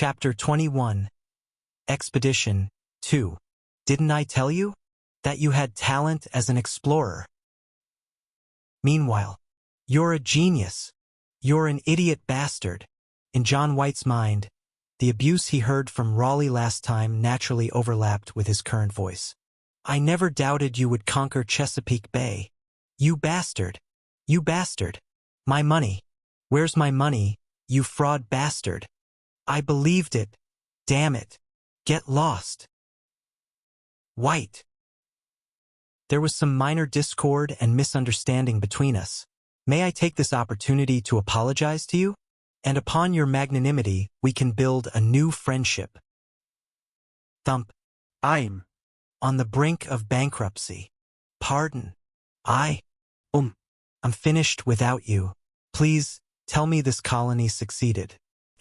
Chapter 21. Expedition 2. Didn't I tell you that you had talent as an explorer? Meanwhile, you're a genius. You're an idiot bastard. In John White's mind, the abuse he heard from Raleigh last time naturally overlapped with his current voice. I never doubted you would conquer Chesapeake Bay. You bastard. You bastard. My money. Where's my money, you fraud bastard? I believed it. Damn it. Get lost. White. There was some minor discord and misunderstanding between us. May I take this opportunity to apologize to you? And upon your magnanimity, we can build a new friendship. Thump. I'm on the brink of bankruptcy. Pardon. I'm finished without you. Please, tell me this colony succeeded.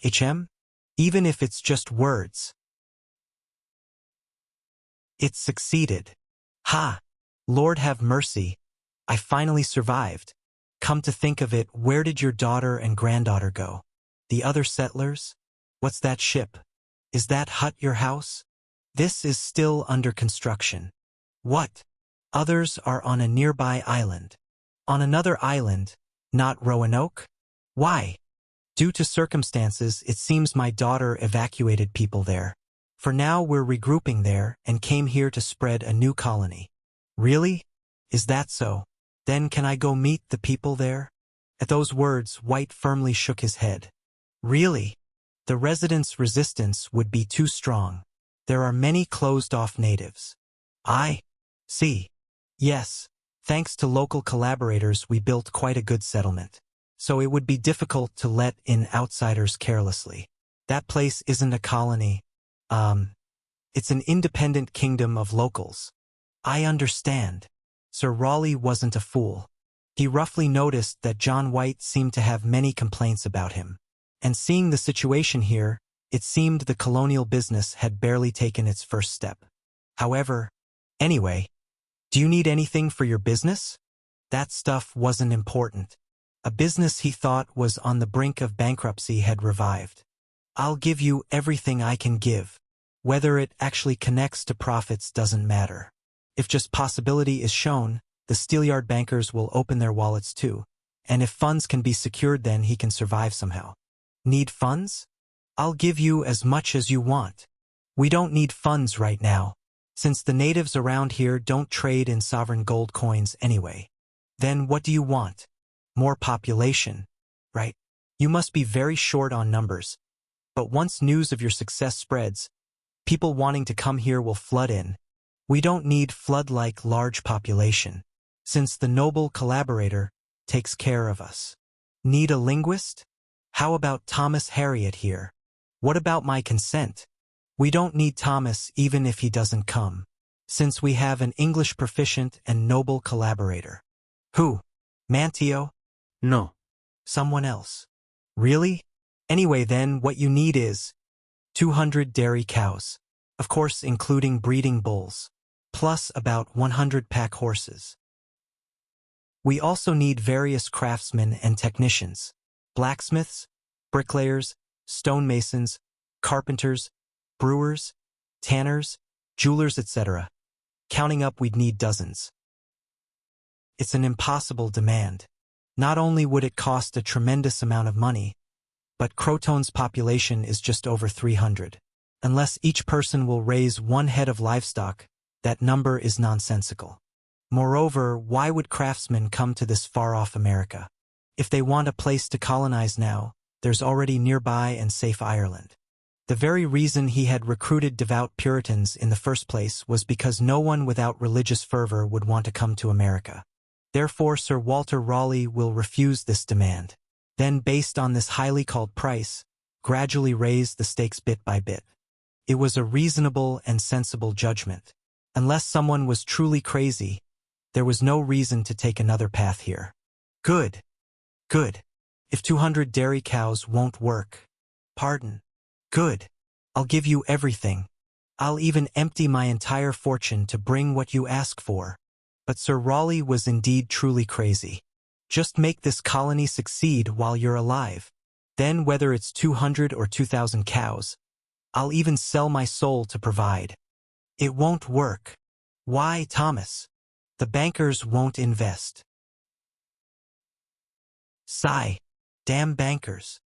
HM? Even if it's just words. It succeeded. Ha! Lord have mercy. I finally survived. Come to think of it, where did your daughter and granddaughter go? The other settlers? What's that ship? Is that hut your house? This is still under construction. What? Others are on a nearby island. On another island, not Roanoke? Why? Due to circumstances, it seems my daughter evacuated people there. For now we're regrouping there and came here to spread a new colony. Really? Is that so? Then can I go meet the people there? At those words, White firmly shook his head. Really? The residents' resistance would be too strong. There are many closed-off natives. I see. Yes, thanks to local collaborators we built quite a good settlement. So it would be difficult to let in outsiders carelessly. That place isn't a colony. It's an independent kingdom of locals. I understand. Sir Raleigh wasn't a fool. He roughly noticed that John White seemed to have many complaints about him. And seeing the situation here, it seemed the colonial business had barely taken its first step. However, anyway, do you need anything for your business? That stuff wasn't important. A business he thought was on the brink of bankruptcy had revived. I'll give you everything I can give. Whether it actually connects to profits doesn't matter. If just possibility is shown, the Steelyard bankers will open their wallets too. And if funds can be secured, then he can survive somehow. Need funds? I'll give you as much as you want. We don't need funds right now, since the natives around here don't trade in sovereign gold coins anyway. Then what do you want? More population, right? You must be very short on numbers. But once news of your success spreads, people wanting to come here will flood in. We don't need flood-like large population, since the noble collaborator takes care of us. Need a linguist? How about Thomas Harriot here? What about my consent? We don't need Thomas even if he doesn't come, since we have an English proficient and noble collaborator. Who? Manteo? No. Someone else. Really? Anyway then, what you need is 200 dairy cows, of course including breeding bulls, plus about 100 pack horses. We also need various craftsmen and technicians, blacksmiths, bricklayers, stonemasons, carpenters, brewers, tanners, jewelers, etc. Counting up, we'd need dozens. It's an impossible demand. Not only would it cost a tremendous amount of money, but Croton's population is just over 300. Unless each person will raise one head of livestock, that number is nonsensical. Moreover, why would craftsmen come to this far-off America? If they want a place to colonize now, there's already nearby and safe Ireland. The very reason he had recruited devout Puritans in the first place was because no one without religious fervor would want to come to America. Therefore, Sir Walter Raleigh will refuse this demand. Then, based on this highly called price, gradually raise the stakes bit by bit. It was a reasonable and sensible judgment. Unless someone was truly crazy, there was no reason to take another path here. Good. Good. If 200 dairy cows won't work. Pardon. Good. I'll give you everything. I'll even empty my entire fortune to bring what you ask for. But Sir Raleigh was indeed truly crazy. Just make this colony succeed while you're alive. Then whether it's 200 or 2,000 cows, I'll even sell my soul to provide. It won't work. Why, Thomas? The bankers won't invest. Sigh. Damn bankers.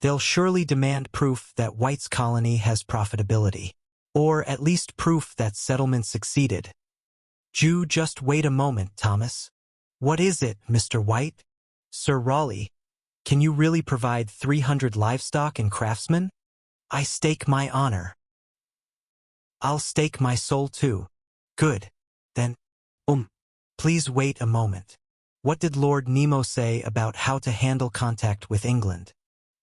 They'll surely demand proof that White's colony has profitability. Or at least proof that settlement succeeded. Just wait a moment, Thomas. What is it, Mr. White? Sir Raleigh, can you really provide 300 livestock and craftsmen? I stake my honor. I'll stake my soul too. Good. Then, please wait a moment. What did Lord Nemo say about how to handle contact with England?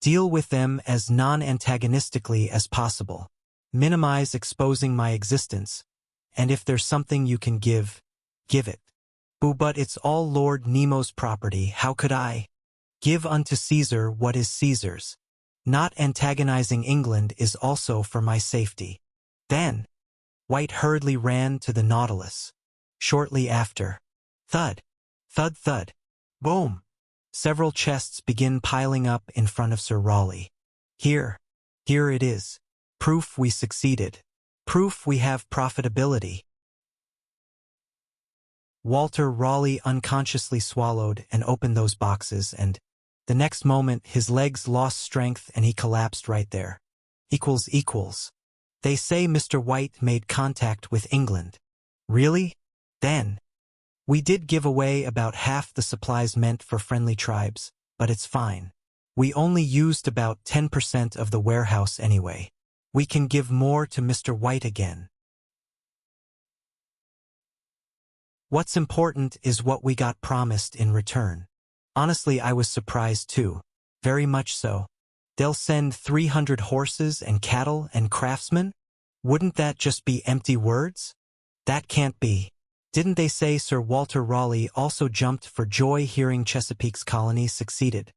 Deal with them as non-antagonistically as possible. Minimize exposing my existence. And if there's something you can give it. But it's all Lord Nemo's property, how could I? Give unto Caesar what is Caesar's. Not antagonizing England is also for my safety. Then, White hurriedly ran to the Nautilus. Shortly after, thud, thud, thud, boom. Several chests begin piling up in front of Sir Raleigh. Here it is. Proof we succeeded. Proof we have profitability. Walter Raleigh unconsciously swallowed and opened those boxes, and the next moment his legs lost strength and he collapsed right there. Equals. They say Mr. White made contact with England. Really? Then. We did give away about half the supplies meant for friendly tribes, but it's fine. We only used about 10% of the warehouse anyway. We can give more to Mr. White again. What's important is what we got promised in return. Honestly, I was surprised too. Very much so. They'll send 300 horses and cattle and craftsmen? Wouldn't that just be empty words? That can't be. Didn't they say Sir Walter Raleigh also jumped for joy hearing Chesapeake's colony succeeded?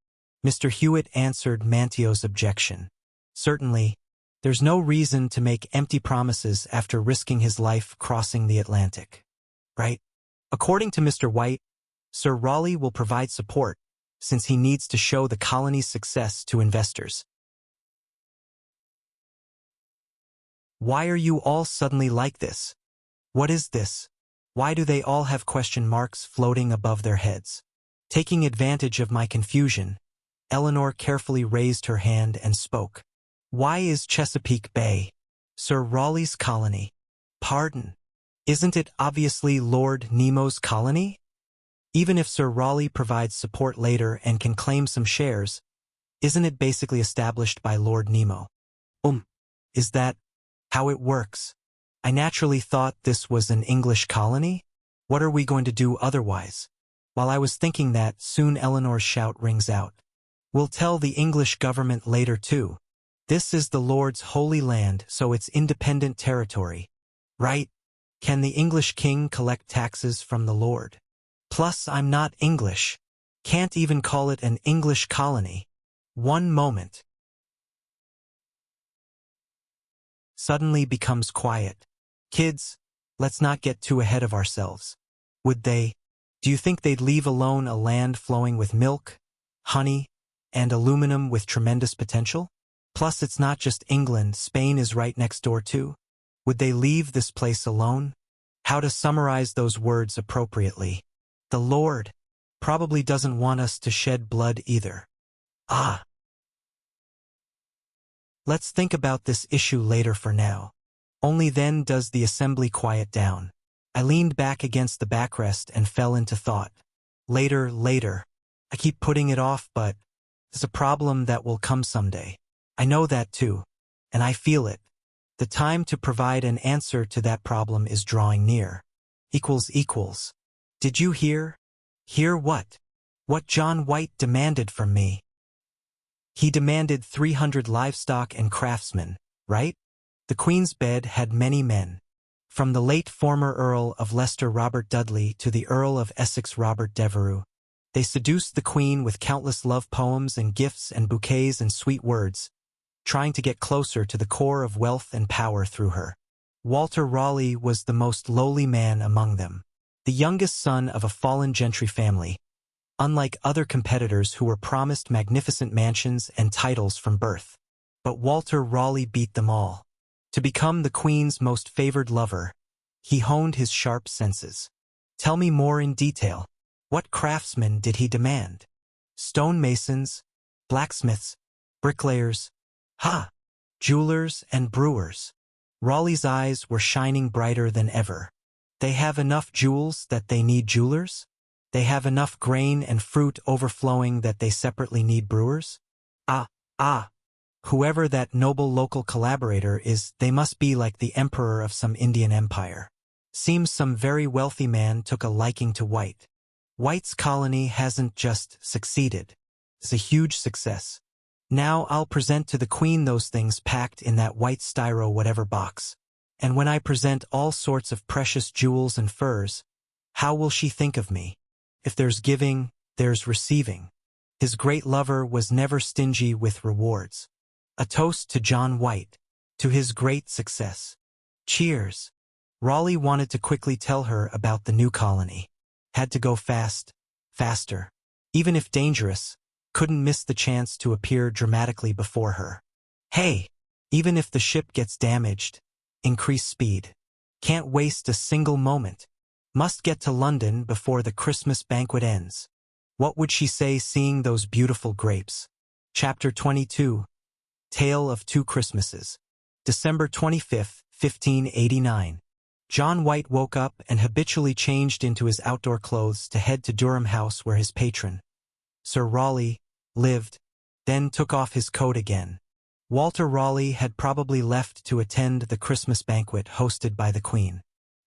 Mr. Hewitt answered Mantio's objection. Certainly, there's no reason to make empty promises after risking his life crossing the Atlantic. Right? According to Mr. White, Sir Raleigh will provide support, since he needs to show the colony's success to investors. Why are you all suddenly like this? What is this? Why do they all have question marks floating above their heads? Taking advantage of my confusion, Eleanor carefully raised her hand and spoke. Why is Chesapeake Bay Sir Raleigh's colony? Pardon. Isn't it obviously Lord Nemo's colony? Even if Sir Raleigh provides support later and can claim some shares, isn't it basically established by Lord Nemo? Is that how it works? I naturally thought this was an English colony. What are we going to do otherwise? While I was thinking that, soon Eleanor's shout rings out. We'll tell the English government later too. This is the Lord's holy land, so it's independent territory. Right? Can the English king collect taxes from the Lord? Plus, I'm not English. Can't even call it an English colony. One moment. Suddenly becomes quiet. Kids, let's not get too ahead of ourselves. Would they? Do you think they'd leave alone a land flowing with milk, honey, and aluminum with tremendous potential? Plus, it's not just England, Spain is right next door too. Would they leave this place alone? How to summarize those words appropriately? The Lord probably doesn't want us to shed blood either. Let's think about this issue later for now. Only then does the assembly quiet down. I leaned back against the backrest and fell into thought. Later. I keep putting it off, but it's a problem that will come someday. I know that too, and I feel it. The time to provide an answer to that problem is drawing near. Did you hear? Hear what? What John White demanded from me. He demanded 300 livestock and craftsmen, right? The Queen's bed had many men. From the late former Earl of Leicester Robert Dudley to the Earl of Essex Robert Devereux. They seduced the Queen with countless love poems and gifts and bouquets and sweet words, trying to get closer to the core of wealth and power through her. Walter Raleigh was the most lowly man among them, the youngest son of a fallen gentry family, unlike other competitors who were promised magnificent mansions and titles from birth. But Walter Raleigh beat them all. To become the queen's most favored lover, he honed his sharp senses. Tell me more in detail. What craftsmen did he demand? Stonemasons, blacksmiths, bricklayers, jewelers and brewers. Raleigh's eyes were shining brighter than ever. They have enough jewels that they need jewelers? They have enough grain and fruit overflowing that they separately need brewers? Whoever that noble local collaborator is, they must be like the emperor of some Indian empire. Seems some very wealthy man took a liking to White. White's colony hasn't just succeeded. It's a huge success. Now I'll present to the queen those things packed in that white styro whatever box. And when I present all sorts of precious jewels and furs, how will she think of me? If there's giving, there's receiving. His great lover was never stingy with rewards. A toast to John White, to his great success. Cheers. Raleigh wanted to quickly tell her about the new colony. Had to go fast, faster. Even if dangerous, couldn't miss the chance to appear dramatically before her. Hey, even if the ship gets damaged, increase speed. Can't waste a single moment. Must get to London before the Christmas banquet ends. What would she say seeing those beautiful grapes? Chapter 22. Tale of Two Christmases. December 25, 1589. John White woke up and habitually changed into his outdoor clothes to head to Durham House where his patron, Sir Raleigh, lived, then took off his coat again. Walter Raleigh had probably left to attend the Christmas banquet hosted by the Queen.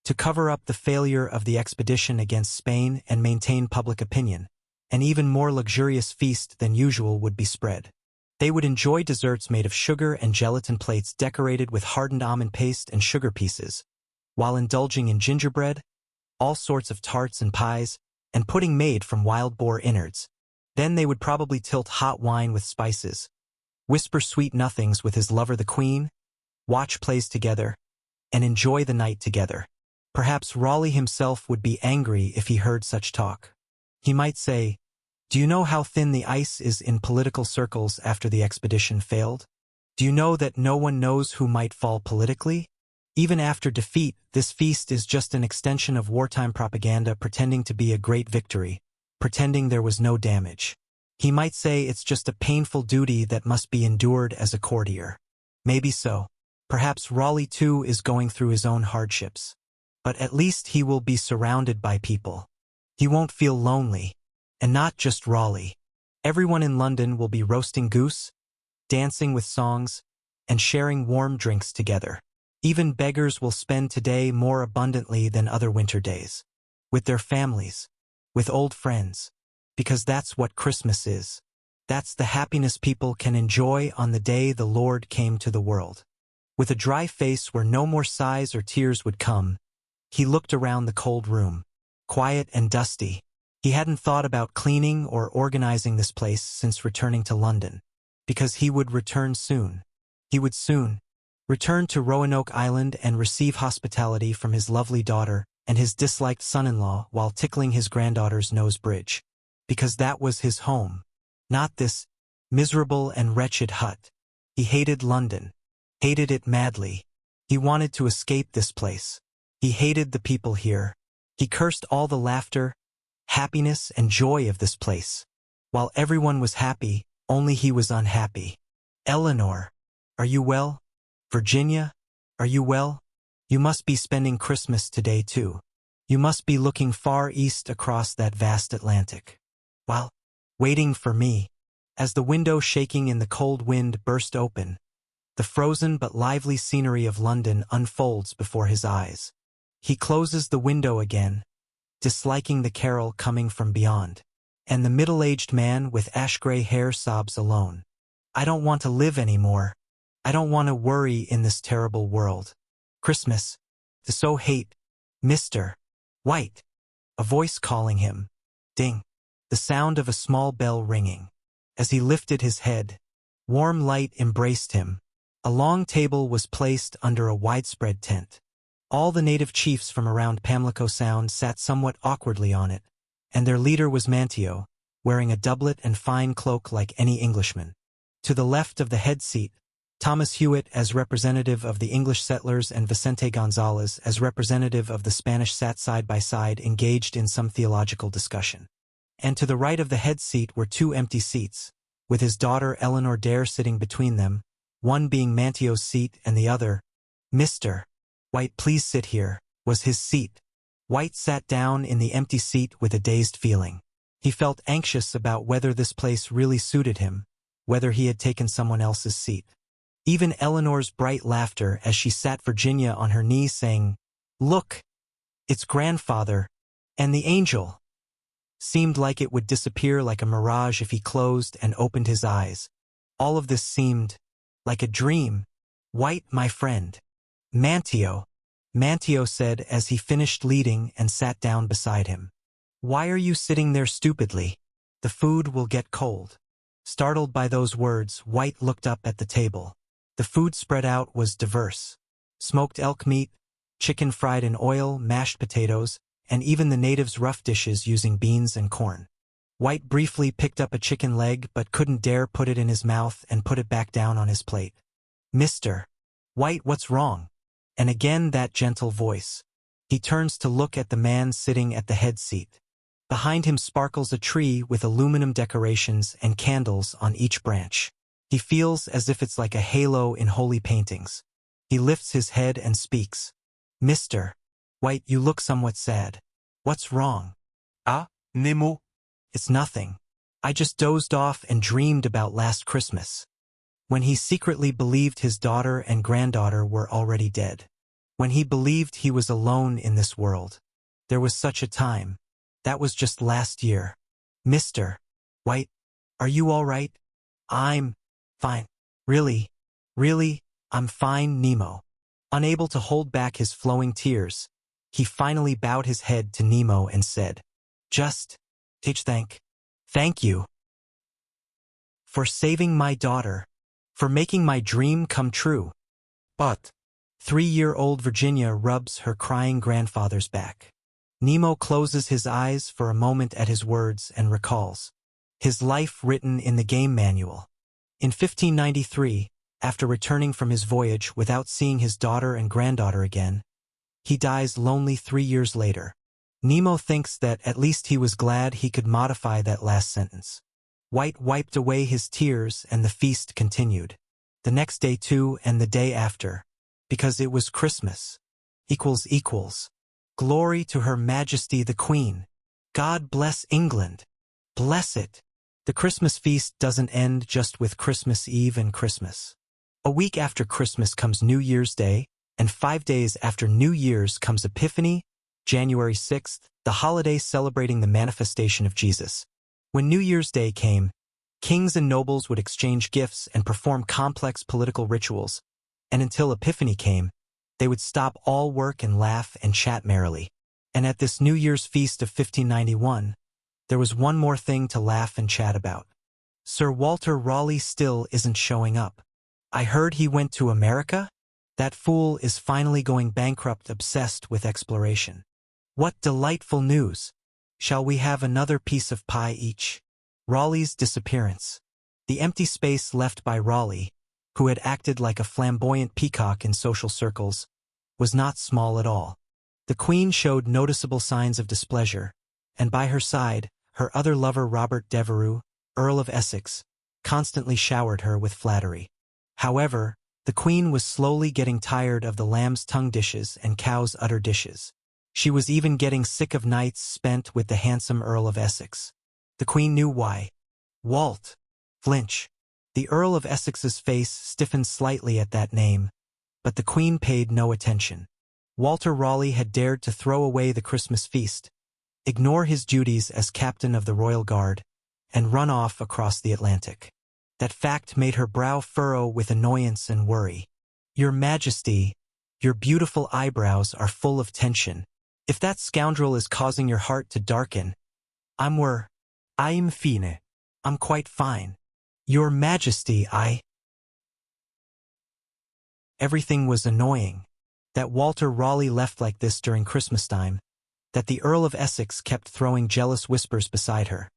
To cover up the failure of the expedition against Spain and maintain public opinion, an even more luxurious feast than usual would be spread. They would enjoy desserts made of sugar and gelatin plates decorated with hardened almond paste and sugar pieces, while indulging in gingerbread, all sorts of tarts and pies, and pudding made from wild boar innards. Then they would probably tilt hot wine with spices, whisper sweet nothings with his lover the Queen, watch plays together, and enjoy the night together. Perhaps Raleigh himself would be angry if he heard such talk. He might say, "Do you know how thin the ice is in political circles after the expedition failed? Do you know that no one knows who might fall politically? Even after defeat, this feast is just an extension of wartime propaganda pretending to be a great victory, pretending there was no damage." He might say it's just a painful duty that must be endured as a courtier. Maybe so. Perhaps Raleigh too is going through his own hardships. But at least he will be surrounded by people. He won't feel lonely. And not just Raleigh. Everyone in London will be roasting goose, dancing with songs, and sharing warm drinks together. Even beggars will spend today more abundantly than other winter days. With their families. With old friends. Because that's what Christmas is. That's the happiness people can enjoy on the day the Lord came to the world. With a dry face where no more sighs or tears would come, he looked around the cold room. Quiet and dusty. He hadn't thought about cleaning or organizing this place since returning to London. Because he would return soon. He would soon return to Roanoke Island and receive hospitality from his lovely daughter and his disliked son-in-law while tickling his granddaughter's nose bridge. Because that was his home. Not this miserable and wretched hut. He hated London. Hated it madly. He wanted to escape this place. He hated the people here. He cursed all the laughter, happiness, and joy of this place. While everyone was happy, only he was unhappy. Eleanor, are you well? Virginia, are you well? You must be spending Christmas today too. You must be looking far east across that vast Atlantic. While waiting for me. As the window shaking in the cold wind burst open, the frozen but lively scenery of London unfolds before his eyes. He closes the window again, disliking the carol coming from beyond. And the middle-aged man with ash-gray hair sobs alone. I don't want to live anymore. I don't want to worry in this terrible world. Christmas. To so hate. Mr. White. A voice calling him. Ding. The sound of a small bell ringing. As he lifted his head, warm light embraced him. A long table was placed under a widespread tent. All the native chiefs from around Pamlico Sound sat somewhat awkwardly on it, and their leader was Manteo, wearing a doublet and fine cloak like any Englishman. To the left of the head seat, Thomas Hewitt as representative of the English settlers and Vicente Gonzalez as representative of the Spanish sat side by side engaged in some theological discussion. And to the right of the head seat were two empty seats, with his daughter Eleanor Dare sitting between them, one being Mantio's seat and the other, Mr. White, please sit here, was his seat. White sat down in the empty seat with a dazed feeling. He felt anxious about whether this place really suited him, whether he had taken someone else's seat. Even Eleanor's bright laughter as she sat Virginia on her knee saying, "Look, it's grandfather, and the angel," seemed like it would disappear like a mirage if he closed and opened his eyes. All of this seemed like a dream. "White, my friend." "Mantio," Mantio said as he finished leading and sat down beside him. "Why are you sitting there stupidly? The food will get cold." Startled by those words, White looked up at the table. The food spread out was diverse. Smoked elk meat, chicken fried in oil, mashed potatoes, and even the natives' rough dishes using beans and corn. White briefly picked up a chicken leg but couldn't dare put it in his mouth and put it back down on his plate. "Mr. White, what's wrong?" And again that gentle voice. He turns to look at the man sitting at the head seat. Behind him sparkles a tree with aluminum decorations and candles on each branch. He feels as if it's like a halo in holy paintings. He lifts his head and speaks. "Mr. White, you look somewhat sad. What's wrong?" "Ah, Nemo." "It's nothing. I just dozed off and dreamed about last Christmas." When he secretly believed his daughter and granddaughter were already dead. When he believed he was alone in this world. There was such a time. That was just last year. "Mr. White, are you all right?" "I'm fine. Really, I'm fine." Nemo. Unable to hold back his flowing tears, he finally bowed his head to Nemo and said, "Just, thank you. For saving my daughter. For making my dream come true." "But," 3-year-old Virginia rubs her crying grandfather's back. Nemo closes his eyes for a moment at his words and recalls his life written in the game manual. In 1593, after returning from his voyage without seeing his daughter and granddaughter again, he dies lonely 3 years later. Nemo thinks that at least he was glad he could modify that last sentence. White wiped away his tears and the feast continued. The next day too and the day after. Because it was Christmas. Equals. Glory to Her Majesty the Queen. God bless England. Bless it. The Christmas feast doesn't end just with Christmas Eve and Christmas. A week after Christmas comes New Year's Day, and 5 days after New Year's comes Epiphany, January 6th, the holiday celebrating the manifestation of Jesus. When New Year's Day came, kings and nobles would exchange gifts and perform complex political rituals, and until Epiphany came, they would stop all work and laugh and chat merrily. And at this New Year's feast of 1591, there was one more thing to laugh and chat about. Sir Walter Raleigh still isn't showing up. I heard he went to America? That fool is finally going bankrupt, obsessed with exploration. What delightful news! Shall we have another piece of pie each? Raleigh's disappearance. The empty space left by Raleigh, who had acted like a flamboyant peacock in social circles, was not small at all. The Queen showed noticeable signs of displeasure, and by her side, her other lover Robert Devereux, Earl of Essex, constantly showered her with flattery. However, the Queen was slowly getting tired of the lamb's tongue dishes and cow's udder dishes. She was even getting sick of nights spent with the handsome Earl of Essex. The Queen knew why. Walt. Flinch. The Earl of Essex's face stiffened slightly at that name, but the Queen paid no attention. Walter Raleigh had dared to throw away the Christmas feast, ignore his duties as captain of the Royal Guard, and run off across the Atlantic. That fact made her brow furrow with annoyance and worry. "Your Majesty, your beautiful eyebrows are full of tension. If that scoundrel is causing your heart to darken, I'm fine. I'm quite fine. Your Majesty, Everything was annoying. That Walter Raleigh left like this during Christmas time. That the Earl of Essex kept throwing jealous whispers beside her.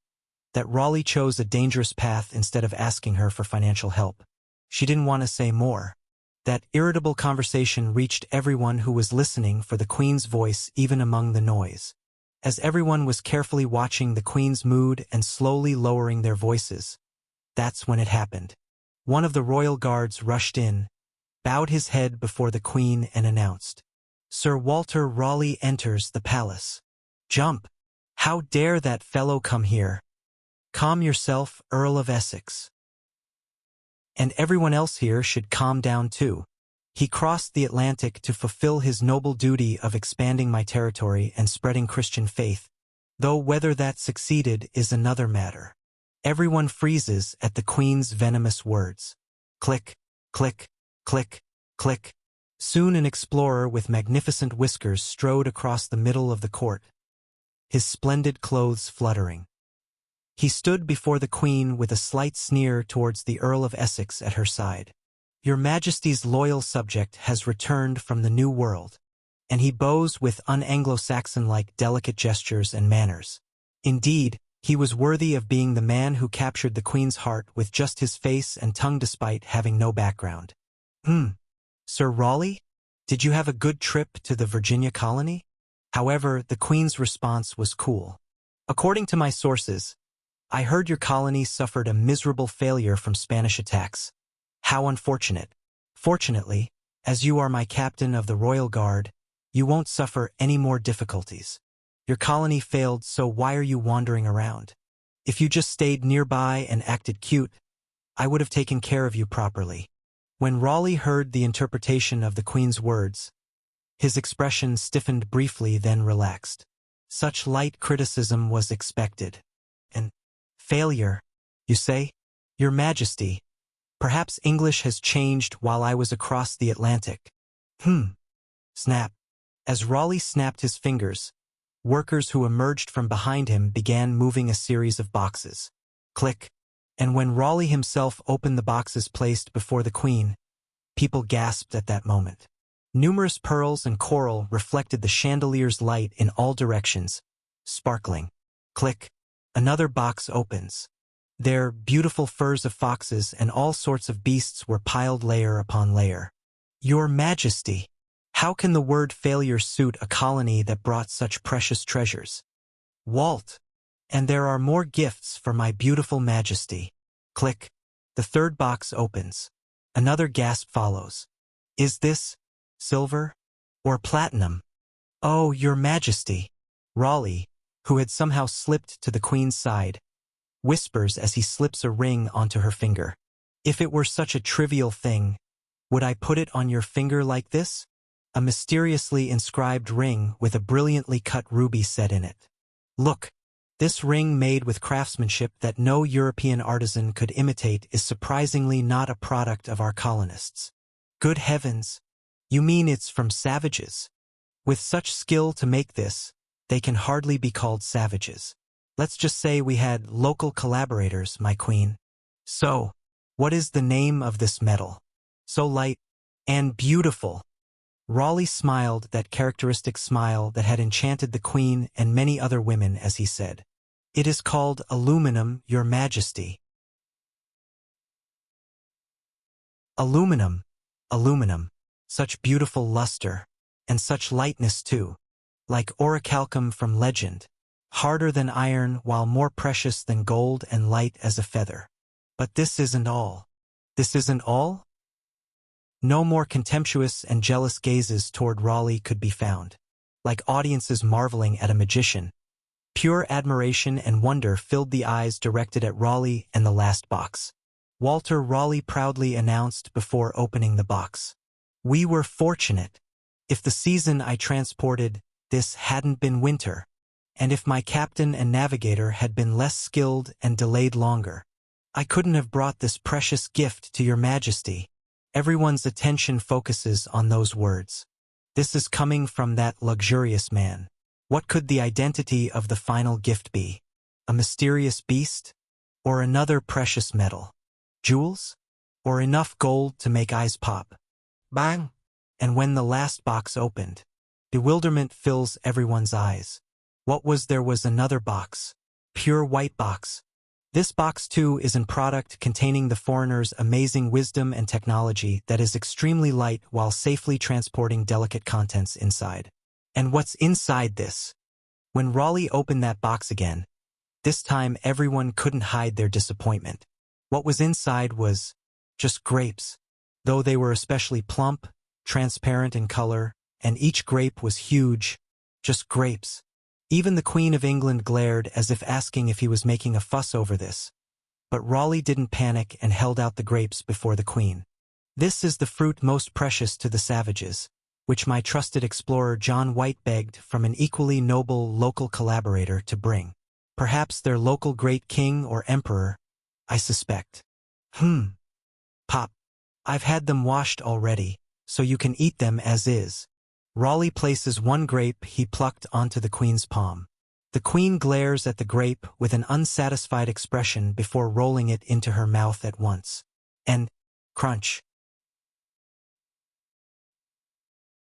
That Raleigh chose a dangerous path instead of asking her for financial help. She didn't want to say more. That irritable conversation reached everyone who was listening for the Queen's voice even among the noise. As everyone was carefully watching the Queen's mood and slowly lowering their voices, that's when it happened. One of the royal guards rushed in, bowed his head before the Queen and announced, "Sir Walter Raleigh enters the palace." "Jump! How dare that fellow come here? Calm yourself, Earl of Essex. And everyone else here should calm down too. He crossed the Atlantic to fulfill his noble duty of expanding my territory and spreading Christian faith, though whether that succeeded is another matter." Everyone freezes at the Queen's venomous words. Click, click, click, click. Soon an explorer with magnificent whiskers strode across the middle of the court, his splendid clothes fluttering. He stood before the Queen with a slight sneer towards the Earl of Essex at her side. "Your Majesty's loyal subject has returned from the New World," and he bows with un-Anglo-Saxon-like delicate gestures and manners. Indeed, he was worthy of being the man who captured the Queen's heart with just his face and tongue despite having no background. Sir Raleigh? Did you have a good trip to the Virginia colony?" However, the Queen's response was cool. "According to my sources, I heard your colony suffered a miserable failure from Spanish attacks. How unfortunate. Fortunately, as you are my captain of the Royal Guard, you won't suffer any more difficulties. Your colony failed, so why are you wandering around? If you just stayed nearby and acted cute, I would have taken care of you properly." When Raleigh heard the interpretation of the Queen's words, his expression stiffened briefly, then relaxed. Such light criticism was expected. "And failure, you say? Your Majesty, perhaps English has changed while I was across the Atlantic." Snap. As Raleigh snapped his fingers, workers who emerged from behind him began moving a series of boxes. Click. And when Raleigh himself opened the boxes placed before the Queen, people gasped at that moment. Numerous pearls and coral reflected the chandelier's light in all directions, sparkling. Click. Another box opens. There, beautiful furs of foxes and all sorts of beasts were piled layer upon layer. "Your Majesty, how can the word failure suit a colony that brought such precious treasures?" "Walt, and there are more gifts for my beautiful Majesty." Click. The third box opens. Another gasp follows. "Is this silver or platinum?" "Oh, Your Majesty." Raleigh, who had somehow slipped to the Queen's side, whispers as he slips a ring onto her finger. "If it were such a trivial thing, would I put it on your finger like this?" A mysteriously inscribed ring with a brilliantly cut ruby set in it. "Look, this ring made with craftsmanship that no European artisan could imitate is surprisingly not a product of our colonists." "Good heavens, you mean it's from savages? With such skill to make this, they can hardly be called savages. Let's just say we had local collaborators, my Queen." "So, what is the name of this metal? So light and beautiful." Raleigh smiled that characteristic smile that had enchanted the Queen and many other women as he said, "It is called aluminum, Your Majesty." Aluminum, aluminum, such beautiful luster, and such lightness too, like orichalcum from legend, harder than iron while more precious than gold and light as a feather. But this isn't all. This isn't all? No more contemptuous and jealous gazes toward Raleigh could be found. Like audiences marveling at a magician, pure admiration and wonder filled the eyes directed at Raleigh and the last box. Walter Raleigh proudly announced before opening the box, "We were fortunate. If the season I transported this hadn't been winter, and if my captain and navigator had been less skilled and delayed longer, I couldn't have brought this precious gift to Your Majesty." Everyone's attention focuses on those words. This is coming from that luxurious man. What could the identity of the final gift be? A mysterious beast? Or another precious metal? Jewels? Or enough gold to make eyes pop? Bang! And when the last box opened, bewilderment fills everyone's eyes. What was there was another box. Pure white box. This box too is a product containing the foreigner's amazing wisdom and technology that is extremely light while safely transporting delicate contents inside. And what's inside this? When Raleigh opened that box again, this time everyone couldn't hide their disappointment. What was inside was just grapes, though they were especially plump, transparent in color, and each grape was huge, just grapes. Even the Queen of England glared as if asking if he was making a fuss over this. But Raleigh didn't panic and held out the grapes before the Queen. This is the fruit most precious to the savages, which my trusted explorer John White begged from an equally noble local collaborator to bring. Perhaps their local great king or emperor, I suspect. Pop. I've had them washed already, so you can eat them as is. Raleigh places one grape he plucked onto the Queen's palm. The Queen glares at the grape with an unsatisfied expression before rolling it into her mouth at once. And, crunch.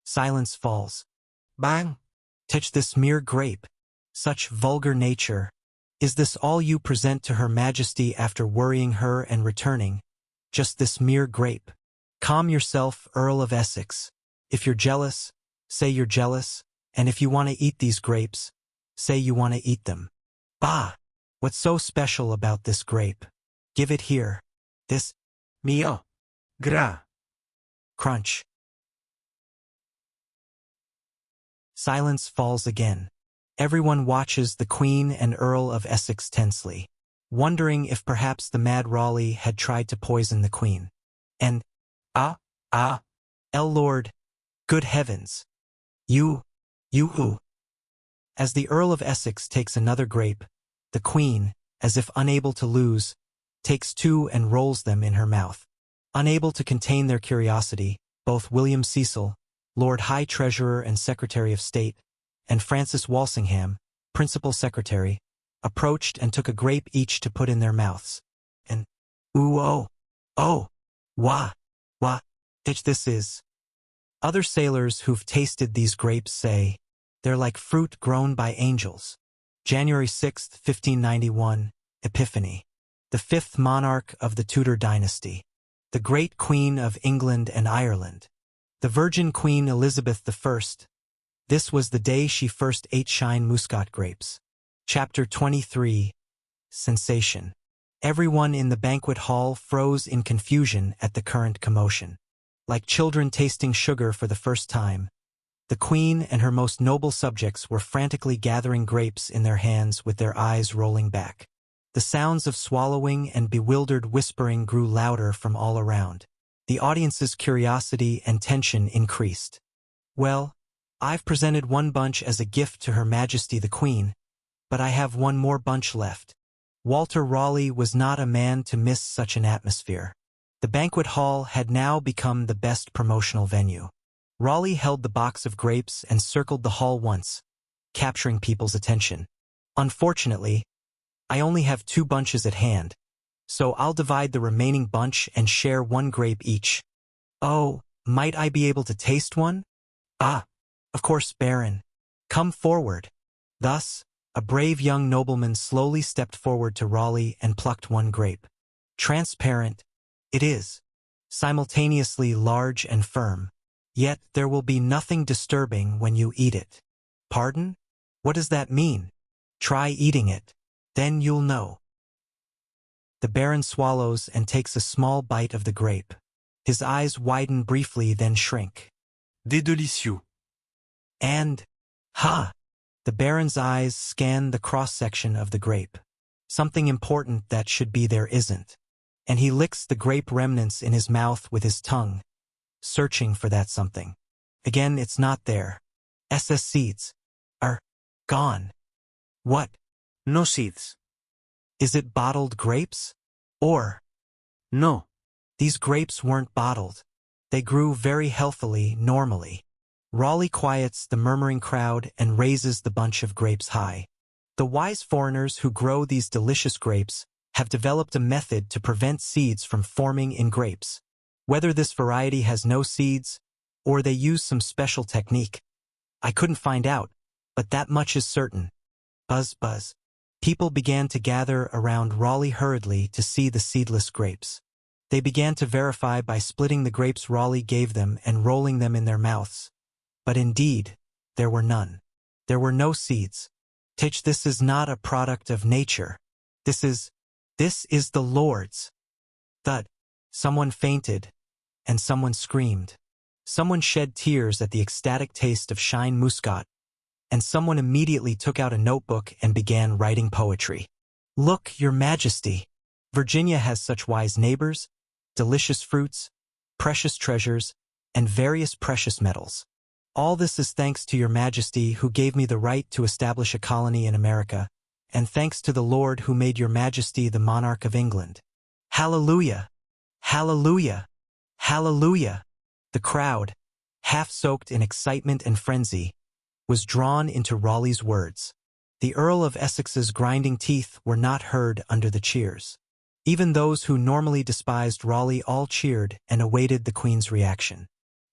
Silence falls. Bang! Touch this mere grape. Such vulgar nature. Is this all you present to Her Majesty after worrying her and returning? Just this mere grape. Calm yourself, Earl of Essex. If you're jealous, say you're jealous, and if you want to eat these grapes, say you want to eat them. Bah! What's so special about this grape? Give it here. This. Mio. Gra. Crunch. Silence falls again. Everyone watches the Queen and Earl of Essex tensely, wondering if perhaps the mad Raleigh had tried to poison the Queen. And, Lord, good heavens. You who? As the Earl of Essex takes another grape, the Queen, as if unable to lose, takes two and rolls them in her mouth. Unable to contain their curiosity, both William Cecil, Lord High Treasurer and Secretary of State, and Francis Walsingham, Principal Secretary, approached and took a grape each to put in their mouths. And, wah, this is. Other sailors who've tasted these grapes say, they're like fruit grown by angels. January 6, 1591, Epiphany. The fifth monarch of the Tudor dynasty. The great Queen of England and Ireland. The Virgin Queen Elizabeth I. This was the day she first ate Shine Muscat grapes. Chapter 23. Sensation. Everyone in the banquet hall froze in confusion at the current commotion. Like children tasting sugar for the first time, the Queen and her most noble subjects were frantically gathering grapes in their hands with their eyes rolling back. The sounds of swallowing and bewildered whispering grew louder from all around. The audience's curiosity and tension increased. Well, I've presented one bunch as a gift to Her Majesty the Queen, but I have one more bunch left. Walter Raleigh was not a man to miss such an atmosphere. The banquet hall had now become the best promotional venue. Raleigh held the box of grapes and circled the hall once, capturing people's attention. Unfortunately, I only have 2 bunches at hand, so I'll divide the remaining bunch and share 1 grape each. Oh, might I be able to taste one? Of course, Baron. Come forward. Thus, a brave young nobleman slowly stepped forward to Raleigh and plucked 1 grape. Transparent, it is. Simultaneously large and firm. Yet there will be nothing disturbing when you eat it. Pardon? What does that mean? Try eating it. Then you'll know. The Baron swallows and takes a small bite of the grape. His eyes widen briefly, then shrink. Des délicieux. And, the Baron's eyes scan the cross-section of the grape. Something important that should be there isn't. And he licks the grape remnants in his mouth with his tongue, searching for that something. Again, it's not there. SS seeds are gone. What? No seeds. Is it bottled grapes? Or? No. These grapes weren't bottled. They grew very healthily, normally. Raleigh quiets the murmuring crowd and raises the bunch of grapes high. The wise foreigners who grow these delicious grapes have developed a method to prevent seeds from forming in grapes. Whether this variety has no seeds, or they use some special technique, I couldn't find out, but that much is certain. Buzz, buzz. People began to gather around Raleigh hurriedly to see the seedless grapes. They began to verify by splitting the grapes Raleigh gave them and rolling them in their mouths. But indeed, there were none. There were no seeds. This is not a product of nature. This is the Lord's. Thud. Someone fainted, and someone screamed. Someone shed tears at the ecstatic taste of Shine Muscat, and someone immediately took out a notebook and began writing poetry. Look, Your Majesty. Virginia has such wise neighbors, delicious fruits, precious treasures, and various precious metals. All this is thanks to Your Majesty who gave me the right to establish a colony in America, and thanks to the Lord who made Your Majesty the monarch of England. Hallelujah! Hallelujah! Hallelujah! The crowd, half-soaked in excitement and frenzy, was drawn into Raleigh's words. The Earl of Essex's grinding teeth were not heard under the cheers. Even those who normally despised Raleigh all cheered and awaited the Queen's reaction.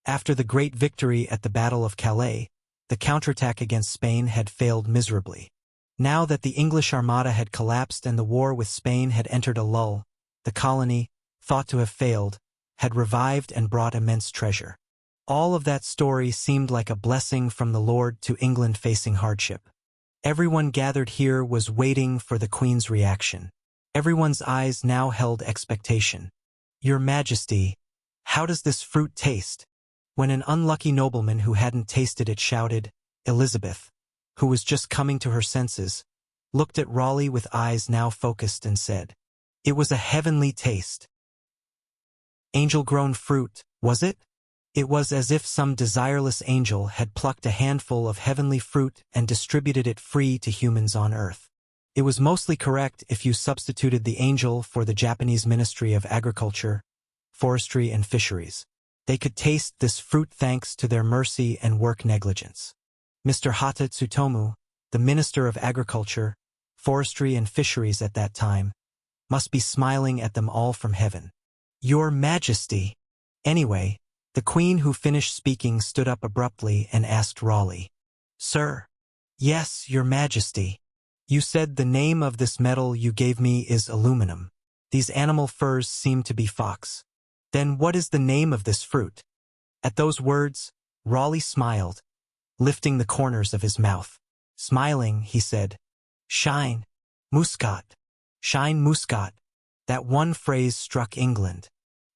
After the great victory at the Battle of Calais, the counterattack against Spain had failed miserably. Now that the English Armada had collapsed and the war with Spain had entered a lull, the colony, thought to have failed, had revived and brought immense treasure. All of that story seemed like a blessing from the Lord to England facing hardship. Everyone gathered here was waiting for the Queen's reaction. Everyone's eyes now held expectation. Your Majesty, how does this fruit taste? When an unlucky nobleman who hadn't tasted it shouted, Elizabeth, who was just coming to her senses, looked at Raleigh with eyes now focused and said, it was a heavenly taste. Angel-grown fruit, was it? It was as if some desireless angel had plucked a handful of heavenly fruit and distributed it free to humans on earth. It was mostly correct if you substituted the angel for the Japanese Ministry of Agriculture, Forestry and Fisheries. They could taste this fruit thanks to their mercy and work negligence. Mr. Hata Tsutomu, the Minister of Agriculture, Forestry and Fisheries at that time, must be smiling at them all from heaven. Your Majesty. Anyway, the Queen who finished speaking stood up abruptly and asked Raleigh, Sir. Yes, Your Majesty. You said the name of this metal you gave me is aluminum. These animal furs seem to be fox. Then what is the name of this fruit? At those words, Raleigh smiled, lifting the corners of his mouth. Smiling, he said, Shine Muscat. Shine Muscat. That one phrase struck England.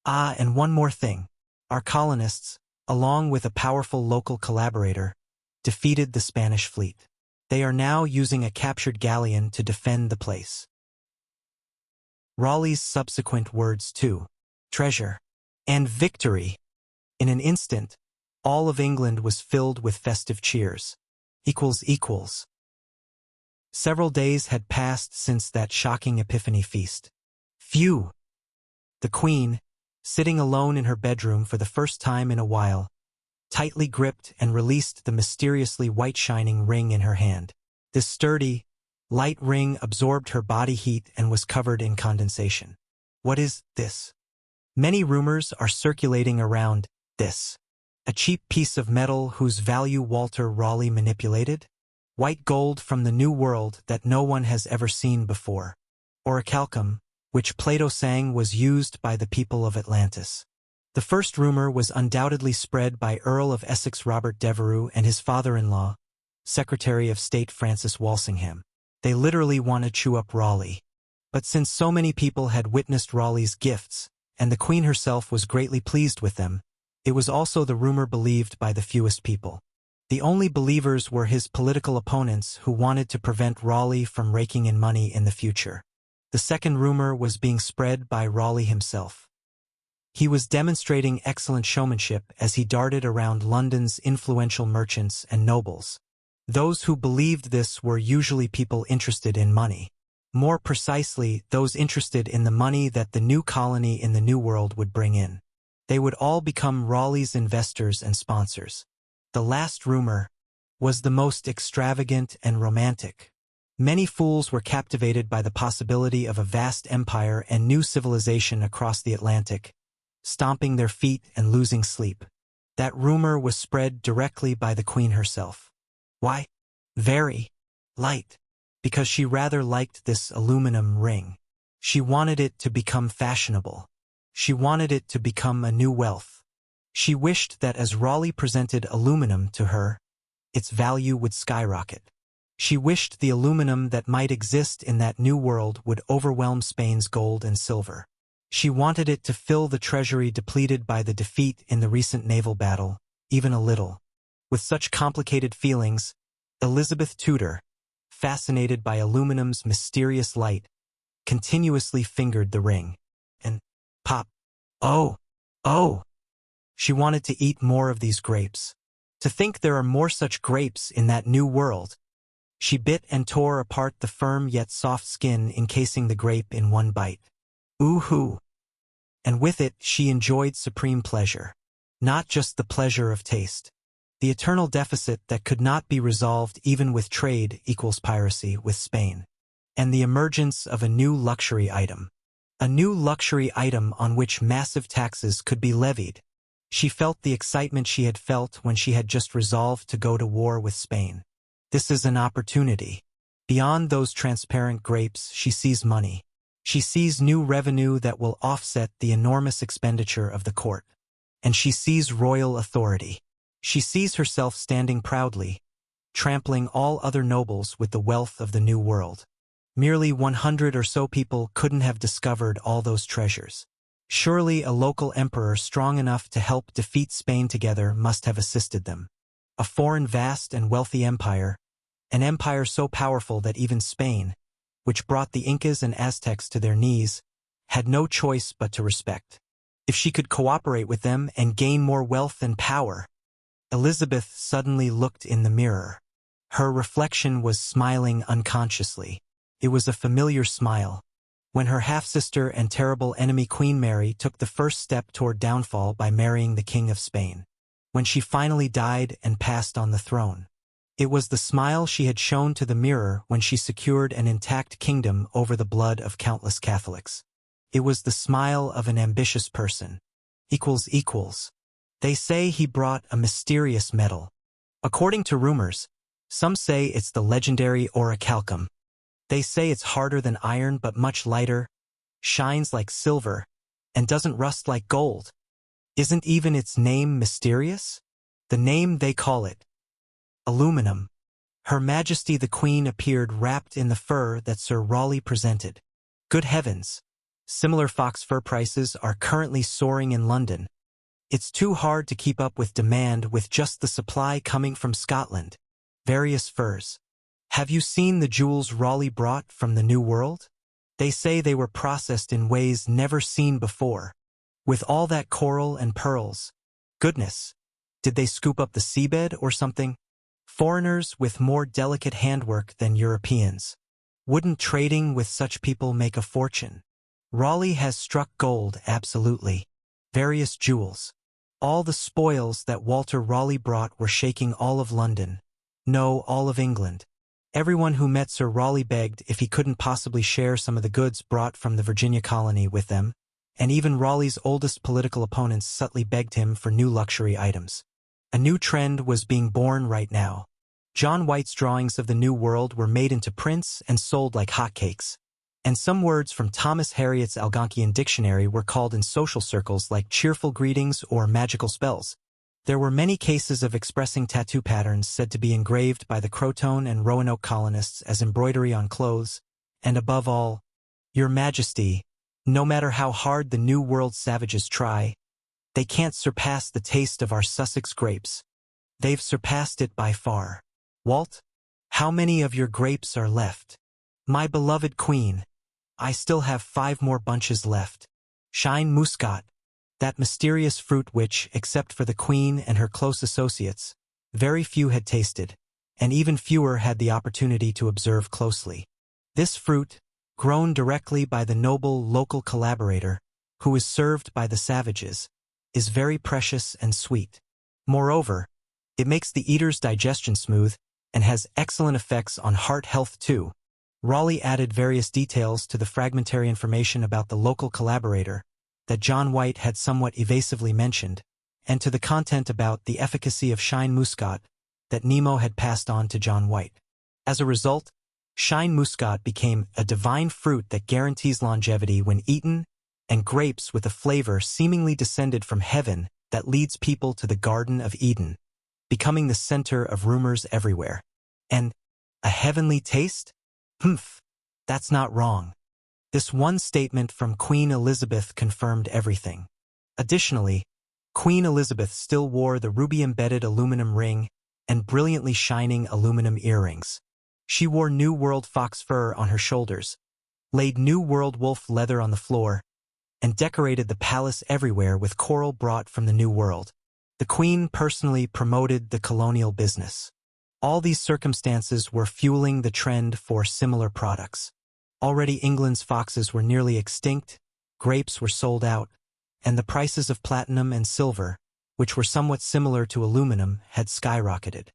Ah, and one more thing. Our colonists, along with a powerful local collaborator, defeated the Spanish fleet. They are now using a captured galleon to defend the place. Raleigh's subsequent words too. Treasure and victory. In an instant, all of England was filled with festive cheers. Equals. Several days had passed since that shocking Epiphany feast. Phew! The Queen, sitting alone in her bedroom for the first time in a while, tightly gripped and released the mysteriously white-shining ring in her hand. This sturdy, light ring absorbed her body heat and was covered in condensation. What is this? Many rumors are circulating around this. A cheap piece of metal whose value Walter Raleigh manipulated? White gold from the New World that no one has ever seen before. Orichalcum, which Plato sang was used by the people of Atlantis. The first rumor was undoubtedly spread by Earl of Essex Robert Devereux and his father-in-law, Secretary of State Francis Walsingham. They literally want to chew up Raleigh. But since so many people had witnessed Raleigh's gifts, and the Queen herself was greatly pleased with them, it was also the rumor believed by the fewest people. The only believers were his political opponents who wanted to prevent Raleigh from raking in money in the future. The second rumor was being spread by Raleigh himself. He was demonstrating excellent showmanship as he darted around London's influential merchants and nobles. Those who believed this were usually people interested in money. More precisely, those interested in the money that the new colony in the New World would bring in. They would all become Raleigh's investors and sponsors. The last rumor was the most extravagant and romantic. Many fools were captivated by the possibility of a vast empire and new civilization across the Atlantic, stomping their feet and losing sleep. That rumor was spread directly by the Queen herself. Why? Very light. because she rather liked this aluminum ring. She wanted it to become fashionable. She wanted it to become a new wealth. She wished that as Raleigh presented aluminum to her, its value would skyrocket. She wished the aluminum that might exist in that new world would overwhelm Spain's gold and silver. She wanted it to fill the treasury depleted by the defeat in the recent naval battle, even a little. With such complicated feelings, Elizabeth Tudor, fascinated by aluminum's mysterious light, continuously fingered the ring. And pop. Oh! Oh! She wanted to eat more of these grapes. To think there are more such grapes in that new world. She bit and tore apart the firm yet soft skin encasing the grape in one bite. Ooh-hoo! And with it she enjoyed supreme pleasure. Not just the pleasure of taste. The eternal deficit that could not be resolved even with trade equals piracy with Spain. And the emergence of a new luxury item. A new luxury item on which massive taxes could be levied. She felt the excitement she had felt when she had just resolved to go to war with Spain. This is an opportunity. Beyond those transparent grapes, she sees money. She sees new revenue that will offset the enormous expenditure of the court. And she sees royal authority. She sees herself standing proudly, trampling all other nobles with the wealth of the new world. Merely 100 or so people couldn't have discovered all those treasures. Surely a local emperor strong enough to help defeat Spain together must have assisted them. A foreign vast and wealthy empire, an empire so powerful that even Spain, which brought the Incas and Aztecs to their knees, had no choice but to respect. If she could cooperate with them and gain more wealth and power. Elizabeth suddenly looked in the mirror. Her reflection was smiling unconsciously. It was a familiar smile. When her half-sister and terrible enemy Queen Mary took the first step toward downfall by marrying the King of Spain. When she finally died and passed on the throne. It was the smile she had shown to the mirror when she secured an intact kingdom over the blood of countless Catholics. It was the smile of an ambitious person. Equals. They say he brought a mysterious metal. According to rumors, some say it's the legendary orichalcum. They say it's harder than iron but much lighter, shines like silver, and doesn't rust like gold. Isn't even its name mysterious? The name they call it. Aluminum. Her Majesty the Queen appeared wrapped in the fur that Sir Raleigh presented. Good heavens! Similar fox fur prices are currently soaring in London. It's too hard to keep up with demand with just the supply coming from Scotland. Various furs. Have you seen the jewels Raleigh brought from the New World? They say they were processed in ways never seen before. With all that coral and pearls. Goodness! Did they scoop up the seabed or something? Foreigners with more delicate handwork than Europeans. Wouldn't trading with such people make a fortune? Raleigh has struck gold, absolutely. Various jewels. All the spoils that Walter Raleigh brought were shaking all of London. No, all of England. Everyone who met Sir Raleigh begged if he couldn't possibly share some of the goods brought from the Virginia colony with them, and even Raleigh's oldest political opponents subtly begged him for new luxury items. A new trend was being born right now. John White's drawings of the New World were made into prints and sold like hotcakes. And some words from Thomas Harriot's Algonquian dictionary were called in social circles like cheerful greetings or magical spells. There were many cases of expressing tattoo patterns said to be engraved by the Croton and Roanoke colonists as embroidery on clothes, and above all, Your Majesty, no matter how hard the New World savages try, they can't surpass the taste of our Sussex grapes. They've surpassed it by far. Walt, how many of your grapes are left? My beloved Queen, I still have 5 more bunches left. Shine Muscat, that mysterious fruit which, except for the Queen and her close associates, very few had tasted, and even fewer had the opportunity to observe closely. This fruit, grown directly by the noble local collaborator, who is served by the savages, is very precious and sweet. Moreover, it makes the eater's digestion smooth and has excellent effects on heart health too. Raleigh added various details to the fragmentary information about the local collaborator that John White had somewhat evasively mentioned, and to the content about the efficacy of Shine Muscat that Nemo had passed on to John White. As a result, Shine muscat became a divine fruit that guarantees longevity when eaten, and grapes with a flavor seemingly descended from heaven that leads people to the Garden of Eden, becoming the center of rumors everywhere. And a heavenly taste? Humph, that's not wrong. This one statement from Queen Elizabeth confirmed everything. Additionally, Queen Elizabeth still wore the ruby-embedded aluminum ring and brilliantly shining aluminum earrings. She wore New World fox fur on her shoulders, laid New World wolf leather on the floor, and decorated the palace everywhere with coral brought from the New World. The Queen personally promoted the colonial business. All these circumstances were fueling the trend for similar products. Already England's foxes were nearly extinct, grapes were sold out, and the prices of platinum and silver, which were somewhat similar to aluminum, had skyrocketed.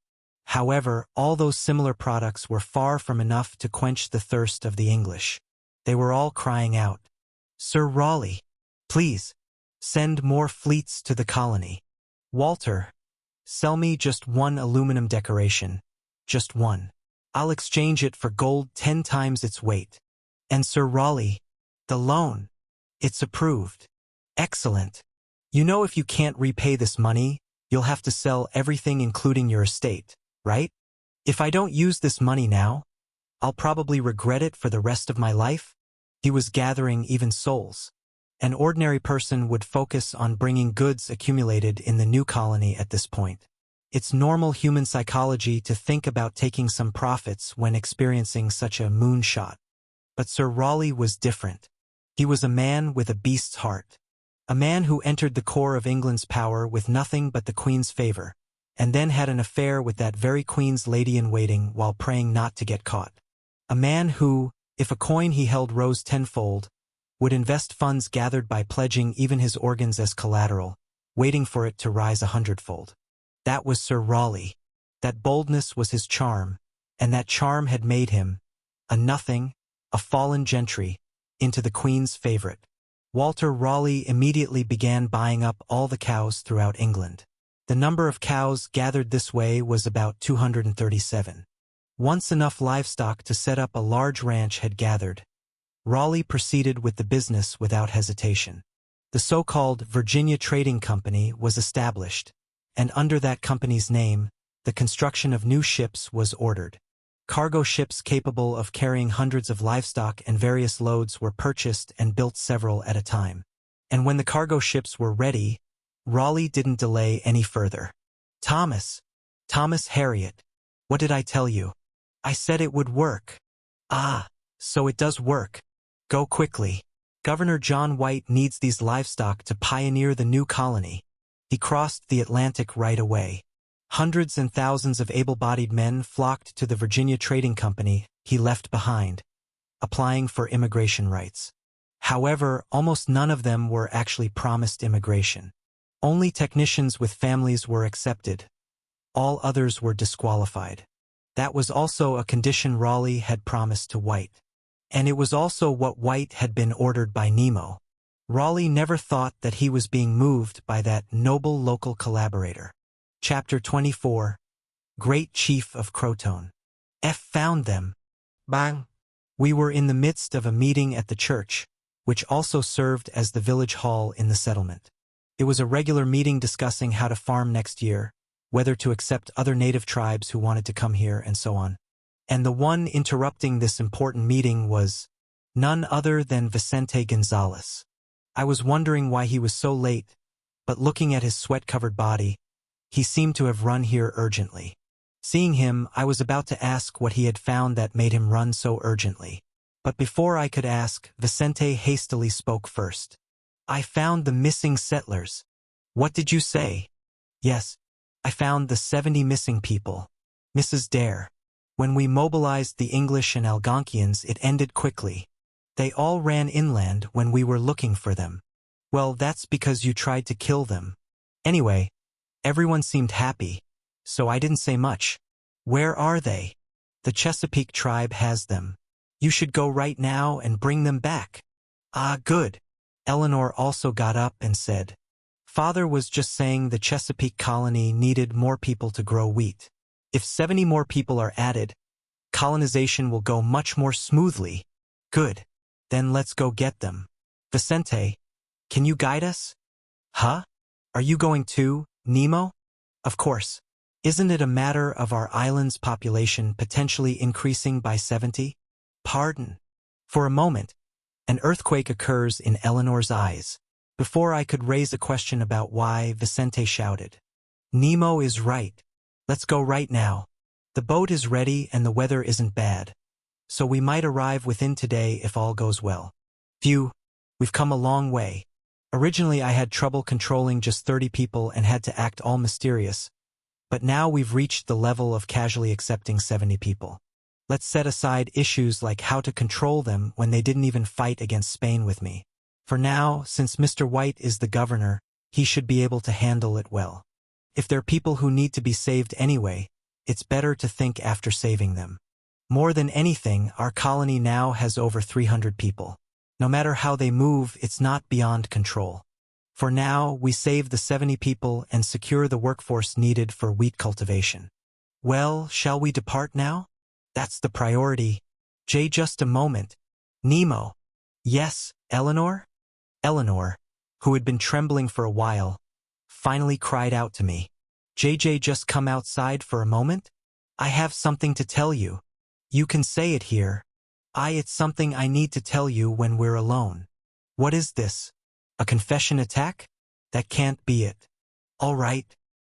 However, all those similar products were far from enough to quench the thirst of the English. They were all crying out, "Sir Raleigh, please, send more fleets to the colony. Walter, sell me just one aluminum decoration, just one. I'll exchange it for gold 10 times its weight. And Sir Raleigh, the loan, it's approved. Excellent. You know if you can't repay this money, you'll have to sell everything including your estate, right? If I don't use this money now, I'll probably regret it for the rest of my life." He was gathering even souls. An ordinary person would focus on bringing goods accumulated in the new colony at this point. It's normal human psychology to think about taking some profits when experiencing such a moonshot. But Sir Raleigh was different. He was a man with a beast's heart. A man who entered the core of England's power with nothing but the Queen's favor, and then had an affair with that very Queen's lady-in-waiting while praying not to get caught. A man who, if a coin he held rose tenfold, would invest funds gathered by pledging even his organs as collateral, waiting for it to rise 100-fold. That was Sir Raleigh. That boldness was his charm, and that charm had made him, a nothing, a fallen gentry, into the Queen's favorite. Walter Raleigh immediately began buying up all the cows throughout England. The number of cows gathered this way was about 237. Once enough livestock to set up a large ranch had gathered, Raleigh proceeded with the business without hesitation. The so-called Virginia Trading Company was established, and under that company's name, the construction of new ships was ordered. Cargo ships capable of carrying hundreds of livestock and various loads were purchased and built several at a time. And when the cargo ships were ready, Raleigh didn't delay any further. Thomas Harriot, what did I tell you? I said it would work." "Ah, so it does work. Go quickly. Governor John White needs these livestock to pioneer the new colony." He crossed the Atlantic right away. Hundreds and thousands of able-bodied men flocked to the Virginia Trading Company he left behind, applying for immigration rights. However, almost none of them were actually promised immigration. Only technicians with families were accepted. All others were disqualified. That was also a condition Raleigh had promised to White. And it was also what White had been ordered by Nemo. Raleigh never thought that he was being moved by that noble local collaborator. Chapter 24. Great Chief of Crotone. Found them. Bang! We were in the midst of a meeting at the church, which also served as the village hall in the settlement. It was a regular meeting discussing how to farm next year, whether to accept other native tribes who wanted to come here, and so on. And the one interrupting this important meeting was none other than Vicente Gonzalez. I was wondering why he was so late, but looking at his sweat-covered body, he seemed to have run here urgently. Seeing him, I was about to ask what he had found that made him run so urgently. But before I could ask, Vicente hastily spoke first. "I found the missing settlers." "What did you say?" "Yes, I found the 70 missing people. Mrs. Dare. When we mobilized the English and Algonquians, it ended quickly. They all ran inland when we were looking for them." "Well, that's because you tried to kill them. Anyway, everyone seemed happy, so I didn't say much." "Where are they?" "The Chesapeake tribe has them. You should go right now and bring them back." "Ah, good." Eleanor also got up and said, "Father was just saying the Chesapeake colony needed more people to grow wheat. If 70 more people are added, Colonization will go much more smoothly. Good. Then let's go get them. Vicente, can you guide us? Huh? Are you going too, Nemo? Of course. Isn't it a matter of our island's population potentially increasing by 70? Pardon. For a moment, an earthquake occurs in Eleanor's eyes. Before I could raise a question about why, Vicente shouted, Nemo is right. Let's go right now. The boat is ready and the weather isn't bad. So we might arrive within today if all goes well. Phew, we've come a long way. Originally I had trouble controlling just 30 people and had to act all mysterious. But now we've reached the level of casually accepting 70 people. Let's set aside issues like how to control them when they didn't even fight against Spain with me. For now, since Mr. White is the governor, he should be able to handle it well. If there are people who need to be saved anyway, it's better to think after saving them. More than anything, our colony now has over 300 people. No matter how they move, it's not beyond control. For now, we save the 70 people and secure the workforce needed for wheat cultivation. Well, shall we depart now? That's the priority. Jay, just a moment. Nemo. Yes, Eleanor? Eleanor, who had been trembling for a while, finally cried out to me. JJ, just come outside for a moment? I have something to tell you. You can say it here. It's something I need to tell you when we're alone. What is this? A confession attack? That can't be it. All right.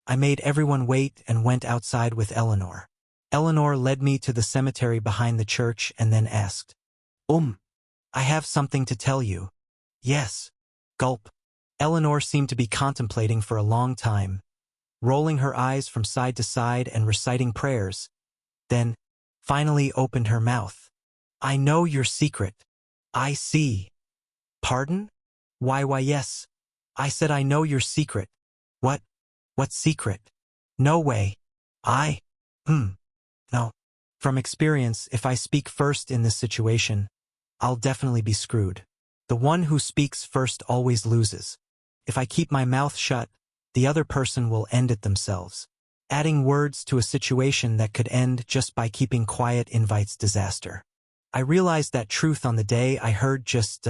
I made everyone wait and went outside with Eleanor. Eleanor led me to the cemetery behind the church and then asked, I have something to tell you. Yes. Gulp. Eleanor seemed to be contemplating for a long time, rolling her eyes from side to side and reciting prayers, then finally opened her mouth. I know your secret. I see. Pardon? Why yes. I said I know your secret. What? What secret? No way. No. From experience, if I speak first in this situation, I'll definitely be screwed. The one who speaks first always loses. If I keep my mouth shut, the other person will end it themselves. Adding words to a situation that could end just by keeping quiet invites disaster. I realized that truth on the day I heard just,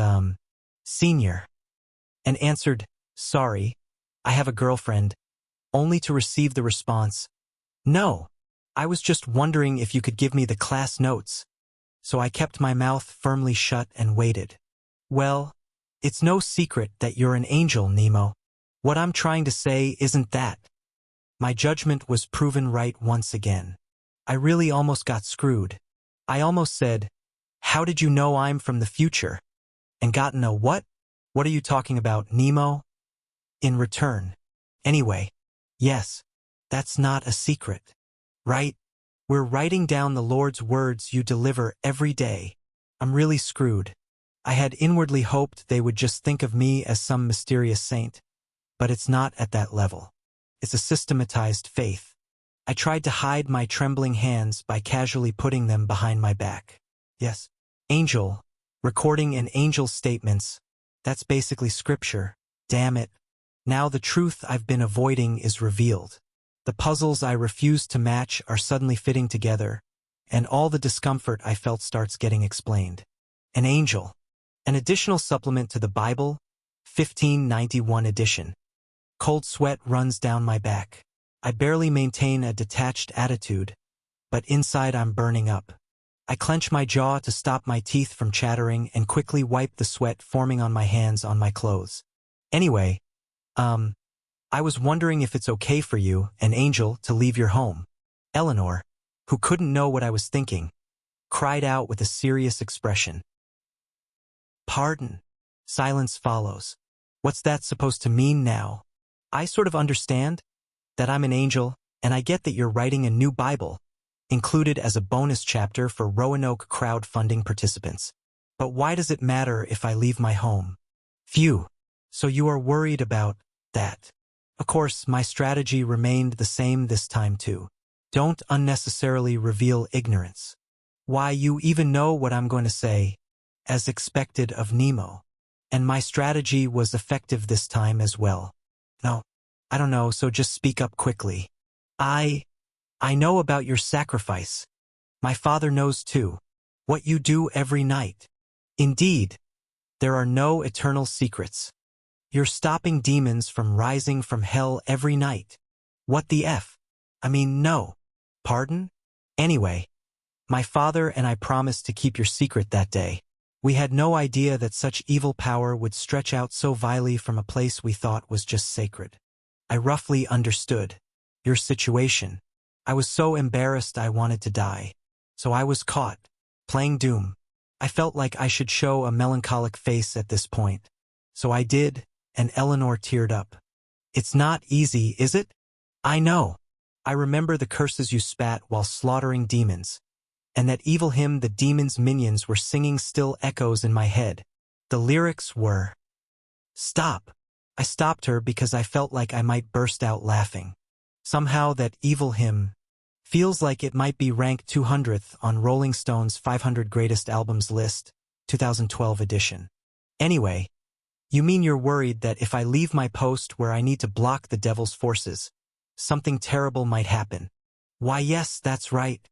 senior, and answered, sorry, I have a girlfriend, only to receive the response, no, I was just wondering if you could give me the class notes. So I kept my mouth firmly shut and waited. Well, it's no secret that you're an angel, Nemo. What I'm trying to say isn't that. My judgment was proven right once again. I really almost got screwed. I almost said, how did you know I'm from the future? And gotten a what? What are you talking about, Nemo? In return. Anyway, yes, that's not a secret. Right? We're writing down the Lord's words you deliver every day. I'm really screwed. I had inwardly hoped they would just think of me as some mysterious saint. But it's not at that level. It's a systematized faith. I tried to hide my trembling hands by casually putting them behind my back. Yes. Angel. Recording an angel's statements. That's basically scripture. Damn it. Now the truth I've been avoiding is revealed. The puzzles I refused to match are suddenly fitting together, and all the discomfort I felt starts getting explained. An angel. An additional supplement to the Bible, 1591 edition. Cold sweat runs down my back. I barely maintain a detached attitude, but inside I'm burning up. I clench my jaw to stop my teeth from chattering and quickly wipe the sweat forming on my hands on my clothes. Anyway, I was wondering if it's okay for you, an angel, to leave your home. Eleanor, who couldn't know what I was thinking, cried out with a serious expression. Pardon. Silence follows. What's that supposed to mean now? I sort of understand that I'm an angel, and I get that you're writing a new Bible, included as a bonus chapter for Roanoke crowdfunding participants. But why does it matter if I leave my home? Phew. So you are worried about that. Of course, my strategy remained the same this time too. Don't unnecessarily reveal ignorance. Why, you even know what I'm going to say, as expected of Nemo. And my strategy was effective this time as well. No, I don't know, so just speak up quickly. I know about your sacrifice. My father knows too. What you do every night. Indeed, there are no eternal secrets. You're stopping demons from rising from hell every night. What the F? I mean, no. Pardon? Anyway, my father and I promised to keep your secret that day. We had no idea that such evil power would stretch out so vilely from a place we thought was just sacred. I roughly understood your situation. I was so embarrassed I wanted to die. So I was caught, playing Doom. I felt like I should show a melancholic face at this point. So I did, and Eleanor teared up. It's not easy, is it? I know. I remember the curses you spat while slaughtering demons. And that evil hymn the demon's minions were singing still echoes in my head. The lyrics were... Stop. I stopped her because I felt like I might burst out laughing. Somehow that evil hymn feels like it might be ranked 200th on Rolling Stone's 500 Greatest Albums list, 2012 edition. Anyway, you mean you're worried that if I leave my post where I need to block the devil's forces, something terrible might happen? Why, yes, that's right.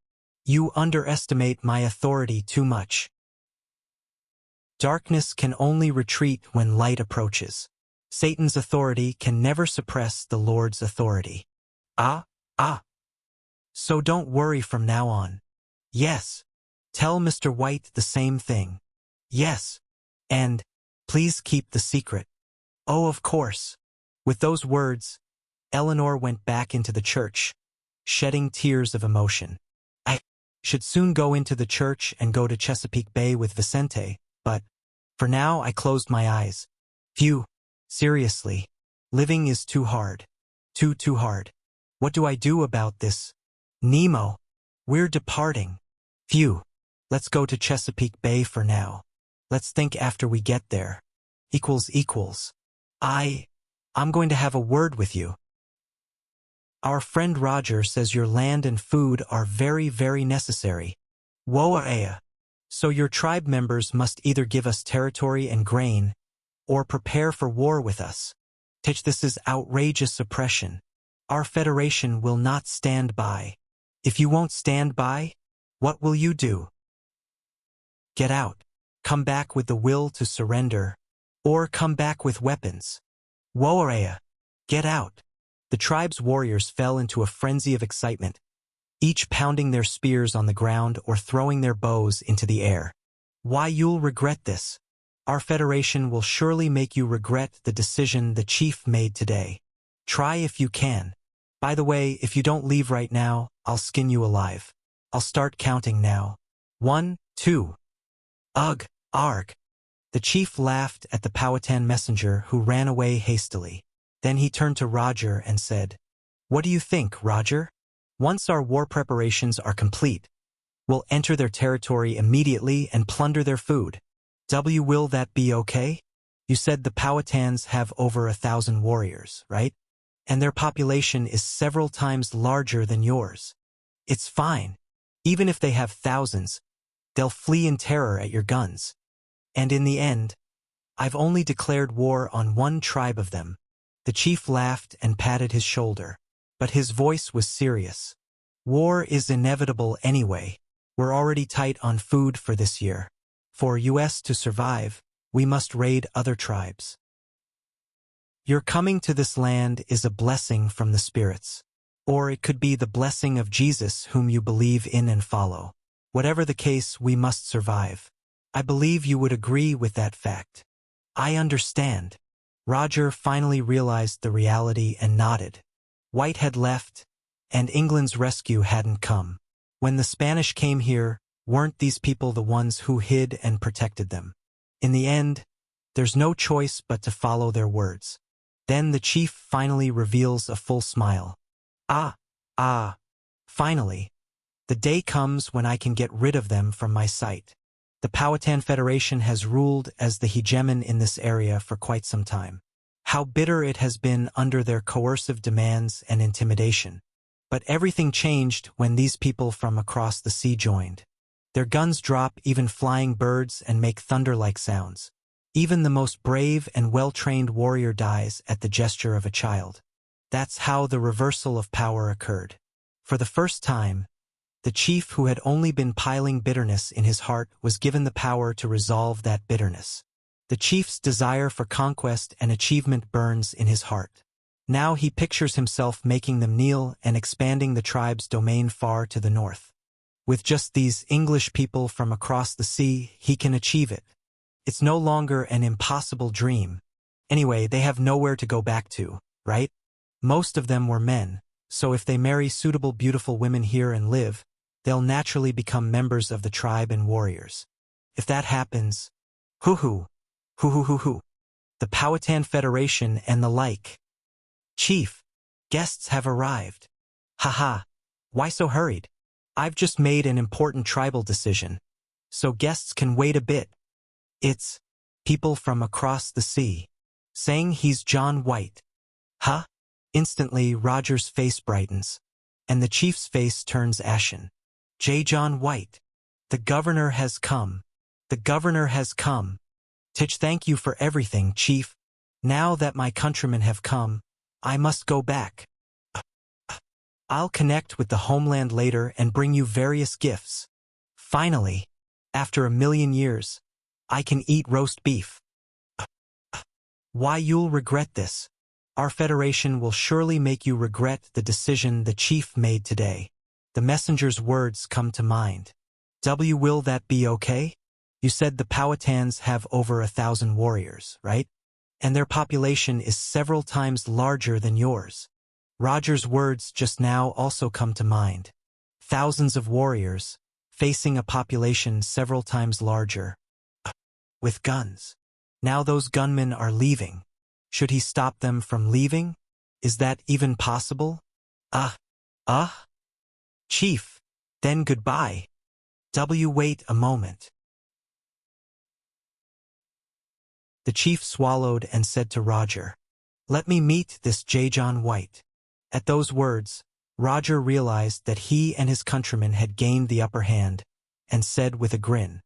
You underestimate my authority too much. Darkness can only retreat when light approaches. Satan's authority can never suppress the Lord's authority. So don't worry from now on. Yes. Tell Mr. White the same thing. Yes. And please keep the secret. Oh, of course. With those words, Eleanor went back into the church, shedding tears of emotion. I should soon go into the church and go to Chesapeake Bay with Vicente, but for now I closed my eyes. Phew. Seriously. Living is too hard. Too hard. What do I do about this? Nemo. We're departing. Phew. Let's go to Chesapeake Bay for now. Let's think after we get there. I'm going to have a word with you. Our friend Roger says your land and food are very, very necessary. Woa-ea. So your tribe members must either give us territory and grain, or prepare for war with us. This is outrageous oppression. Our federation will not stand by. If you won't stand by, what will you do? Get out. Come back with the will to surrender, or come back with weapons. Woa-ea. Get out. The tribe's warriors fell into a frenzy of excitement, each pounding their spears on the ground or throwing their bows into the air. Why, you'll regret this. Our federation will surely make you regret the decision the chief made today. Try if you can. By the way, if you don't leave right now, I'll skin you alive. I'll start counting now. 1, 2. Ugh, arg. The chief laughed at the Powhatan messenger who ran away hastily. Then he turned to Roger and said, What do you think, Roger? Once our war preparations are complete, we'll enter their territory immediately and plunder their food. Will that be okay? You said the Powhatans have over 1,000 warriors, right? And their population is several times larger than yours. It's fine. Even if they have thousands, they'll flee in terror at your guns. And in the end, I've only declared war on one tribe of them. The chief laughed and patted his shoulder, but his voice was serious. War is inevitable anyway. We're already tight on food for this year. For US to survive, we must raid other tribes. Your coming to this land is a blessing from the spirits. Or it could be the blessing of Jesus whom you believe in and follow. Whatever the case, we must survive. I believe you would agree with that fact. I understand. Roger finally realized the reality and nodded. White had left, and England's rescue hadn't come. When the Spanish came here, weren't these people the ones who hid and protected them? In the end, there's no choice but to follow their words. Then the chief finally reveals a full smile. Finally. The day comes when I can get rid of them from my sight. The Powhatan Federation has ruled as the hegemon in this area for quite some time. How bitter it has been under their coercive demands and intimidation. But everything changed when these people from across the sea joined. Their guns drop even flying birds and make thunder-like sounds. Even the most brave and well-trained warrior dies at the gesture of a child. That's how the reversal of power occurred. For the first time, The chief who had only been piling bitterness in his heart was given the power to resolve that bitterness. The chief's desire for conquest and achievement burns in his heart. Now he pictures himself making them kneel and expanding the tribe's domain far to the north. With just these English people from across the sea, he can achieve it. It's no longer an impossible dream. Anyway, they have nowhere to go back to, right? Most of them were men, so if they marry suitable beautiful women here and live, they'll naturally become members of the tribe and warriors. If that happens, hoo-hoo. The Powhatan Federation and the like. Chief, guests have arrived. Haha, why so hurried? I've just made an important tribal decision, so guests can wait a bit. It's people from across the sea, saying he's John White. Huh? Instantly, Roger's face brightens, and the chief's face turns ashen. John White. The governor has come. The governor has come. Tich, thank you for everything, chief. Now that my countrymen have come, I must go back. I'll connect with the homeland later and bring you various gifts. Finally, after 1,000,000 years, I can eat roast beef. Why, you'll regret this. Our federation will surely make you regret the decision the chief made today. The messenger's words come to mind. Will that be okay? You said the Powhatans have over 1,000 warriors, right? And their population is several times larger than yours. Roger's words just now also come to mind. Thousands of warriors, facing a population several times larger. With guns. Now those gunmen are leaving. Should he stop them from leaving? Is that even possible? Chief, then goodbye. Wait a moment. The chief swallowed and said to Roger, "Let me meet this John White." At those words, Roger realized that he and his countrymen had gained the upper hand, and said with a grin,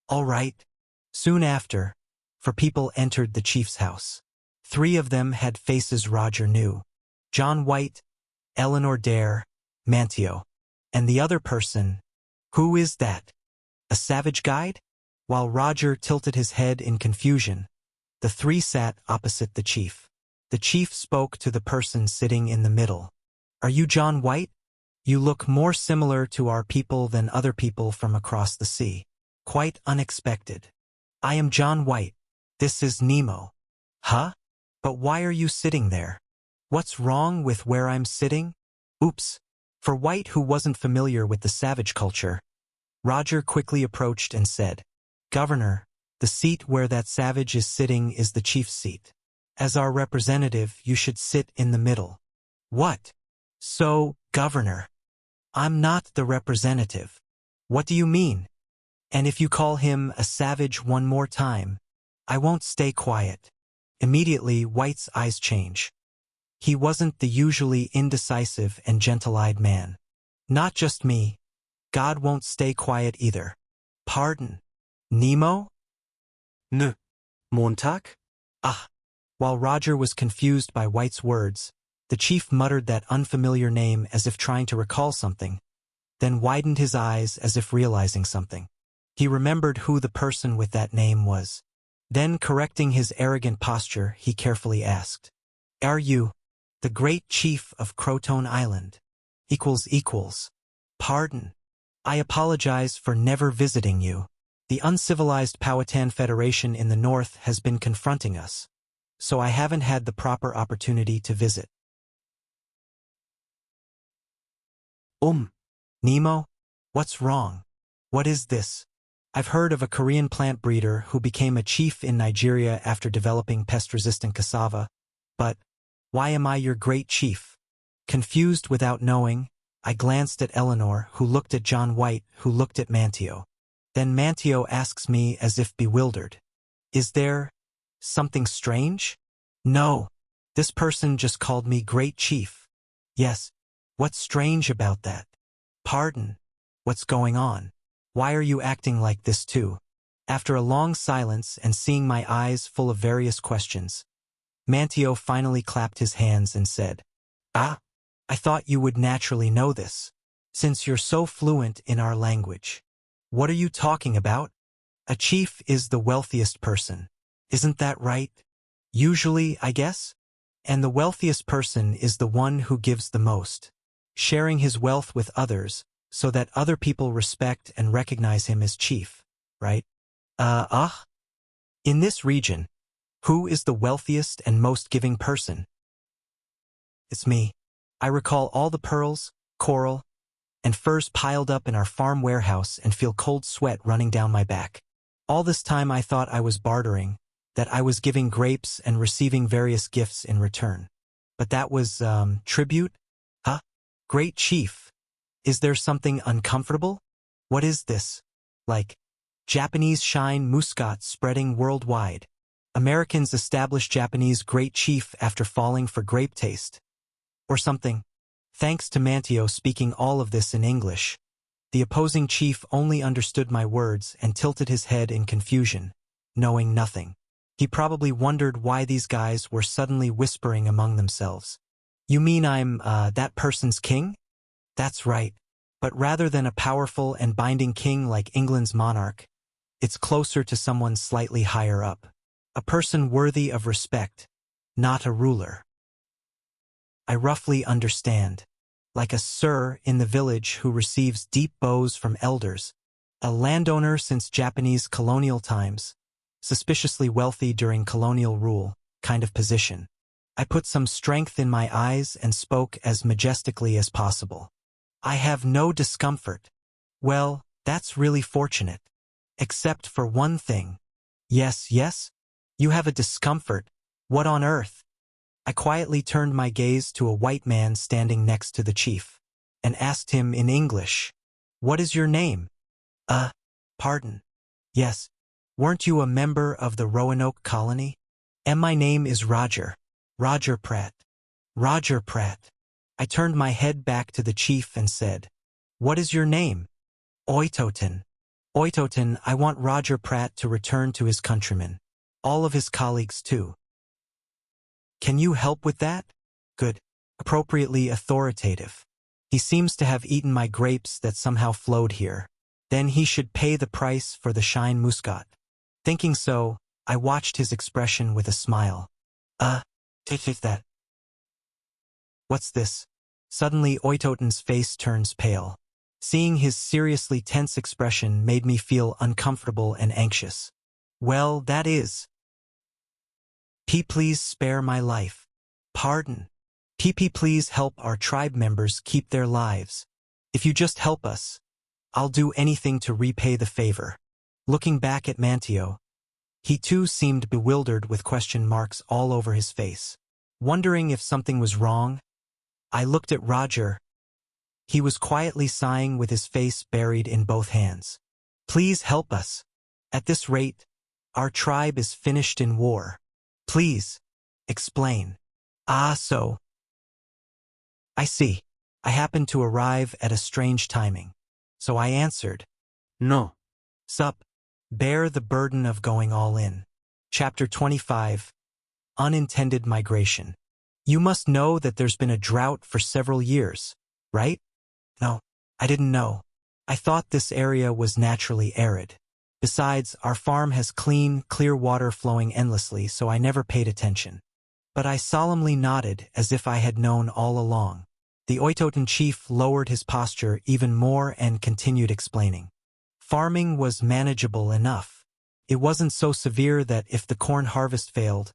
"All right." Soon after, 4 people entered the chief's house. 3 of them had faces Roger knew: John White, Eleanor Dare, Manteo. And the other person, who is that? A savage guide? While Roger tilted his head in confusion, the 3 sat opposite the chief. The chief spoke to the person sitting in the middle. "Are you John White? You look more similar to our people than other people from across the sea. Quite unexpected." "I am John White. This is Nemo." "Huh? But why are you sitting there? What's wrong with where I'm sitting?" "Oops." For White, who wasn't familiar with the savage culture, Roger quickly approached and said, "Governor, the seat where that savage is sitting is the chief's seat. As our representative, you should sit in the middle." "What? So, Governor, I'm not the representative. What do you mean? And if you call him a savage one more time, I won't stay quiet." Immediately, White's eyes change. He wasn't the usually indecisive and gentle-eyed man. "Not just me. God won't stay quiet either." "Pardon? Nemo?" Ne. Montag? While Roger was confused by White's words, the chief muttered that unfamiliar name as if trying to recall something, then widened his eyes as if realizing something. He remembered who the person with that name was. Then, correcting his arrogant posture, he carefully asked, "Are you the great chief of Croton Island?" "Pardon. I apologize for never visiting you. The uncivilized Powhatan Federation in the north has been confronting us, so I haven't had the proper opportunity to visit." Nemo? What's wrong? What is this? I've heard of a Korean plant breeder who became a chief in Nigeria after developing pest-resistant cassava, but why am I your great chief? Confused without knowing, I glanced at Eleanor, who looked at John White, who looked at Manteo. Then Manteo asks me as if bewildered, "Is there something strange?" "No. This person just called me great chief." "Yes. What's strange about that?" "Pardon. What's going on? Why are you acting like this too?" After a long silence and seeing my eyes full of various questions, Manteo finally clapped his hands and said, I thought you would naturally know this. Since you're so fluent in our language. What are you talking about? A chief is the wealthiest person. Isn't that right? Usually, I guess? And the wealthiest person is the one who gives the most, sharing his wealth with others so that other people respect and recognize him as chief, right? In this region, who is the wealthiest and most giving person? It's me. I recall all the pearls, coral, and furs piled up in our farm warehouse and feel cold sweat running down my back. All this time I thought I was bartering, that I was giving grapes and receiving various gifts in return. But that was, tribute? Huh? Great chief. Is there something uncomfortable? What is this? Like, Japanese shine muscat spreading worldwide. Americans establish Japanese great chief after falling for grape taste. Or something. Thanks to Mantio speaking all of this in English. The opposing chief only understood my words and tilted his head in confusion, knowing nothing. He probably wondered why these guys were suddenly whispering among themselves. You mean I'm, that person's king? That's right. But rather than a powerful and binding king like England's monarch, it's closer to someone slightly higher up. A person worthy of respect, not a ruler. I roughly understand. Like a sir in the village who receives deep bows from elders, a landowner since Japanese colonial times, suspiciously wealthy during colonial rule, kind of position. I put some strength in my eyes and spoke as majestically as possible. I have no discomfort. Well, that's really fortunate. Except for one thing. Yes, you have a discomfort. What on earth? I quietly turned my gaze to a white man standing next to the chief, and asked him in English, "What is your name?" Pardon. Yes. Weren't you a member of the Roanoke colony? And my name is Roger. Roger Pratt. Roger Pratt. I turned my head back to the chief and said, "What is your name?" Oitoten. Oitoten, I want Roger Pratt to return to his countrymen. All of his colleagues too. Can you help with that? Good. Appropriately authoritative. He seems to have eaten my grapes that somehow flowed here. Then he should pay the price for the shine muscat. Thinking so, I watched his expression with a smile. Take that. What's this? Suddenly Oitoten's face turns pale. Seeing his seriously tense expression made me feel uncomfortable and anxious. Well, that is. Please spare my life. Pardon. Please help our tribe members keep their lives. If you just help us, I'll do anything to repay the favor. Looking back at Mantio, he too seemed bewildered with question marks all over his face. Wondering if something was wrong, I looked at Roger. He was quietly sighing with his face buried in both hands. Please help us. At this rate, our tribe is finished in war. Please, explain. So. I see. I happened to arrive at a strange timing. So I answered. No. Sup. Bear the burden of going all in. Chapter 25. Unintended migration. You must know that there's been a drought for several years, right? No, I didn't know. I thought this area was naturally arid. Besides, our farm has clean, clear water flowing endlessly, so I never paid attention. But I solemnly nodded as if I had known all along. The Oitoten chief lowered his posture even more and continued explaining. Farming was manageable enough. It wasn't so severe that if the corn harvest failed,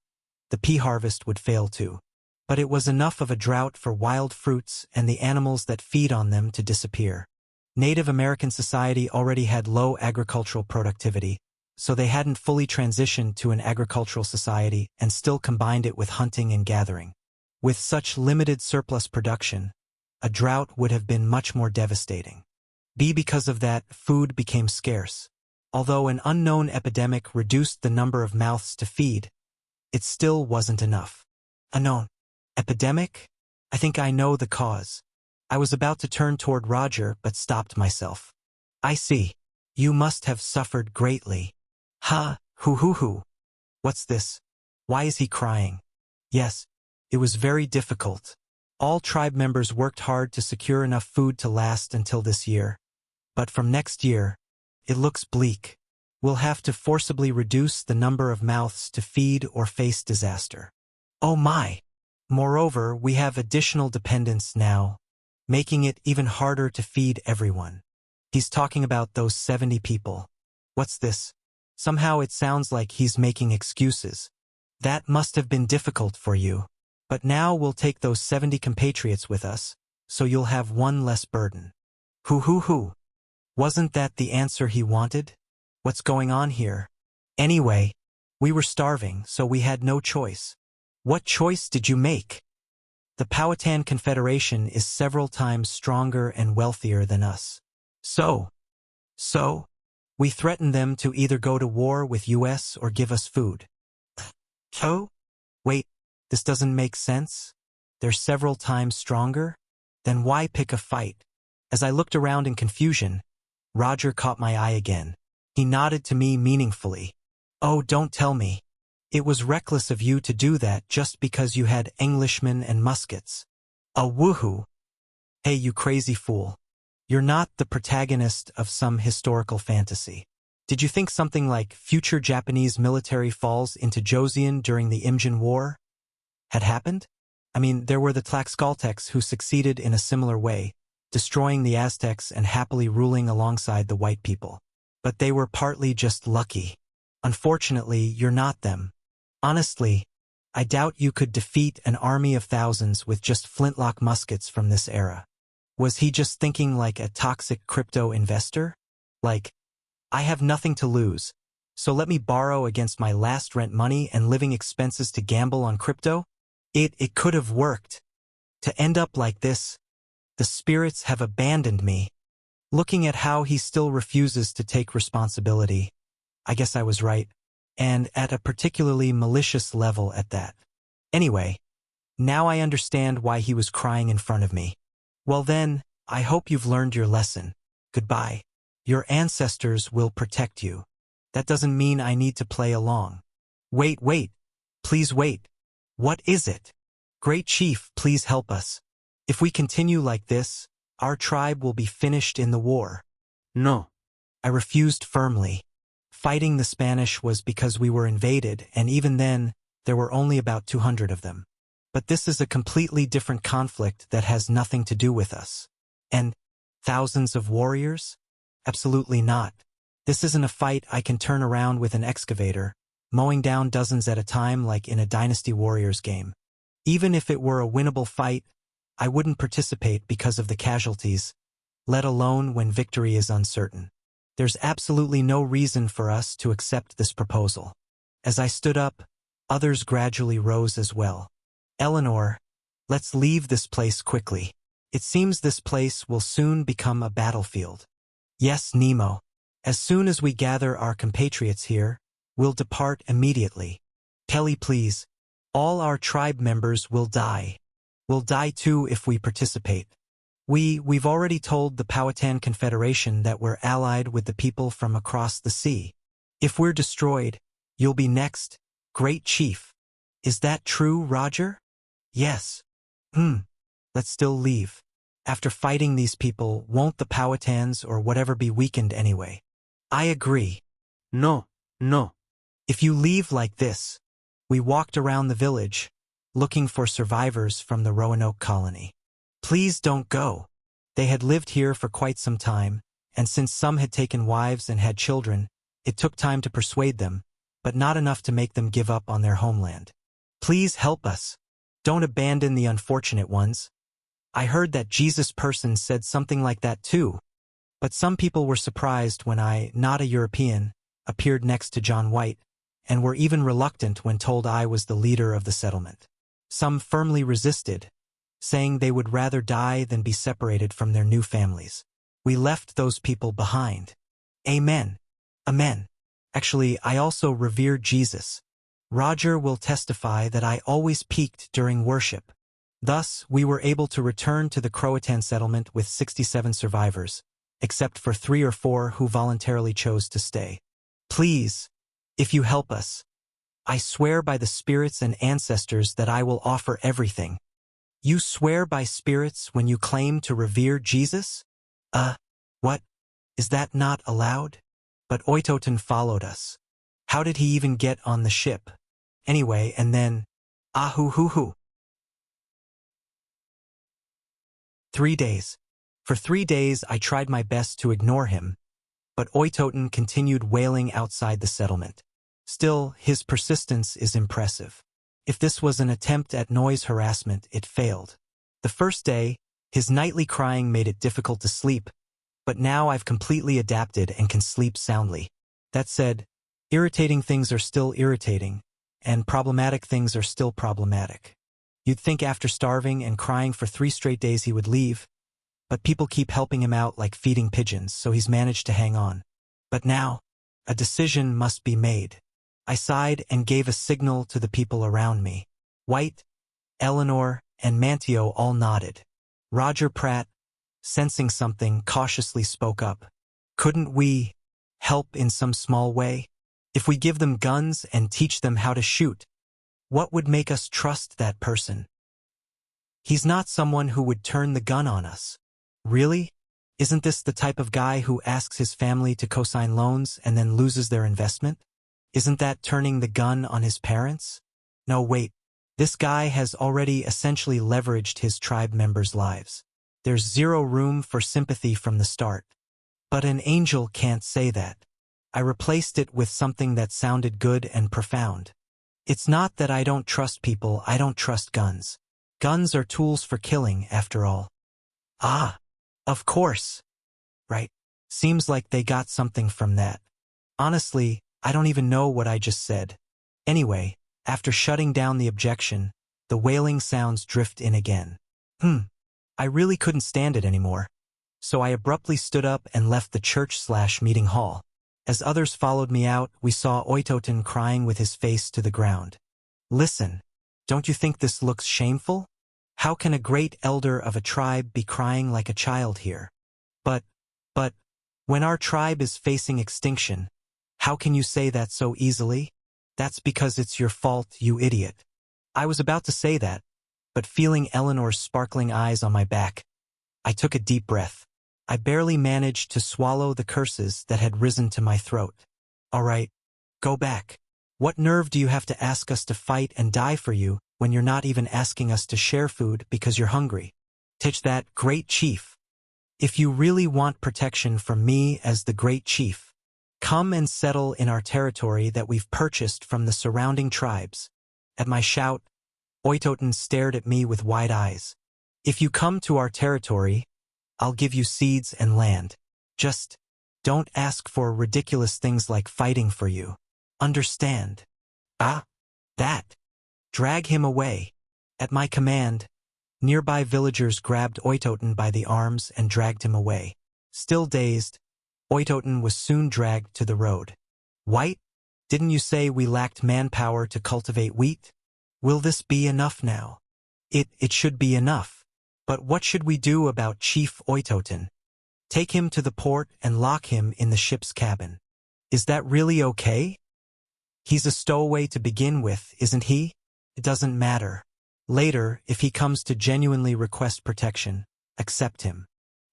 the pea harvest would fail too. But it was enough of a drought for wild fruits and the animals that feed on them to disappear. Native American society already had low agricultural productivity, so they hadn't fully transitioned to an agricultural society and still combined it with hunting and gathering. With such limited surplus production, a drought would have been much more devastating. Because of that, food became scarce. Although an unknown epidemic reduced the number of mouths to feed, it still wasn't enough. Unknown epidemic? I think I know the cause. I was about to turn toward Roger but stopped myself. I see. You must have suffered greatly. Hoo. What's this? Why is he crying? Yes, it was very difficult. All tribe members worked hard to secure enough food to last until this year. But from next year, it looks bleak. We'll have to forcibly reduce the number of mouths to feed or face disaster. Oh my! Moreover, we have additional dependents now, making it even harder to feed everyone. He's talking about those 70 people. What's this? Somehow it sounds like he's making excuses. That must have been difficult for you. But now we'll take those 70 compatriots with us, so you'll have one less burden. Hoo. Wasn't that the answer he wanted? What's going on here? Anyway, we were starving, so we had no choice. What choice did you make? The Powhatan Confederation is several times stronger and wealthier than us. So, we threatened them to either go to war with US or give us food. Oh? Wait, this doesn't make sense? They're several times stronger? Then why pick a fight? As I looked around in confusion, Roger caught my eye again. He nodded to me meaningfully. Oh, don't tell me. It was reckless of you to do that just because you had Englishmen and muskets. A woohoo. Hey, you crazy fool. You're not the protagonist of some historical fantasy. Did you think something like future Japanese military falls into Joseon during the Imjin War had happened? I mean, there were the Tlaxcaltecs who succeeded in a similar way, destroying the Aztecs and happily ruling alongside the white people. But they were partly just lucky. Unfortunately, you're not them. Honestly, I doubt you could defeat an army of thousands with just flintlock muskets from this era. Was he just thinking like a toxic crypto investor? Like, I have nothing to lose, so let me borrow against my last rent money and living expenses to gamble on crypto? It could have worked. To end up like this, the spirits have abandoned me. Looking at how he still refuses to take responsibility, I guess I was right, and at a particularly malicious level at that. Anyway, now I understand why he was crying in front of me. Well then, I hope you've learned your lesson. Goodbye. Your ancestors will protect you. That doesn't mean I need to play along. Wait. Please wait. What is it? Great Chief, please help us. If we continue like this, our tribe will be finished in the war. No. I refused firmly. Fighting the Spanish was because we were invaded, and even then, there were only about 200 of them. But this is a completely different conflict that has nothing to do with us. And thousands of warriors? Absolutely not. This isn't a fight I can turn around with an excavator, mowing down dozens at a time like in a Dynasty Warriors game. Even if it were a winnable fight, I wouldn't participate because of the casualties, let alone when victory is uncertain. There's absolutely no reason for us to accept this proposal. As I stood up, others gradually rose as well. Eleanor, let's leave this place quickly. It seems this place will soon become a battlefield. Yes, Nemo. As soon as we gather our compatriots here, we'll depart immediately. Kelly, please. All our tribe members will die. We'll die too if we participate. We've already told the Powhatan Confederation that we're allied with the people from across the sea. If we're destroyed, you'll be next, Great Chief. Is that true, Roger? Yes. Let's still leave. After fighting these people, won't the Powhatans or whatever be weakened anyway? I agree. No. If you leave like this, we walked around the village, looking for survivors from the Roanoke colony. Please don't go. They had lived here for quite some time, and since some had taken wives and had children, it took time to persuade them, but not enough to make them give up on their homeland. Please help us. Don't abandon the unfortunate ones. I heard that Jesus person said something like that too, but some people were surprised when I, not a European, appeared next to John White, and were even reluctant when told I was the leader of the settlement. Some firmly resisted, saying they would rather die than be separated from their new families. We left those people behind. Amen. Actually, I also revere Jesus. Roger will testify that I always peaked during worship. Thus, we were able to return to the Croatan settlement with 67 survivors, except for 3 or 4 who voluntarily chose to stay. Please, if you help us, I swear by the spirits and ancestors that I will offer everything. You swear by spirits when you claim to revere Jesus? What? Is that not allowed? But Oitoten followed us. How did he even get on the ship? Anyway, and then, ahuhuhu. 3 days. For 3 days I tried my best to ignore him, but Oitoten continued wailing outside the settlement. Still, his persistence is impressive. If this was an attempt at noise harassment, it failed. The first day, his nightly crying made it difficult to sleep, but now I've completely adapted and can sleep soundly. That said, irritating things are still irritating, and problematic things are still problematic. You'd think after starving and crying for 3 straight days he would leave, but people keep helping him out like feeding pigeons, so he's managed to hang on. But now, a decision must be made. I sighed and gave a signal to the people around me. White, Eleanor, and Mantio all nodded. Roger Pratt, sensing something, cautiously spoke up. Couldn't we help in some small way? If we give them guns and teach them how to shoot, what would make us trust that person? He's not someone who would turn the gun on us. Really? Isn't this the type of guy who asks his family to co-sign loans and then loses their investment? Isn't that turning the gun on his parents? No, wait. This guy has already essentially leveraged his tribe members' lives. There's zero room for sympathy from the start. But an angel can't say that. I replaced it with something that sounded good and profound. It's not that I don't trust people, I don't trust guns. Guns are tools for killing, after all. Ah, of course. Right. Seems like they got something from that. Honestly, I don't even know what I just said. Anyway, after shutting down the objection, the wailing sounds drift in again. I really couldn't stand it anymore. So I abruptly stood up and left the church/meeting hall. As others followed me out, we saw Oitoten crying with his face to the ground. Listen, don't you think this looks shameful? How can a great elder of a tribe be crying like a child here? But, when our tribe is facing extinction, how can you say that so easily? That's because it's your fault, you idiot. I was about to say that, but feeling Eleanor's sparkling eyes on my back, I took a deep breath. I barely managed to swallow the curses that had risen to my throat. All right, go back. What nerve do you have to ask us to fight and die for you when you're not even asking us to share food because you're hungry? Teach that, great chief. If you really want protection from me as the great chief, come and settle in our territory that we've purchased from the surrounding tribes. At my shout, Oitoten stared at me with wide eyes. If you come to our territory, I'll give you seeds and land. Just don't ask for ridiculous things like fighting for you. Understand? That. Drag him away. At my command, nearby villagers grabbed Oitoten by the arms and dragged him away. Still dazed, Oitoten was soon dragged to the road. White, didn't you say we lacked manpower to cultivate wheat? Will this be enough now? It should be enough. But what should we do about Chief Oitoten? Take him to the port and lock him in the ship's cabin. Is that really okay? He's a stowaway to begin with, isn't he? It doesn't matter. Later, if he comes to genuinely request protection, accept him.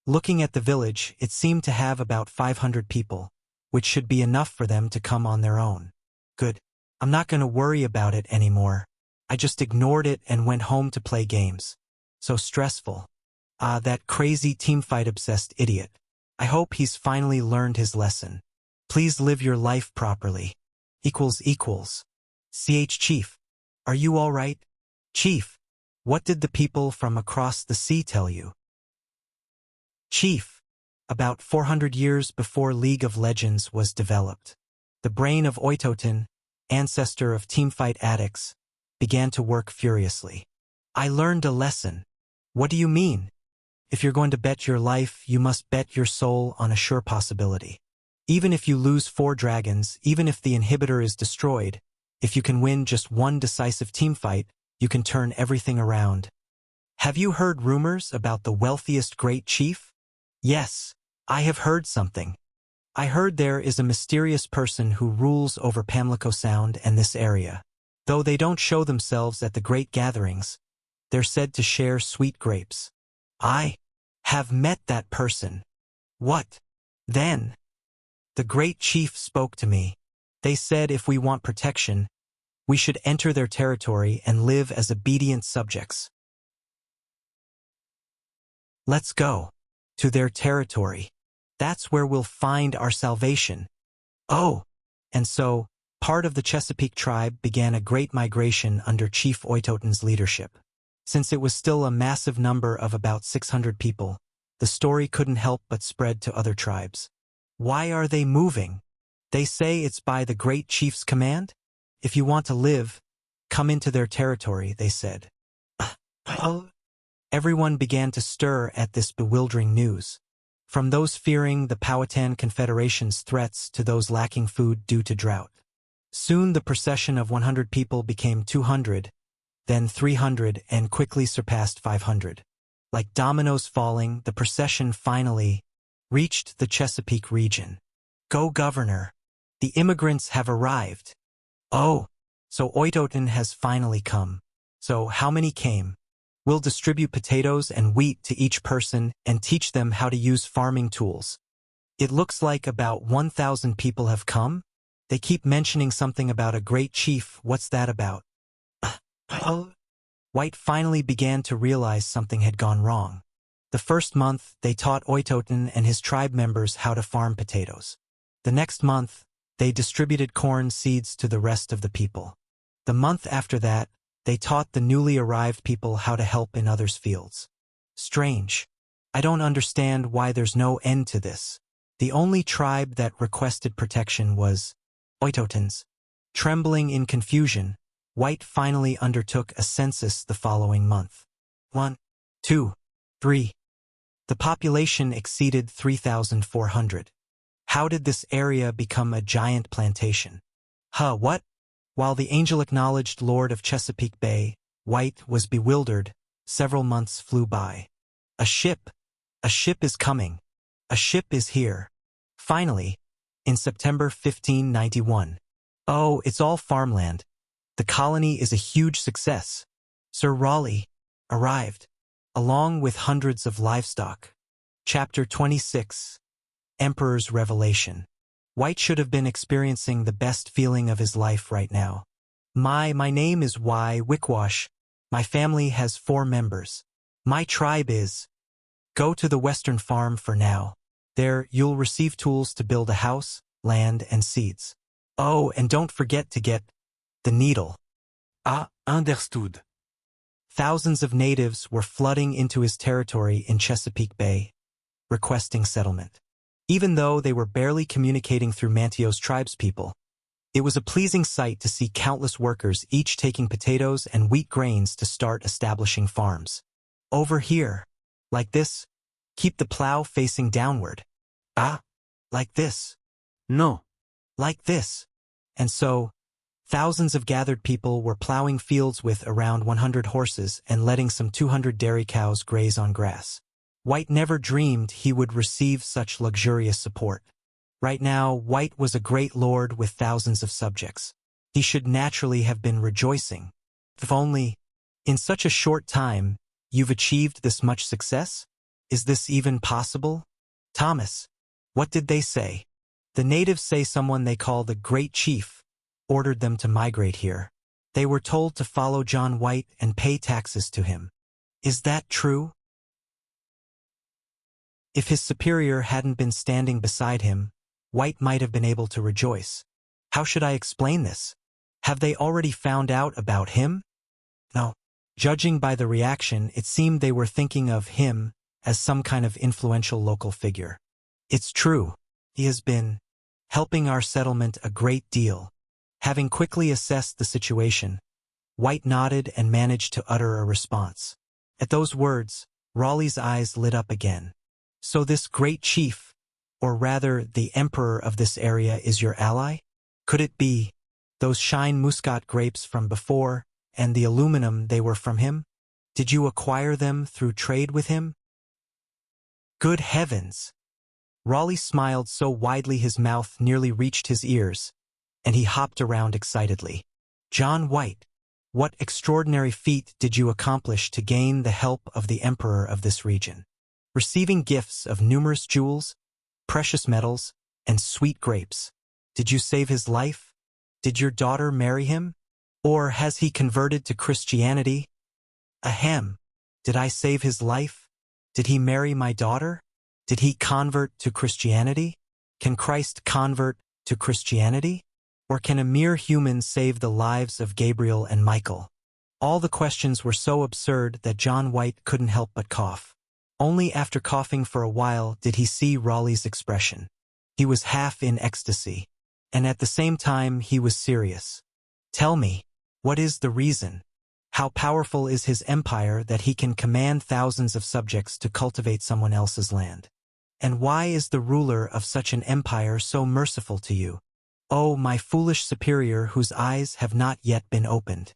Looking at the village, it seemed to have about 500 people, which should be enough for them to come on their own. Good. I'm not going to worry about it anymore. I just ignored it and went home to play games. So stressful. That crazy teamfight-obsessed idiot. I hope he's finally learned his lesson. Please live your life properly. Equals. Chief. Are you all right? Chief, what did the people from across the sea tell you? Chief, about 400 years before League of Legends was developed, the brain of Oitoten, ancestor of teamfight addicts, began to work furiously. I learned a lesson. What do you mean? If you're going to bet your life, you must bet your soul on a sure possibility. Even if you lose 4 dragons, even if the inhibitor is destroyed, if you can win just one decisive teamfight, you can turn everything around. Have you heard rumors about the wealthiest great chief? Yes, I have heard something. I heard there is a mysterious person who rules over Pamlico Sound and this area. Though they don't show themselves at the great gatherings, They're said to share sweet grapes. I have met that person. What? Then? The great chief spoke to me. They said if we want protection, we should enter their territory and live as obedient subjects. Let's go to their territory. That's where we'll find our salvation. Oh, and so, part of the Chesapeake tribe began a great migration under Chief Oytoten's leadership. Since it was still a massive number of about 600 people, the story couldn't help but spread to other tribes. Why are they moving? They say it's by the great chief's command? If you want to live, come into their territory, they said. Everyone began to stir at this bewildering news. From those fearing the Powhatan Confederation's threats to those lacking food due to drought. Soon the procession of 100 people became 200, then 300, and quickly surpassed 500. Like dominoes falling, the procession finally reached the Chesapeake region. Go, Governor! The immigrants have arrived. Oh, so Oytoten has finally come. So how many came? We'll distribute potatoes and wheat to each person and teach them how to use farming tools. It looks like about 1,000 people have come. They keep mentioning something about a great chief. What's that about? White finally began to realize something had gone wrong. The first month, they taught Oytoten and his tribe members how to farm potatoes. The next month, they distributed corn seeds to the rest of the people. The month after that, they taught the newly arrived people how to help in others' fields. Strange. I don't understand why there's no end to this. The only tribe that requested protection was Oytoten's. Trembling in confusion, White finally undertook a census the following month. 1, 2, 3. The population exceeded 3,400. How did this area become a giant plantation? What? While the angel-acknowledged Lord of Chesapeake Bay, White was bewildered. Several months flew by. A ship is coming. A ship is here. Finally, in September 1591. Oh, it's all farmland. The colony is a huge success. Sir Raleigh arrived, along with hundreds of livestock. Chapter 26. Emperor's Revelation. White should have been experiencing the best feeling of his life right now. My name is Wickwash. My family has 4 members. My tribe is. Go to the Western Farm for now. There, you'll receive tools to build a house, land, and seeds. Oh, and don't forget to get the needle. Understood. Thousands of natives were flooding into his territory in Chesapeake Bay, requesting settlement. Even though they were barely communicating through Mantio's tribespeople, it was a pleasing sight to see countless workers each taking potatoes and wheat grains to start establishing farms. Over here. Like this. Keep the plow facing downward. Like this. No. Like this. And so, thousands of gathered people were plowing fields with around 100 horses and letting some 200 dairy cows graze on grass. White never dreamed he would receive such luxurious support. Right now, White was a great lord with thousands of subjects. He should naturally have been rejoicing. If only, in such a short time, you've achieved this much success? Is this even possible? Thomas, what did they say? The natives say someone they call the Great Chief ordered them to migrate here. They were told to follow John White and pay taxes to him. Is that true? If his superior hadn't been standing beside him, White might have been able to rejoice. How should I explain this? Have they already found out about him? No. Judging by the reaction, it seemed they were thinking of him as some kind of influential local figure. It's true. He has been helping our settlement a great deal. Having quickly assessed the situation, White nodded and managed to utter a response. At those words, Raleigh's eyes lit up again. So this great chief, or rather the emperor of this area, is your ally? Could it be those Shine Muscat grapes from before and the aluminum, they were from him? Did you acquire them through trade with him? Good heavens! Raleigh smiled so widely his mouth nearly reached his ears, and he hopped around excitedly. John White, What extraordinary feat did you accomplish to gain the help of the emperor of this region? Receiving gifts of numerous jewels, precious metals, and sweet grapes. Did you save his life? Did your daughter marry him? Or has he converted to Christianity? Ahem. Did I save his life? Did he marry my daughter? Did he convert to Christianity? Can Christ convert to Christianity? Or can a mere human save the lives of Gabriel and Michael? All the questions were so absurd that John White couldn't help but cough. Only after coughing for a while did he see Raleigh's expression. He was half in ecstasy, and at the same time he was serious. Tell me, what is the reason? How powerful is his empire that he can command thousands of subjects to cultivate someone else's land? And why is the ruler of such an empire so merciful to you? Oh, my foolish superior whose eyes have not yet been opened.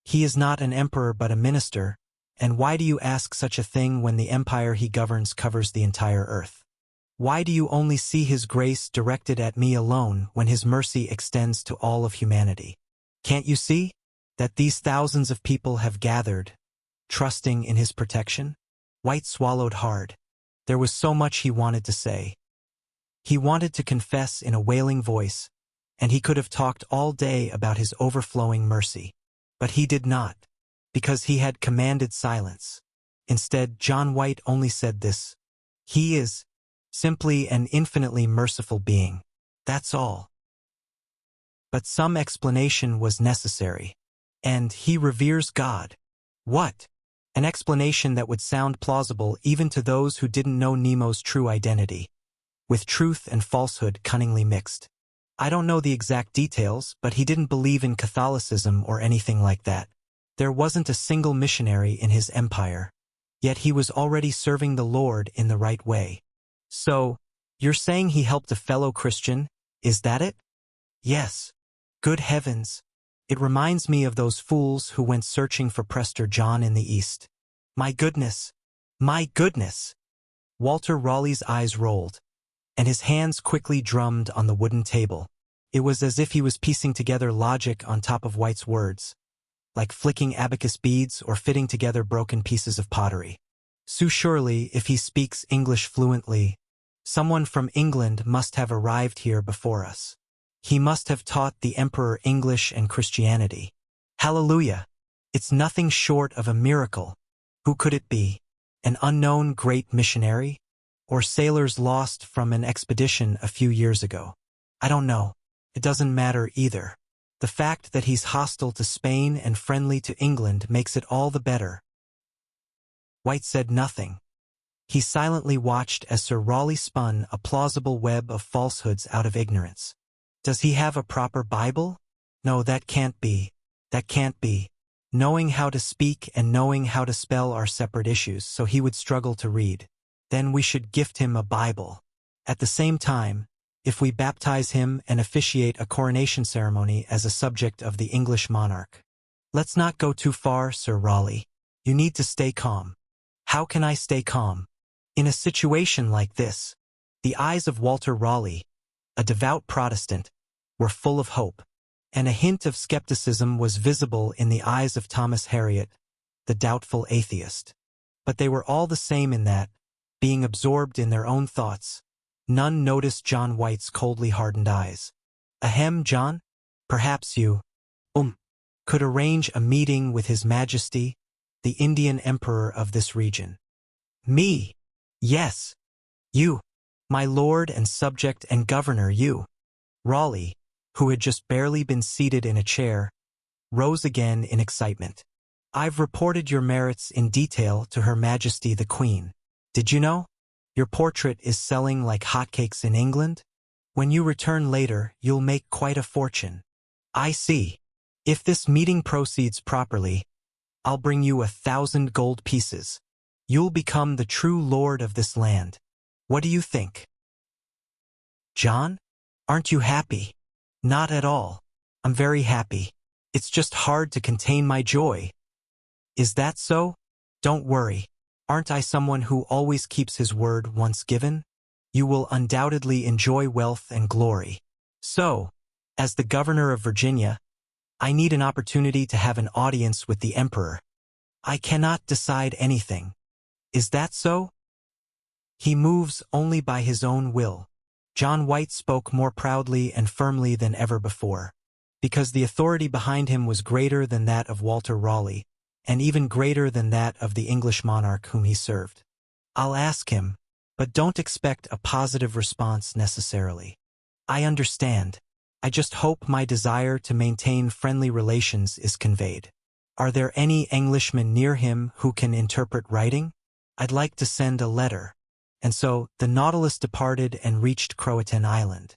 He is not an emperor but a minister, and why do you ask such a thing when the empire he governs covers the entire earth? Why do you only see his grace directed at me alone when his mercy extends to all of humanity? Can't you see that these thousands of people have gathered, trusting in his protection? White swallowed hard. There was so much he wanted to say. He wanted to confess in a wailing voice, and he could have talked all day about his overflowing mercy. But he did not, because he had commanded silence. Instead, John White only said this: "He is simply an infinitely merciful being. That's all." But some explanation was necessary. And he reveres God. What? An explanation that would sound plausible even to those who didn't know Nemo's true identity, with truth and falsehood cunningly mixed. I don't know the exact details, but he didn't believe in Catholicism or anything like that. There wasn't a single missionary in his empire. Yet he was already serving the Lord in the right way. So, you're saying he helped a fellow Christian, is that it? Yes. Good heavens. It reminds me of those fools who went searching for Prester John in the East. My goodness! My goodness! Walter Raleigh's eyes rolled, and his hands quickly drummed on the wooden table. It was as if he was piecing together logic on top of White's words, like flicking abacus beads or fitting together broken pieces of pottery. So surely, if he speaks English fluently, someone from England must have arrived here before us. He must have taught the emperor English and Christianity. Hallelujah! It's nothing short of a miracle. Who could it be? An unknown great missionary? Or sailors lost from an expedition a few years ago? I don't know. It doesn't matter either. The fact that he's hostile to Spain and friendly to England makes it all the better. White said nothing. He silently watched as Sir Raleigh spun a plausible web of falsehoods out of ignorance. Does he have a proper Bible? No, that can't be. That can't be. Knowing how to speak and knowing how to spell are separate issues, so he would struggle to read. Then we should gift him a Bible. At the same time, if we baptize him and officiate a coronation ceremony as a subject of the English monarch. Let's not go too far, Sir Raleigh. You need to stay calm. How can I stay calm? In a situation like this, the eyes of Walter Raleigh, a devout Protestant, were full of hope, and a hint of skepticism was visible in the eyes of Thomas Harriot, the doubtful atheist. But they were all the same in that, being absorbed in their own thoughts, none noticed John White's coldly hardened eyes. Ahem, John? Perhaps you, could arrange a meeting with His Majesty, the Indian Emperor of this region. Me? Yes. You, my lord and subject and governor, you. Raleigh, who had just barely been seated in a chair, rose again in excitement. I've reported your merits in detail to Her Majesty the Queen. Did you know? Your portrait is selling like hotcakes in England? When you return later, you'll make quite a fortune. I see. If this meeting proceeds properly, I'll bring you 1,000 gold pieces. You'll become the true lord of this land. What do you think? John? Aren't you happy? Not at all. I'm very happy. It's just hard to contain my joy. Is that so? Don't worry. Aren't I someone who always keeps his word once given? You will undoubtedly enjoy wealth and glory. So, as the governor of Virginia, I need an opportunity to have an audience with the emperor. I cannot decide anything. Is that so? He moves only by his own will. John White spoke more proudly and firmly than ever before, because the authority behind him was greater than that of Walter Raleigh, and even greater than that of the English monarch whom he served. I'll ask him, but don't expect a positive response necessarily. I understand. I just hope my desire to maintain friendly relations is conveyed. Are there any Englishmen near him who can interpret writing? I'd like to send a letter. And so the Nautilus departed and reached Croatan Island.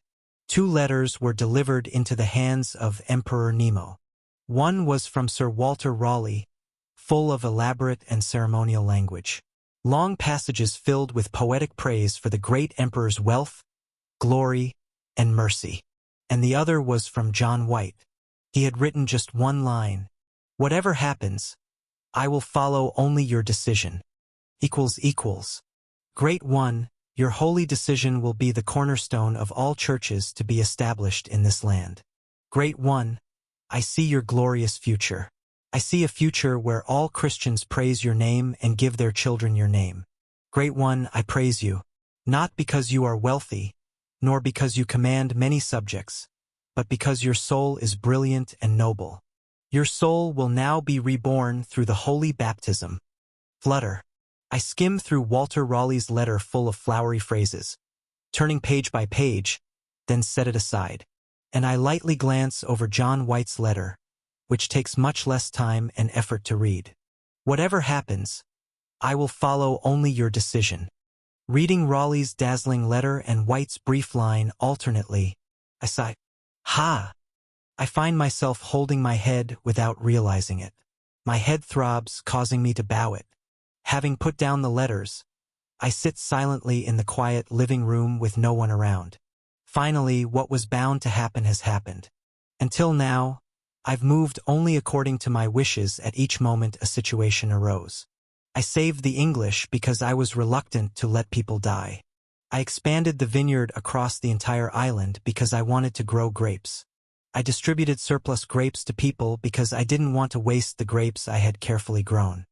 2 letters were delivered into the hands of Emperor Nemo. One was from Sir Walter Raleigh, full of elaborate and ceremonial language. Long passages filled with poetic praise for the great emperor's wealth, glory, and mercy. And the other was from John White. He had written just one line. Whatever happens, I will follow only your decision. == Great One, your holy decision will be the cornerstone of all churches to be established in this land. Great One, I see your glorious future. I see a future where all Christians praise your name and give their children your name. Great One, I praise you, not because you are wealthy, nor because you command many subjects, but because your soul is brilliant and noble. Your soul will now be reborn through the holy baptism. Flutter. I skim through Walter Raleigh's letter full of flowery phrases, turning page by page, then set it aside. And I lightly glance over John White's letter, which takes much less time and effort to read. Whatever happens, I will follow only your decision. Reading Raleigh's dazzling letter and White's brief line alternately, I sigh. Ha! I find myself holding my head without realizing it. My head throbs, causing me to bow it. Having put down the letters, I sit silently in the quiet living room with no one around. Finally, what was bound to happen has happened. Until now, I've moved only according to my wishes at each moment a situation arose. I saved the English because I was reluctant to let people die. I expanded the vineyard across the entire island because I wanted to grow grapes. I distributed surplus grapes to people because I didn't want to waste the grapes I had carefully grown.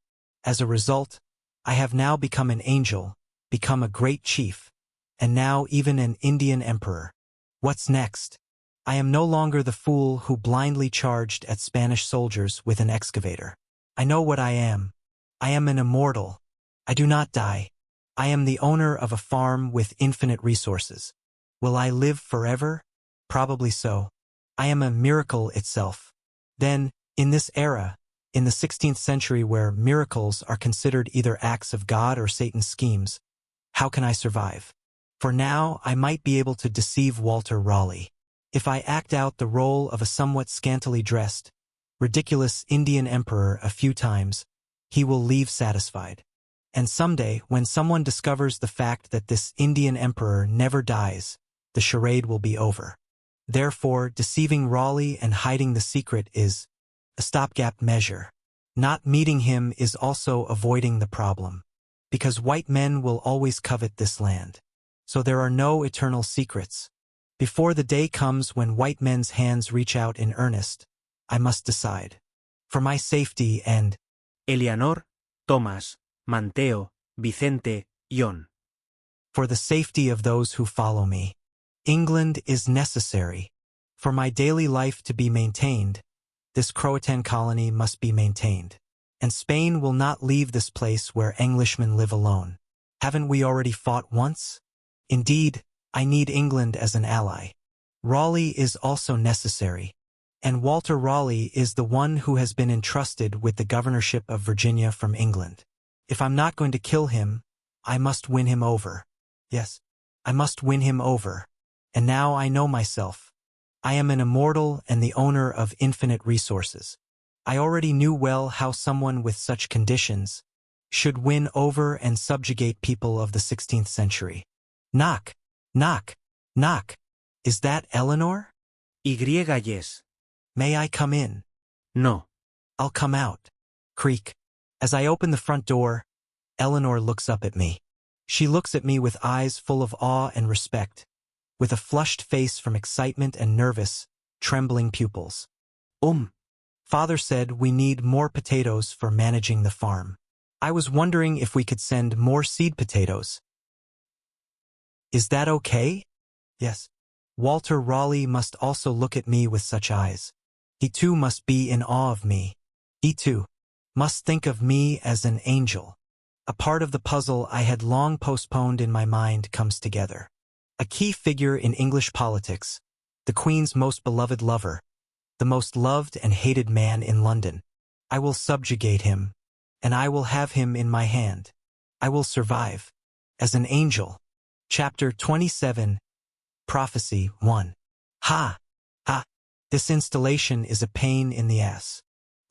As a result, I have now become an angel, become a great chief, and now even an Indian emperor. What's next? I am no longer the fool who blindly charged at Spanish soldiers with an excavator. I know what I am. I am an immortal. I do not die. I am the owner of a farm with infinite resources. Will I live forever? Probably so. I am a miracle itself. Then, in this era, in the 16th century where miracles are considered either acts of God or Satan's schemes, how can I survive? For now, I might be able to deceive Walter Raleigh. If I act out the role of a somewhat scantily dressed, ridiculous Indian emperor a few times, he will leave satisfied. And someday, when someone discovers the fact that this Indian emperor never dies, the charade will be over. Therefore, deceiving Raleigh and hiding the secret is a stopgap measure. Not meeting him is also avoiding the problem, because white men will always covet this land. So there are no eternal secrets. Before the day comes when white men's hands reach out in earnest, I must decide. For my safety and Eleanor, Tomás, Manteo, Vicente, John. For the safety of those who follow me. England is necessary. For my daily life to be maintained, this Croatan colony must be maintained. And Spain will not leave this place where Englishmen live alone. Haven't we already fought once? Indeed, I need England as an ally. Raleigh is also necessary. And Walter Raleigh is the one who has been entrusted with the governorship of Virginia from England. If I'm not going to kill him, I must win him over. Yes, I must win him over. And now I know myself. I am an immortal and the owner of infinite resources. I already knew well how someone with such conditions should win over and subjugate people of the 16th century. Knock, knock, knock. Is that Eleanor? Yes. May I come in? No. I'll come out. Creak. As I open the front door, Eleanor looks up at me. She looks at me with eyes full of awe and respect, with a flushed face from excitement and nervous, trembling pupils. Father said we need more potatoes for managing the farm. I was wondering if we could send more seed potatoes. Is that okay? Yes. Walter Raleigh must also look at me with such eyes. He too must be in awe of me. He too must think of me as an angel. A part of the puzzle I had long postponed in my mind comes together. A key figure in English politics, the Queen's most beloved lover, the most loved and hated man in London. I will subjugate him, and I will have him in my hand. I will survive. As an angel. Chapter 27, Prophecy 1. Ha! Ha! This installation is a pain in the ass.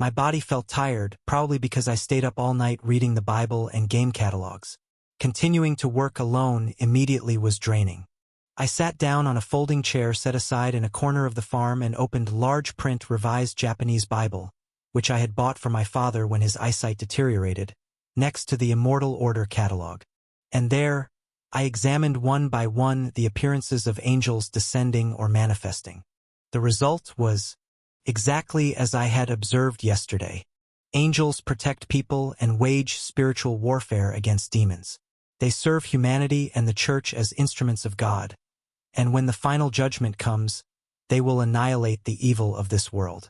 My body felt tired, probably because I stayed up all night reading the Bible and game catalogs. Continuing to work alone immediately was draining. I sat down on a folding chair set aside in a corner of the farm and opened large-print Revised Japanese Bible, which I had bought for my father when his eyesight deteriorated, next to the Immortal Order catalog. And there, I examined one by one the appearances of angels descending or manifesting. The result was exactly as I had observed yesterday. Angels protect people and wage spiritual warfare against demons. They serve humanity and the church as instruments of God, and when the final judgment comes, they will annihilate the evil of this world.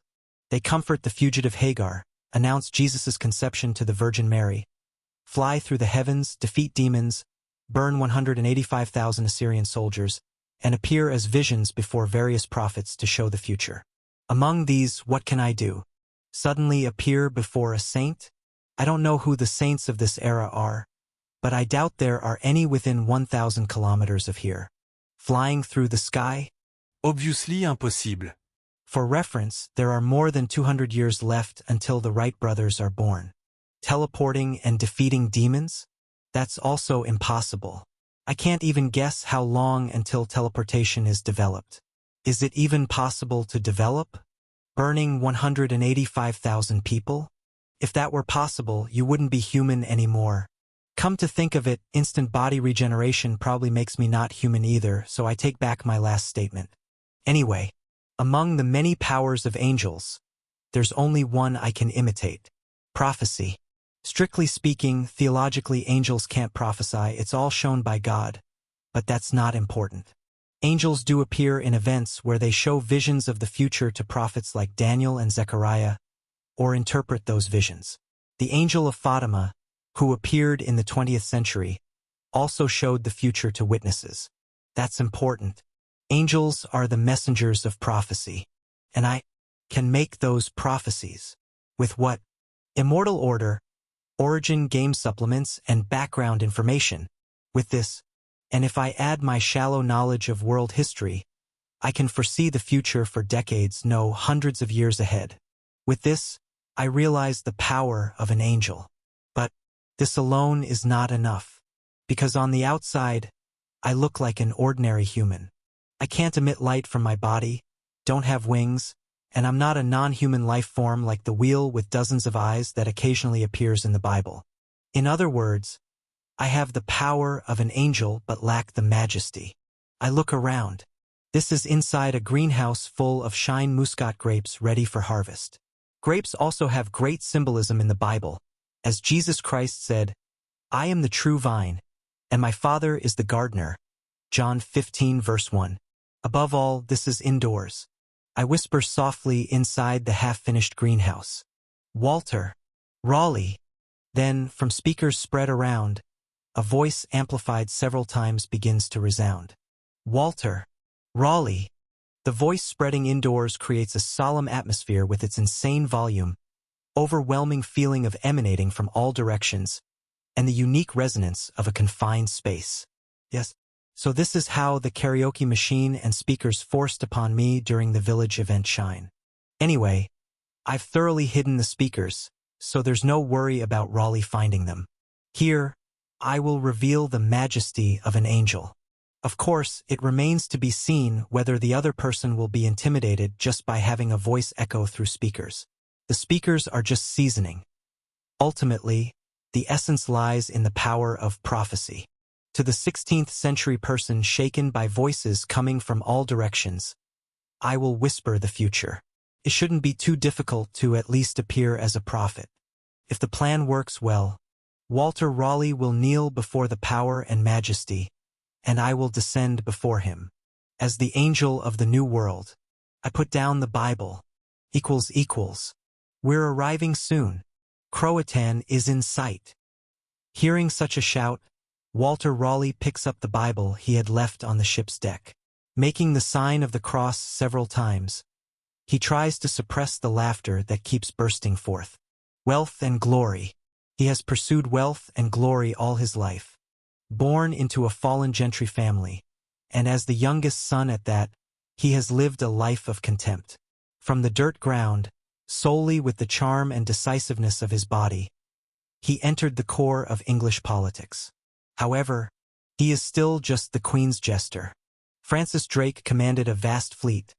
They comfort the fugitive Hagar, announce Jesus' conception to the Virgin Mary, fly through the heavens, defeat demons, burn 185,000 Assyrian soldiers, and appear as visions before various prophets to show the future. Among these, what can I do? Suddenly appear before a saint? I don't know who the saints of this era are, but I doubt there are any within 1,000 kilometers of here. Flying through the sky? Obviously impossible. For reference, there are more than 200 years left until the Wright brothers are born. Teleporting and defeating demons? That's also impossible. I can't even guess how long until teleportation is developed. Is it even possible to develop? Burning 185,000 people? If that were possible, you wouldn't be human anymore. Come to think of it, instant body regeneration probably makes me not human either, so I take back my last statement. Anyway, among the many powers of angels, there's only one I can imitate. Prophecy. Strictly speaking, theologically angels can't prophesy, it's all shown by God. But that's not important. Angels do appear in events where they show visions of the future to prophets like Daniel and Zechariah, or interpret those visions. The angel of Fatima, who appeared in the 20th century, also showed the future to witnesses. That's important. Angels are the messengers of prophecy, and I can make those prophecies. With what? Immortal Order, Origin game supplements, and background information. With this, and if I add my shallow knowledge of world history, I can foresee the future for decades, no, hundreds of years ahead. With this, I realize the power of an angel. But this alone is not enough, because on the outside, I look like an ordinary human. I can't emit light from my body, don't have wings, and I'm not a non-human life form like the wheel with dozens of eyes that occasionally appears in the Bible. In other words, I have the power of an angel but lack the majesty. I look around. This is inside a greenhouse full of Shine Muscat grapes ready for harvest. Grapes also have great symbolism in the Bible, as Jesus Christ said, "I am the true vine, and my Father is the gardener." John 15 verse 1. Above all, this is indoors. I whisper softly inside the half-finished greenhouse. Walter, Raleigh. Then, from speakers spread around, a voice amplified several times begins to resound. Walter, Raleigh. The voice spreading indoors creates a solemn atmosphere with its insane volume, overwhelming feeling of emanating from all directions, and the unique resonance of a confined space. Yes, so this is how the karaoke machine and speakers forced upon me during the village event shine. Anyway, I've thoroughly hidden the speakers, so there's no worry about Raleigh finding them. Here, I will reveal the majesty of an angel. Of course, it remains to be seen whether the other person will be intimidated just by having a voice echo through speakers. The speakers are just seasoning. Ultimately, the essence lies in the power of prophecy. To the 16th century person shaken by voices coming from all directions, I will whisper the future. It shouldn't be too difficult to at least appear as a prophet. If the plan works well, Walter Raleigh will kneel before the power and majesty, and I will descend before him. As the angel of the new world, I put down the Bible. .. We're arriving soon. Croatan is in sight. Hearing such a shout, Walter Raleigh picks up the Bible he had left on the ship's deck. Making the sign of the cross several times, he tries to suppress the laughter that keeps bursting forth. Wealth and glory. He has pursued wealth and glory all his life. Born into a fallen gentry family, and as the youngest son at that, he has lived a life of contempt. From the dirt ground, solely with the charm and decisiveness of his body, he entered the core of English politics. However, he is still just the Queen's jester. Francis Drake commanded a vast fleet,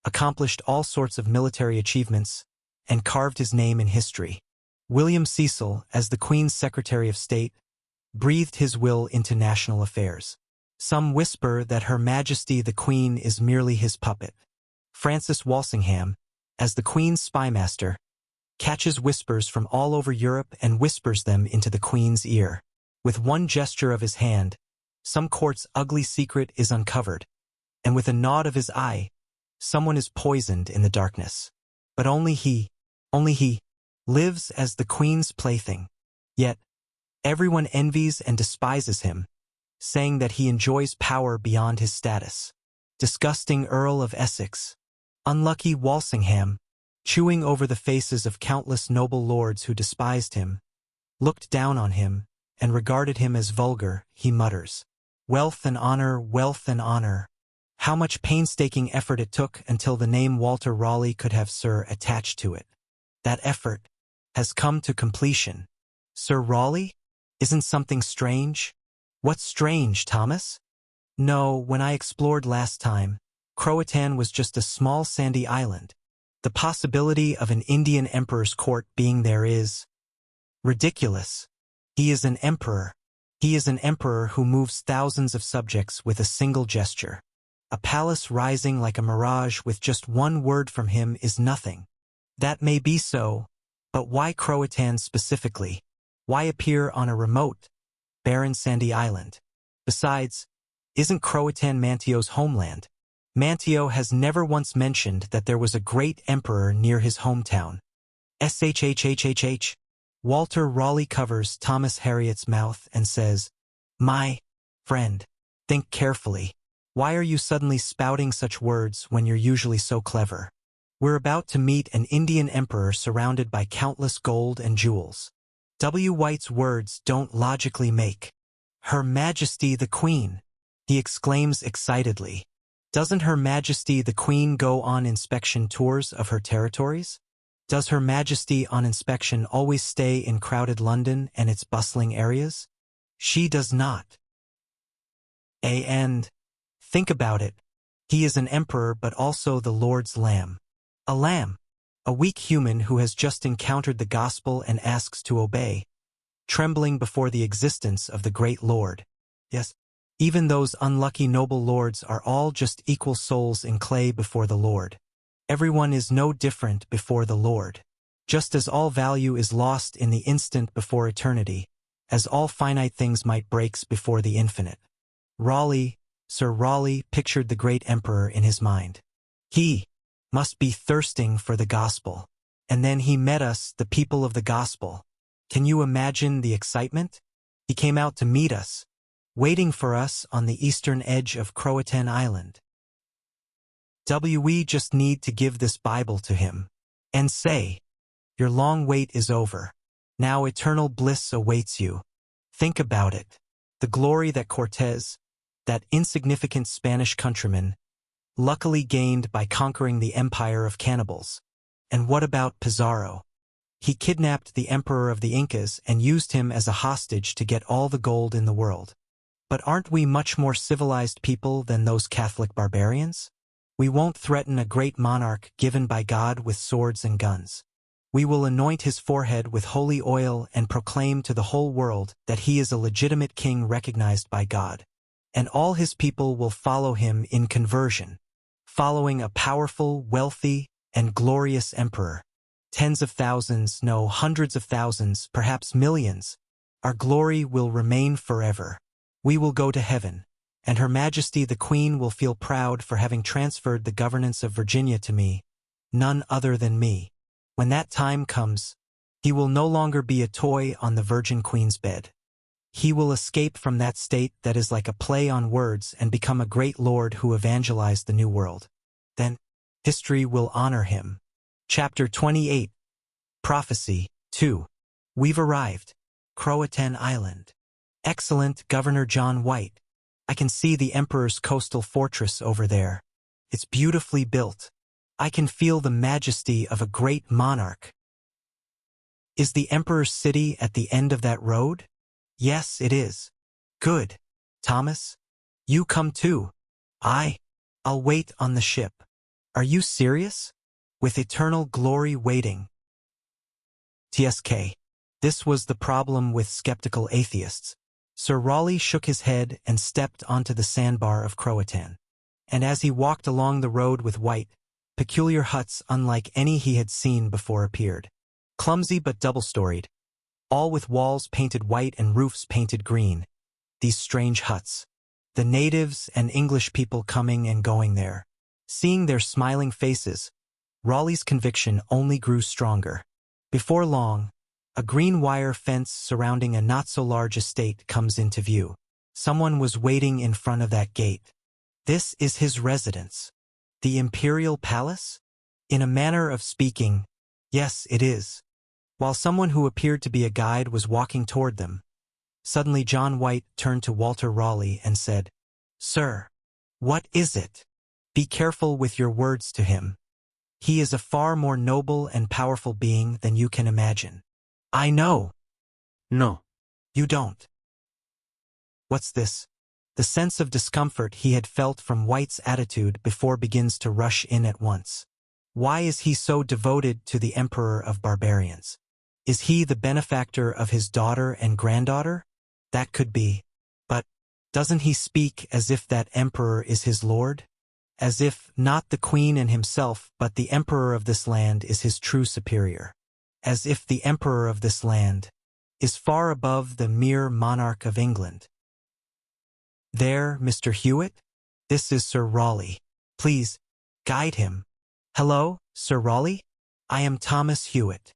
accomplished all sorts of military achievements, and carved his name in history. William Cecil, as the Queen's Secretary of State, breathed his will into national affairs. Some whisper that Her Majesty the Queen is merely his puppet. Francis Walsingham, as the Queen's spymaster, catches whispers from all over Europe and whispers them into the Queen's ear. With one gesture of his hand, some court's ugly secret is uncovered, and with a nod of his eye, someone is poisoned in the darkness. But only he, lives as the Queen's plaything. Yet, everyone envies and despises him, saying that he enjoys power beyond his status. Disgusting Earl of Essex, unlucky Walsingham, chewing over the faces of countless noble lords who despised him, looked down on him, and regarded him as vulgar, he mutters. Wealth and honor, wealth and honor. How much painstaking effort it took until the name Walter Raleigh could have Sir attached to it. That effort has come to completion. Sir Raleigh? Isn't something strange? What's strange, Thomas? No, when I explored last time, Croatan was just a small sandy island. The possibility of an Indian emperor's court being there is ridiculous. He is an emperor. He is an emperor who moves thousands of subjects with a single gesture. A palace rising like a mirage with just one word from him is nothing. That may be so, but why Croatan specifically? Why appear on a remote, barren sandy island? Besides, isn't Croatan Mantio's homeland? Mantio has never once mentioned that there was a great emperor near his hometown. SHHHHH. Walter Raleigh covers Thomas Harriot's mouth and says, My friend, think carefully. Why are you suddenly spouting such words when you're usually so clever? We're about to meet an Indian emperor surrounded by countless gold and jewels. W. White's words don't logically make. Her Majesty the Queen, he exclaims excitedly. Doesn't Her Majesty the Queen go on inspection tours of her territories? Does Her Majesty on inspection always stay in crowded London and its bustling areas? She does not. And think about it. He is an emperor but also the Lord's lamb. A lamb. A weak human who has just encountered the gospel and asks to obey, trembling before the existence of the great Lord. Yes, even those unlucky noble lords are all just equal souls in clay before the Lord. Everyone is no different before the Lord. Just as all value is lost in the instant before eternity, as all finite things might breaks before the infinite. Raleigh, Sir Raleigh pictured the great emperor in his mind. He must be thirsting for the gospel. And then he met us, the people of the gospel. Can you imagine the excitement? He came out to meet us, waiting for us on the eastern edge of Croatan Island. We just need to give this Bible to him and say, your long wait is over. Now eternal bliss awaits you. Think about it. The glory that Cortés, that insignificant Spanish countryman, luckily gained by conquering the empire of cannibals. And what about Pizarro? He kidnapped the emperor of the Incas and used him as a hostage to get all the gold in the world. But aren't we much more civilized people than those Catholic barbarians? We won't threaten a great monarch given by God with swords and guns. We will anoint his forehead with holy oil and proclaim to the whole world that he is a legitimate king recognized by God. And all his people will follow him in conversion, following a powerful, wealthy, and glorious emperor. Tens of thousands, no, hundreds of thousands, perhaps millions. Our glory will remain forever. We will go to heaven, and Her Majesty the Queen will feel proud for having transferred the governance of Virginia to me, none other than me. When that time comes, he will no longer be a toy on the Virgin Queen's bed. He will escape from that state that is like a play on words and become a great lord who evangelized the New World. Then, history will honor him. Chapter 28. Prophecy 2. We've arrived. Croatan Island. Excellent, Governor John White. I can see the Emperor's coastal fortress over there. It's beautifully built. I can feel the majesty of a great monarch. Is the Emperor's city at the end of that road? Yes, it is. Good. Thomas? You come too. I'll wait on the ship. Are you serious? With eternal glory waiting. TSK. This was the problem with skeptical atheists. Sir Raleigh shook his head and stepped onto the sandbar of Croatan. And as he walked along the road with White, peculiar huts unlike any he had seen before appeared. Clumsy but double-storied, all with walls painted white and roofs painted green. These strange huts. The natives and English people coming and going there. Seeing their smiling faces, Raleigh's conviction only grew stronger. Before long, a green wire fence surrounding a not-so-large estate comes into view. Someone was waiting in front of that gate. This is his residence. The Imperial Palace? In a manner of speaking, yes, it is. While someone who appeared to be a guide was walking toward them, suddenly John White turned to Walter Raleigh and said, "Sir, what is it? Be careful with your words to him. He is a far more noble and powerful being than you can imagine." "I know." No. "You don't." What's this? The sense of discomfort he had felt from White's attitude before begins to rush in at once. Why is he so devoted to the Emperor of Barbarians? Is he the benefactor of his daughter and granddaughter? That could be. But doesn't he speak as if that emperor is his lord? As if not the Queen and himself, but the Emperor of this land is his true superior. As if the Emperor of this land is far above the mere monarch of England. "There, Mr. Hewitt? This is Sir Raleigh. Please, guide him." "Hello, Sir Raleigh? I am Thomas Hewitt."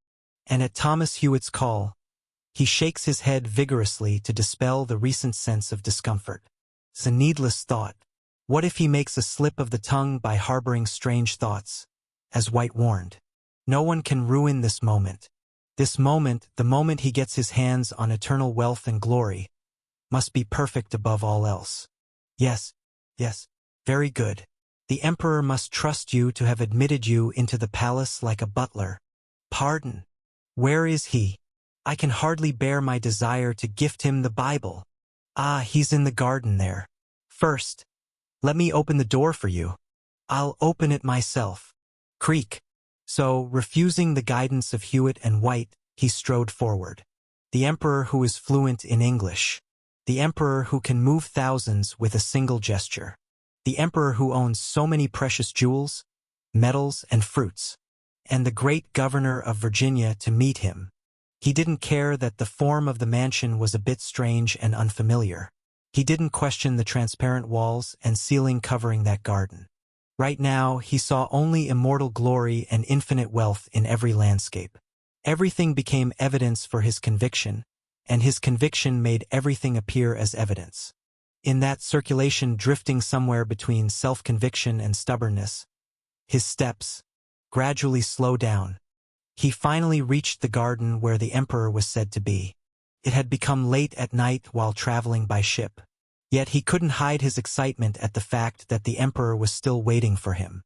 And at Thomas Hewitt's call, he shakes his head vigorously to dispel the recent sense of discomfort. It's a needless thought. What if he makes a slip of the tongue by harboring strange thoughts? As White warned, no one can ruin this moment. This moment, the moment he gets his hands on eternal wealth and glory, must be perfect above all else. Yes, very good. The Emperor must trust you to have admitted you into the palace like a butler. Pardon. Where is he? I can hardly bear my desire to gift him the Bible. Ah, he's in the garden there. First, let me open the door for you. I'll open it myself. Creak. So, refusing the guidance of Hewitt and White, he strode forward. The Emperor who is fluent in English. The Emperor who can move thousands with a single gesture. The Emperor who owns so many precious jewels, metals, and fruits. And the great Governor of Virginia to meet him. He didn't care that the form of the mansion was a bit strange and unfamiliar. He didn't question the transparent walls and ceiling covering that garden. Right now, he saw only immortal glory and infinite wealth in every landscape. Everything became evidence for his conviction, and his conviction made everything appear as evidence. In that circulation drifting somewhere between self-conviction and stubbornness, his steps gradually slowed down. He finally reached the garden where the Emperor was said to be. It had become late at night while traveling by ship. Yet he couldn't hide his excitement at the fact that the Emperor was still waiting for him.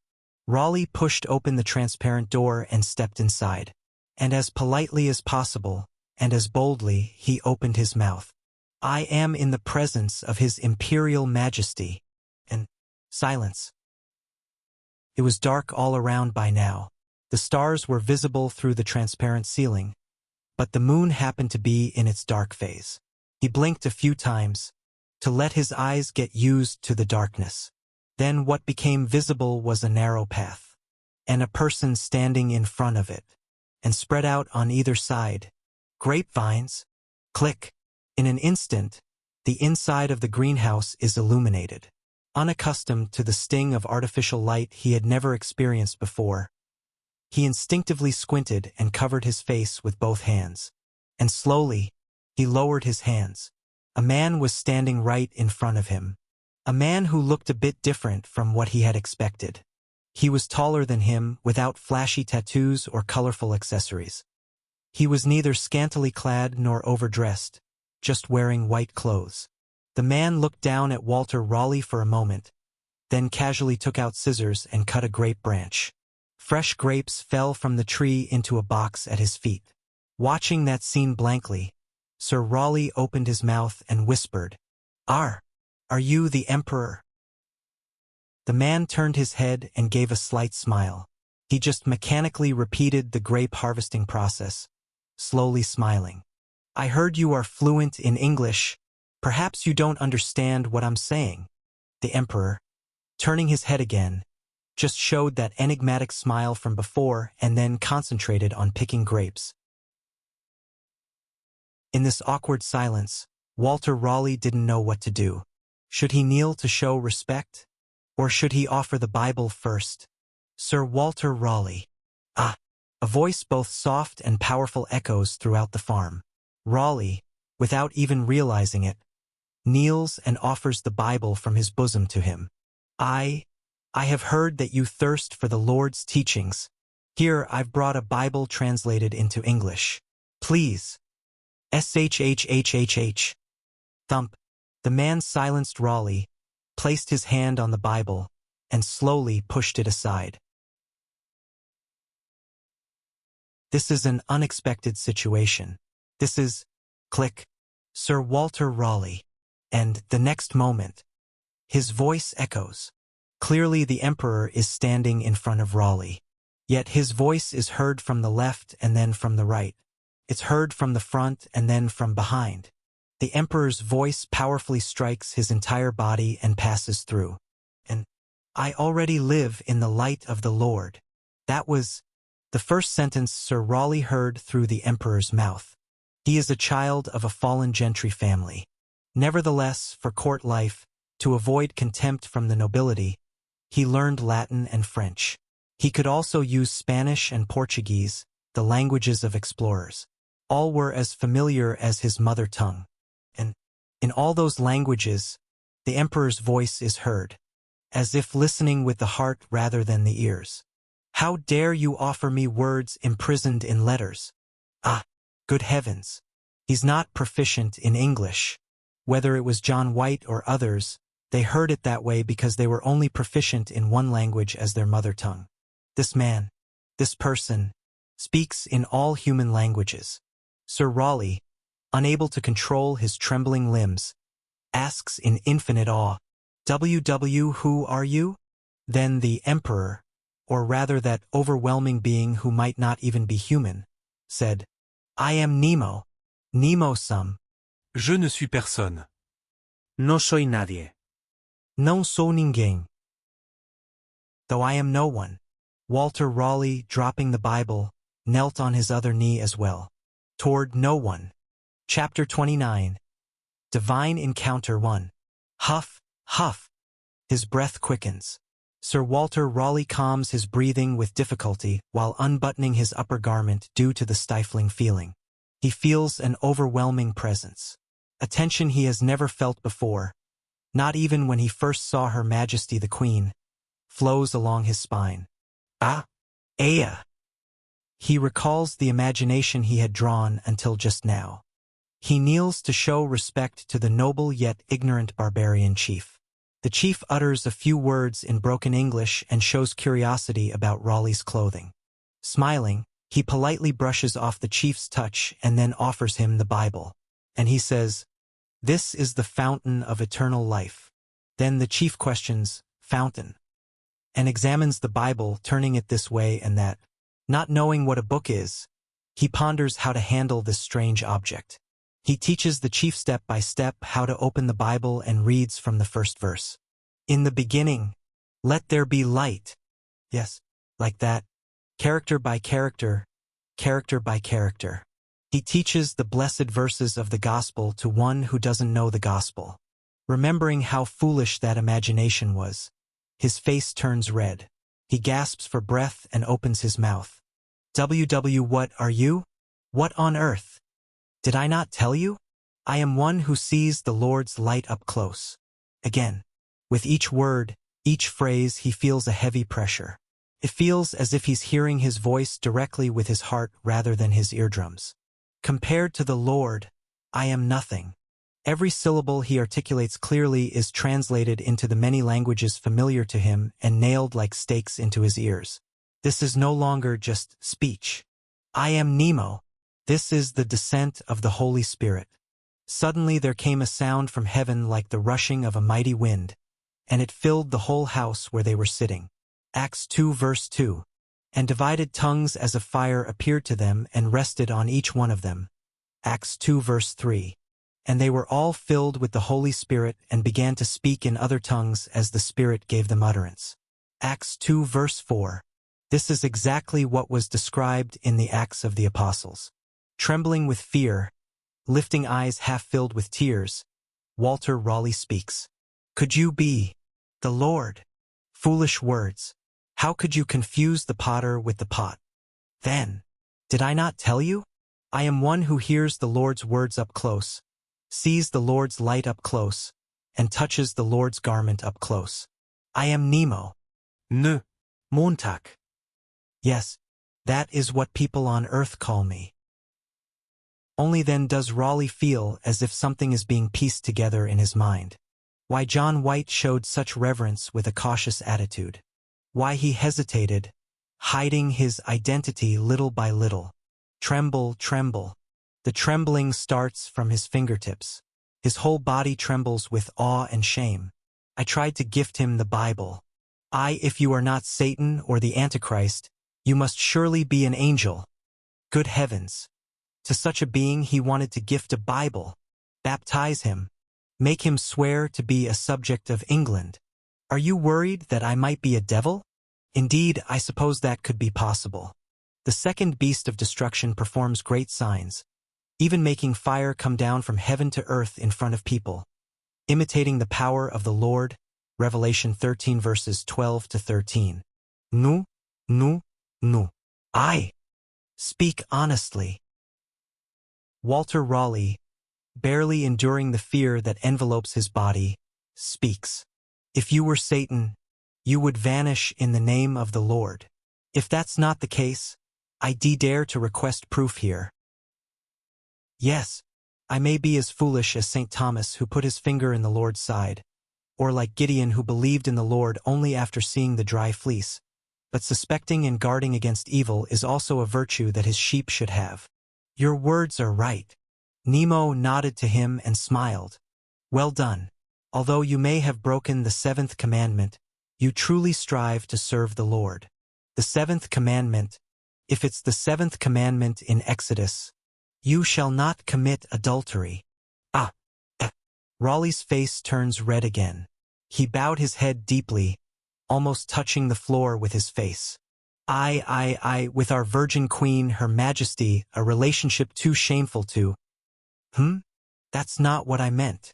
Raleigh pushed open the transparent door and stepped inside. And as politely as possible, and as boldly, he opened his mouth. "I am in the presence of His Imperial Majesty." And silence. It was dark all around by now. The stars were visible through the transparent ceiling, but the moon happened to be in its dark phase. He blinked a few times, to let his eyes get used to the darkness. Then what became visible was a narrow path. and a person standing in front of it. And spread out on either side. Grapevines. Click. In an instant, the inside of the greenhouse is illuminated. Unaccustomed to the sting of artificial light he had never experienced before, he instinctively squinted and covered his face with both hands. And slowly, he lowered his hands. A man was standing right in front of him. A man who looked a bit different from what he had expected. He was taller than him, without flashy tattoos or colorful accessories. He was neither scantily clad nor overdressed, just wearing white clothes. The man looked down at Walter Raleigh for a moment, then casually took out scissors and cut a grape branch. Fresh grapes fell from the tree into a box at his feet. Watching that scene blankly, Sir Raleigh opened his mouth and whispered, Are you the Emperor? The man turned his head and gave a slight smile. He just mechanically repeated the grape harvesting process, slowly smiling. I heard you are fluent in English. Perhaps you don't understand what I'm saying. The Emperor, turning his head again, just showed that enigmatic smile from before and then concentrated on picking grapes. In this awkward silence, Walter Raleigh didn't know what to do. Should he kneel to show respect? Or should he offer the Bible first? Sir Walter Raleigh. Ah! A voice both soft and powerful echoes throughout the farm. Raleigh, without even realizing it, kneels and offers the Bible from his bosom to him. I have heard that you thirst for the Lord's teachings. Here I've brought a Bible translated into English. Please. SHHHHH. Thump. The man silenced Raleigh, placed his hand on the Bible, and slowly pushed it aside. This is an unexpected situation. This is, click, Sir Walter Raleigh. And the next moment, his voice echoes. Clearly the Emperor is standing in front of Raleigh. Yet his voice is heard from the left and then from the right. It's heard from the front and then from behind. The Emperor's voice powerfully strikes his entire body and passes through. And I already live in the light of the Lord. That was the first sentence Sir Raleigh heard through the Emperor's mouth. He is a child of a fallen gentry family. Nevertheless, for court life, to avoid contempt from the nobility, he learned Latin and French. He could also use Spanish and Portuguese, the languages of explorers. All were as familiar as his mother tongue. And in all those languages, the Emperor's voice is heard, as if listening with the heart rather than the ears. How dare you offer me words imprisoned in letters? Ah, good heavens! He's not proficient in English. Whether it was John White or others, they heard it that way because they were only proficient in one language as their mother tongue. This man, this person, speaks in all human languages. Sir Raleigh, unable to control his trembling limbs, asks in infinite awe, "WW, who are you?" Then the Emperor, or rather that overwhelming being who might not even be human, said, "I am Nemo. Nemo sum. Je ne suis personne. No soy nadie. Non sou ninguém. Though I am no one." Walter Raleigh, dropping the Bible, knelt on his other knee as well. Toward no one. Chapter 29. Divine Encounter 1. Huff, huff. His breath quickens. Sir Walter Raleigh calms his breathing with difficulty while unbuttoning his upper garment due to the stifling feeling. He feels an overwhelming presence. A tension he has never felt before, not even when he first saw Her Majesty the Queen, flows along his spine. Ah, Aya! He recalls the imagination he had drawn until just now. He kneels to show respect to the noble yet ignorant barbarian chief. The chief utters a few words in broken English and shows curiosity about Raleigh's clothing. Smiling, he politely brushes off the chief's touch and then offers him the Bible. And he says, "This is the fountain of eternal life." Then the chief questions, "Fountain?" and examines the Bible, turning it this way and that. Not knowing what a book is, he ponders how to handle this strange object. He teaches the chief step by step how to open the Bible and reads from the first verse. "In the beginning, let there be light." Yes, like that, character by character, character by character. He teaches the blessed verses of the gospel to one who doesn't know the gospel. Remembering how foolish that imagination was, his face turns red. He gasps for breath and opens his mouth. What are you? What on earth? Did I not tell you? I am one who sees the Lord's light up close. Again, with each word, each phrase, he feels a heavy pressure. It feels as if he's hearing his voice directly with his heart rather than his eardrums. Compared to the Lord, I am nothing. Every syllable he articulates clearly is translated into the many languages familiar to him and nailed like stakes into his ears. This is no longer just speech. I am Nemo. This is the descent of the Holy Spirit. Suddenly there came a sound from heaven like the rushing of a mighty wind, and it filled the whole house where they were sitting. Acts 2 verse 2. And divided tongues as of fire appeared to them and rested on each one of them. Acts 2 verse 3. And they were all filled with the Holy Spirit and began to speak in other tongues as the Spirit gave them utterance. Acts 2 verse 4. This is exactly what was described in the Acts of the Apostles. Trembling with fear, lifting eyes half filled with tears, Walter Raleigh speaks. Could you be the Lord? Foolish words. How could you confuse the potter with the pot? Then, did I not tell you? I am one who hears the Lord's words up close, sees the Lord's light up close, and touches the Lord's garment up close. I am Nemo. Ne. Montag. Yes, that is what people on earth call me. Only then does Raleigh feel as if something is being pieced together in his mind. Why John White showed such reverence with a cautious attitude. Why he hesitated, hiding his identity little by little. Tremble, tremble. The trembling starts from his fingertips. His whole body trembles with awe and shame. I tried to gift him the Bible. If you are not Satan or the Antichrist, you must surely be an angel. Good heavens. To such a being he wanted to gift a Bible, baptize him, make him swear to be a subject of England. Are you worried that I might be a devil? Indeed, I suppose that could be possible. The second beast of destruction performs great signs, even making fire come down from heaven to earth in front of people. Imitating the power of the Lord, Revelation 13 verses 12 to 13. Nu. I speak honestly. Walter Raleigh, barely enduring the fear that envelopes his body, speaks. If you were Satan, you would vanish in the name of the Lord. If that's not the case, I dare to request proof here. Yes, I may be as foolish as St. Thomas who put his finger in the Lord's side, or like Gideon who believed in the Lord only after seeing the dry fleece, but suspecting and guarding against evil is also a virtue that his sheep should have. Your words are right. Nemo nodded to him and smiled. Well done. Although you may have broken the seventh commandment, you truly strive to serve the Lord. The seventh commandment, if it's the seventh commandment in Exodus, you shall not commit adultery. Raleigh's face turns red again. He bowed his head deeply, almost touching the floor with his face. With our Virgin Queen, Her Majesty, a relationship too shameful to... That's not what I meant.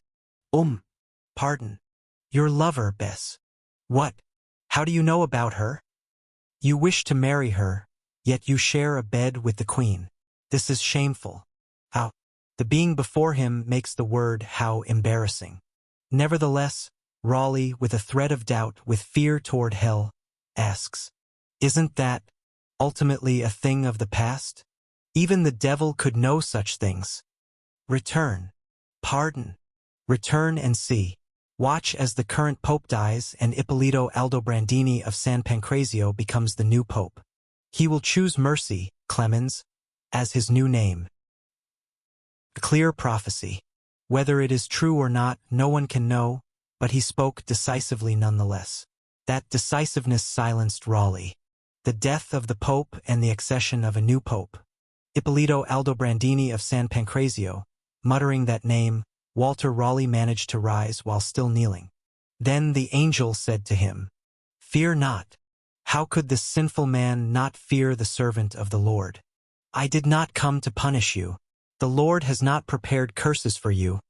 Pardon. Your lover, Bess. What? How do you know about her? You wish to marry her, yet you share a bed with the Queen. This is shameful. How? The being before him makes the word how embarrassing. Nevertheless, Raleigh, with a thread of doubt, with fear toward hell, asks, isn't that, ultimately, a thing of the past? Even the devil could know such things. Return. Pardon. Return and see. Watch as the current pope dies and Ippolito Aldobrandini of San Pancrazio becomes the new pope. He will choose Mercy, Clemens, as his new name. A clear prophecy. Whether it is true or not, no one can know, but he spoke decisively nonetheless. That decisiveness silenced Raleigh. The death of the pope and the accession of a new pope. Ippolito Aldobrandini of San Pancrazio, muttering that name, Walter Raleigh managed to rise while still kneeling. Then the angel said to him, Fear not. How could this sinful man not fear the servant of the Lord? I did not come to punish you. The Lord has not prepared curses for you,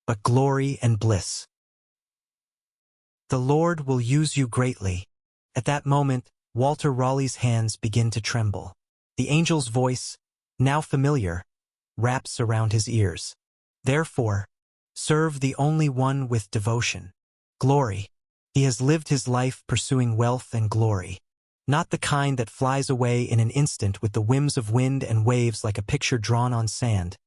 but glory and bliss. The Lord will use you greatly. At that moment, Walter Raleigh's hands begin to tremble. The angel's voice, now familiar, wraps around his ears. Therefore, serve the only one with devotion. Glory. He has lived his life pursuing wealth and glory. Not the kind that flies away in an instant with the whims of wind and waves like a picture drawn on sand,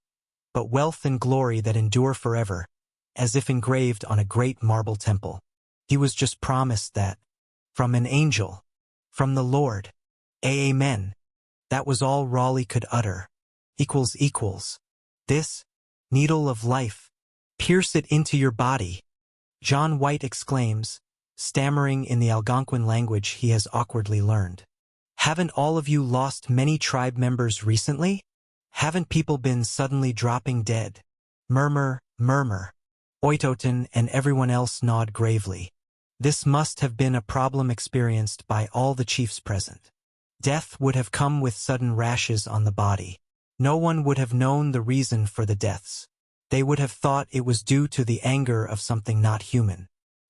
but wealth and glory that endure forever, as if engraved on a great marble temple. He was just promised that, from an angel, from the Lord. Amen. That was all Raleigh could utter. This, needle of life, pierce it into your body. John White exclaims, stammering in the Algonquin language he has awkwardly learned. Haven't all of you lost many tribe members recently? Haven't people been suddenly dropping dead? Murmur, murmur. Oitoton and everyone else nod gravely. This must have been a problem experienced by all the chiefs present. Death would have come with sudden rashes on the body. No one would have known the reason for the deaths. They would have thought it was due to the anger of something not human.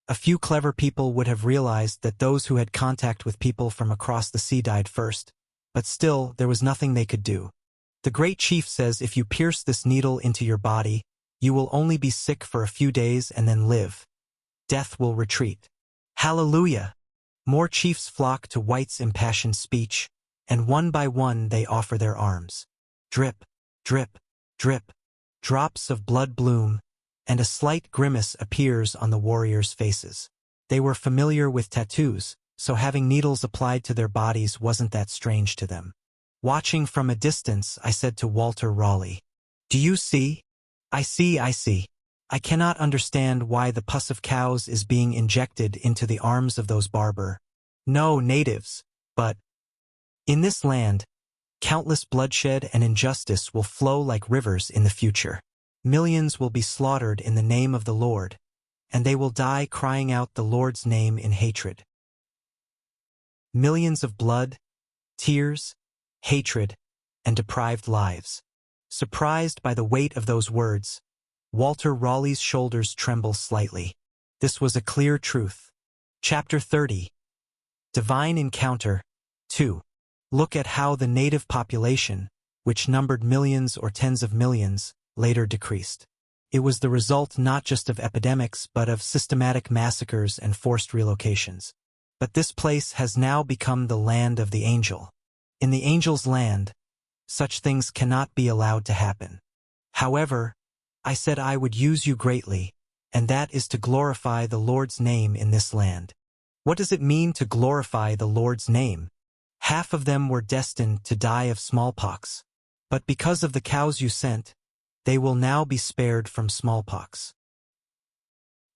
A few clever people would have realized that those who had contact with people from across the sea died first, but still there was nothing they could do. The great chief says if you pierce this needle into your body, you will only be sick for a few days and then live. Death will retreat. Hallelujah! More chiefs flock to White's impassioned speech, and one by one they offer their arms. Drip, drip, drip. Drops of blood bloom, and a slight grimace appears on the warriors' faces. They were familiar with tattoos, so having needles applied to their bodies wasn't that strange to them. Watching from a distance, I said to Walter Raleigh, "Do you see? I see. I cannot understand why the pus of cows is being injected into the arms of those natives, but in this land, countless bloodshed and injustice will flow like rivers in the future. Millions will be slaughtered in the name of the Lord, and they will die crying out the Lord's name in hatred. Millions of blood, tears, hatred, and deprived lives." Surprised by the weight of those words, Walter Raleigh's shoulders tremble slightly. This was a clear truth. Chapter 30. Divine Encounter. 2. Look at how the native population, which numbered millions or tens of millions, later decreased. It was the result not just of epidemics but of systematic massacres and forced relocations. But this place has now become the land of the angel. In the angel's land, such things cannot be allowed to happen. However, I said I would use you greatly, and that is to glorify the Lord's name in this land. What does it mean to glorify the Lord's name? Half of them were destined to die of smallpox, but because of the cows you sent, they will now be spared from smallpox.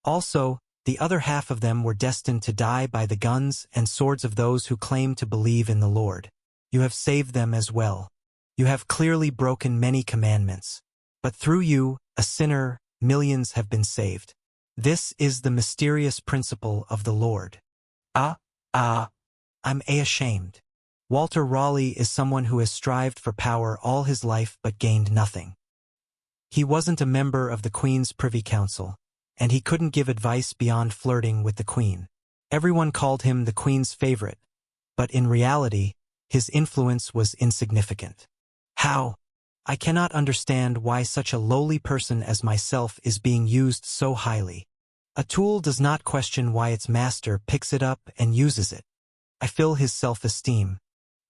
Also, the other half of them were destined to die by the guns and swords of those who claim to believe in the Lord. You have saved them as well. You have clearly broken many commandments, but through you, a sinner, millions have been saved. This is the mysterious principle of the Lord. I'm ashamed. Walter Raleigh is someone who has strived for power all his life but gained nothing. He wasn't a member of the Queen's Privy Council, and he couldn't give advice beyond flirting with the Queen. Everyone called him the Queen's favorite, but in reality, his influence was insignificant. How? I cannot understand why such a lowly person as myself is being used so highly. A tool does not question why its master picks it up and uses it. I feel his self-esteem.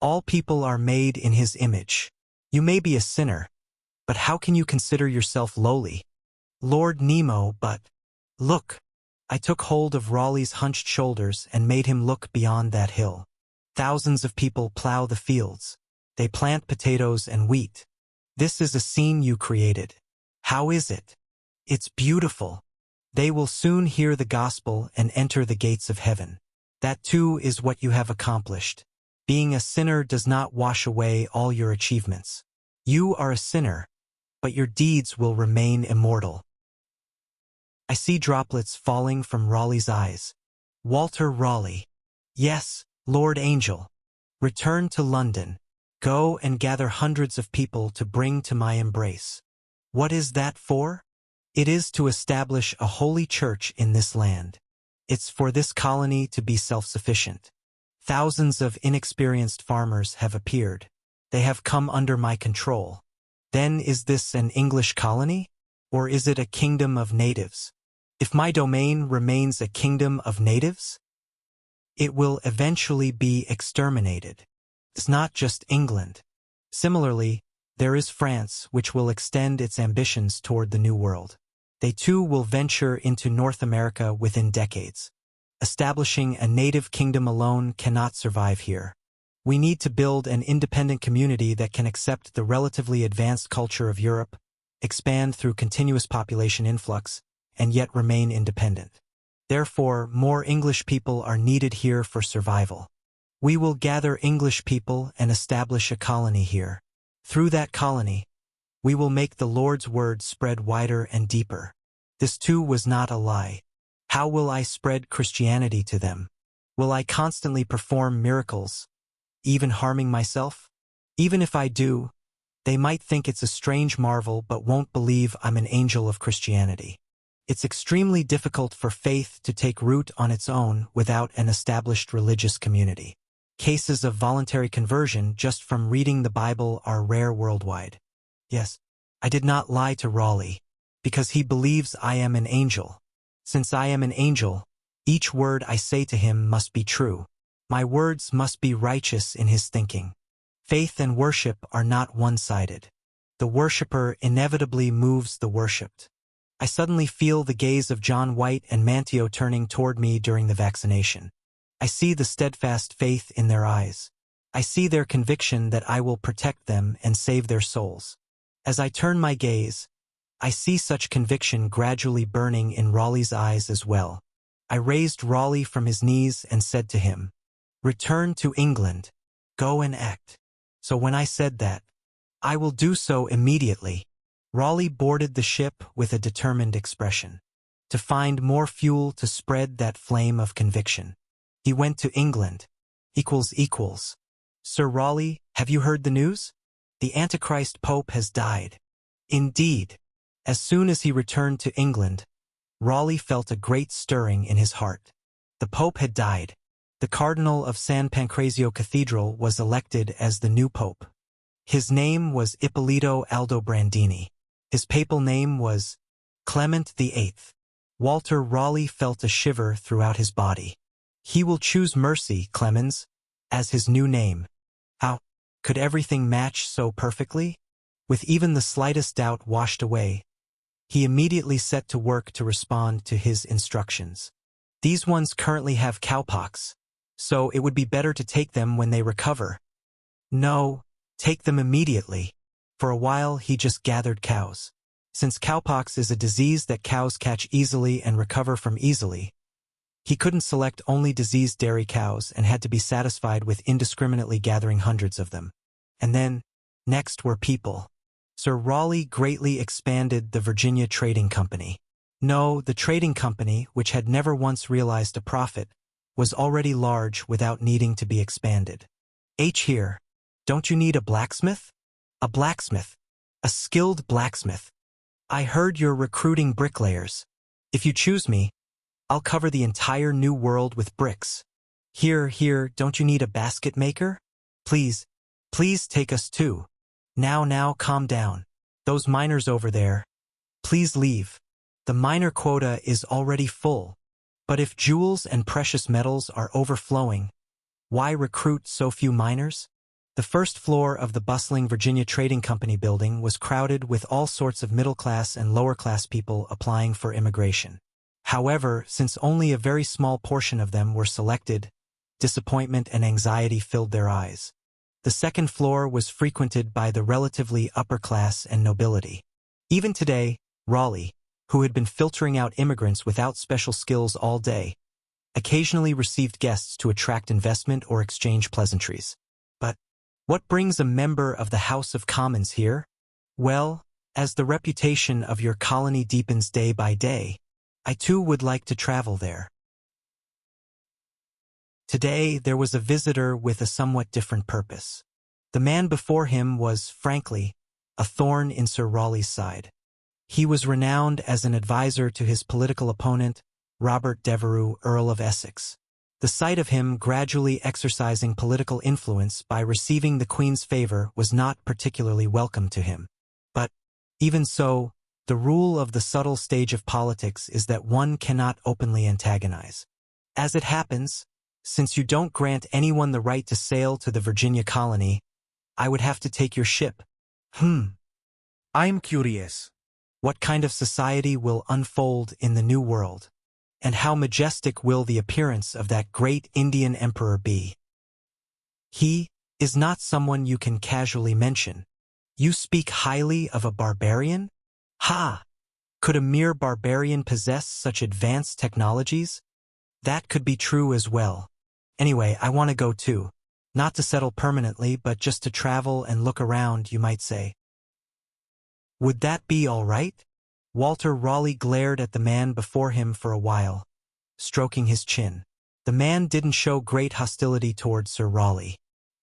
All people are made in his image. You may be a sinner, but how can you consider yourself lowly? Lord Nemo, but look. I took hold of Raleigh's hunched shoulders and made him look beyond that hill. Thousands of people plow the fields. They plant potatoes and wheat. This is a scene you created. How is it? It's beautiful. They will soon hear the gospel and enter the gates of heaven. That too is what you have accomplished. Being a sinner does not wash away all your achievements. You are a sinner, but your deeds will remain immortal. I see droplets falling from Raleigh's eyes. Walter Raleigh. Yes, Lord Angel, return to London. Go and gather hundreds of people to bring to my embrace. What is that for? It is to establish a holy church in this land. It's for this colony to be self-sufficient. Thousands of inexperienced farmers have appeared. They have come under my control. Then is this an English colony? Or is it a kingdom of natives? If my domain remains a kingdom of natives, it will eventually be exterminated. It's not just England. Similarly, there is France, which will extend its ambitions toward the New World. They too will venture into North America within decades. Establishing a native kingdom alone cannot survive here. We need to build an independent community that can accept the relatively advanced culture of Europe, expand through continuous population influx, and yet remain independent. Therefore, more English people are needed here for survival. We will gather English people and establish a colony here. Through that colony, we will make the Lord's word spread wider and deeper. This too was not a lie. How will I spread Christianity to them? Will I constantly perform miracles, even harming myself? Even if I do, they might think it's a strange marvel but won't believe I'm an angel of Christianity. It's extremely difficult for faith to take root on its own without an established religious community. Cases of voluntary conversion just from reading the Bible are rare worldwide. Yes, I did not lie to Raleigh, because he believes I am an angel. Since I am an angel, each word I say to him must be true. My words must be righteous in his thinking. Faith and worship are not one-sided. The worshipper inevitably moves the worshipped. I suddenly feel the gaze of John White and Manteo turning toward me during the vaccination. I see the steadfast faith in their eyes. I see their conviction that I will protect them and save their souls. As I turn my gaze, I see such conviction gradually burning in Raleigh's eyes as well. I raised Raleigh from his knees and said to him, "Return to England. Go and act." So when I said that, "I will do so immediately," Raleigh boarded the ship with a determined expression. To find more fuel to spread that flame of conviction. He went to England. Sir Raleigh, have you heard the news? The Antichrist Pope has died. Indeed. As soon as he returned to England, Raleigh felt a great stirring in his heart. The Pope had died. The Cardinal of San Pancrazio Cathedral was elected as the new Pope. His name was Ippolito Aldobrandini. His papal name was Clement VIII. Walter Raleigh felt a shiver throughout his body. He will choose Mercy, Clemens, as his new name. How could everything match so perfectly? With even the slightest doubt washed away, he immediately set to work to respond to his instructions. These ones currently have cowpox, so it would be better to take them when they recover. No, take them immediately. For a while he just gathered cows. Since cowpox is a disease that cows catch easily and recover from easily, he couldn't select only diseased dairy cows and had to be satisfied with indiscriminately gathering hundreds of them. And then, next were people. Sir Raleigh greatly expanded the Virginia Trading Company. No, the trading company, which had never once realized a profit, was already large without needing to be expanded. Here, don't you need a blacksmith? A blacksmith. A skilled blacksmith. I heard you're recruiting bricklayers. If you choose me, I'll cover the entire New World with bricks. Here, don't you need a basket maker? Please take us too. Now, calm down. Those miners over there, please leave. The miner quota is already full. But if jewels and precious metals are overflowing, why recruit so few miners? The first floor of the bustling Virginia Trading Company building was crowded with all sorts of middle-class and lower-class people applying for immigration. However, since only a very small portion of them were selected, disappointment and anxiety filled their eyes. The second floor was frequented by the relatively upper class and nobility. Even today, Raleigh, who had been filtering out immigrants without special skills all day, occasionally received guests to attract investment or exchange pleasantries. But what brings a member of the House of Commons here? Well, as the reputation of your colony deepens day by day, I too would like to travel there. Today, there was a visitor with a somewhat different purpose. The man before him was, frankly, a thorn in Sir Raleigh's side. He was renowned as an advisor to his political opponent, Robert Devereux, Earl of Essex. The sight of him gradually exercising political influence by receiving the Queen's favor was not particularly welcome to him. But, even so, the rule of the subtle stage of politics is that one cannot openly antagonize. As it happens, since you don't grant anyone the right to sail to the Virginia colony, I would have to take your ship. I'm curious. What kind of society will unfold in the New World? And how majestic will the appearance of that great Indian emperor be? He is not someone you can casually mention. You speak highly of a barbarian? Ha! Could a mere barbarian possess such advanced technologies? That could be true as well. Anyway, I want to go too. Not to settle permanently, but just to travel and look around, you might say. Would that be all right? Walter Raleigh glared at the man before him for a while, stroking his chin. The man didn't show great hostility toward Sir Raleigh.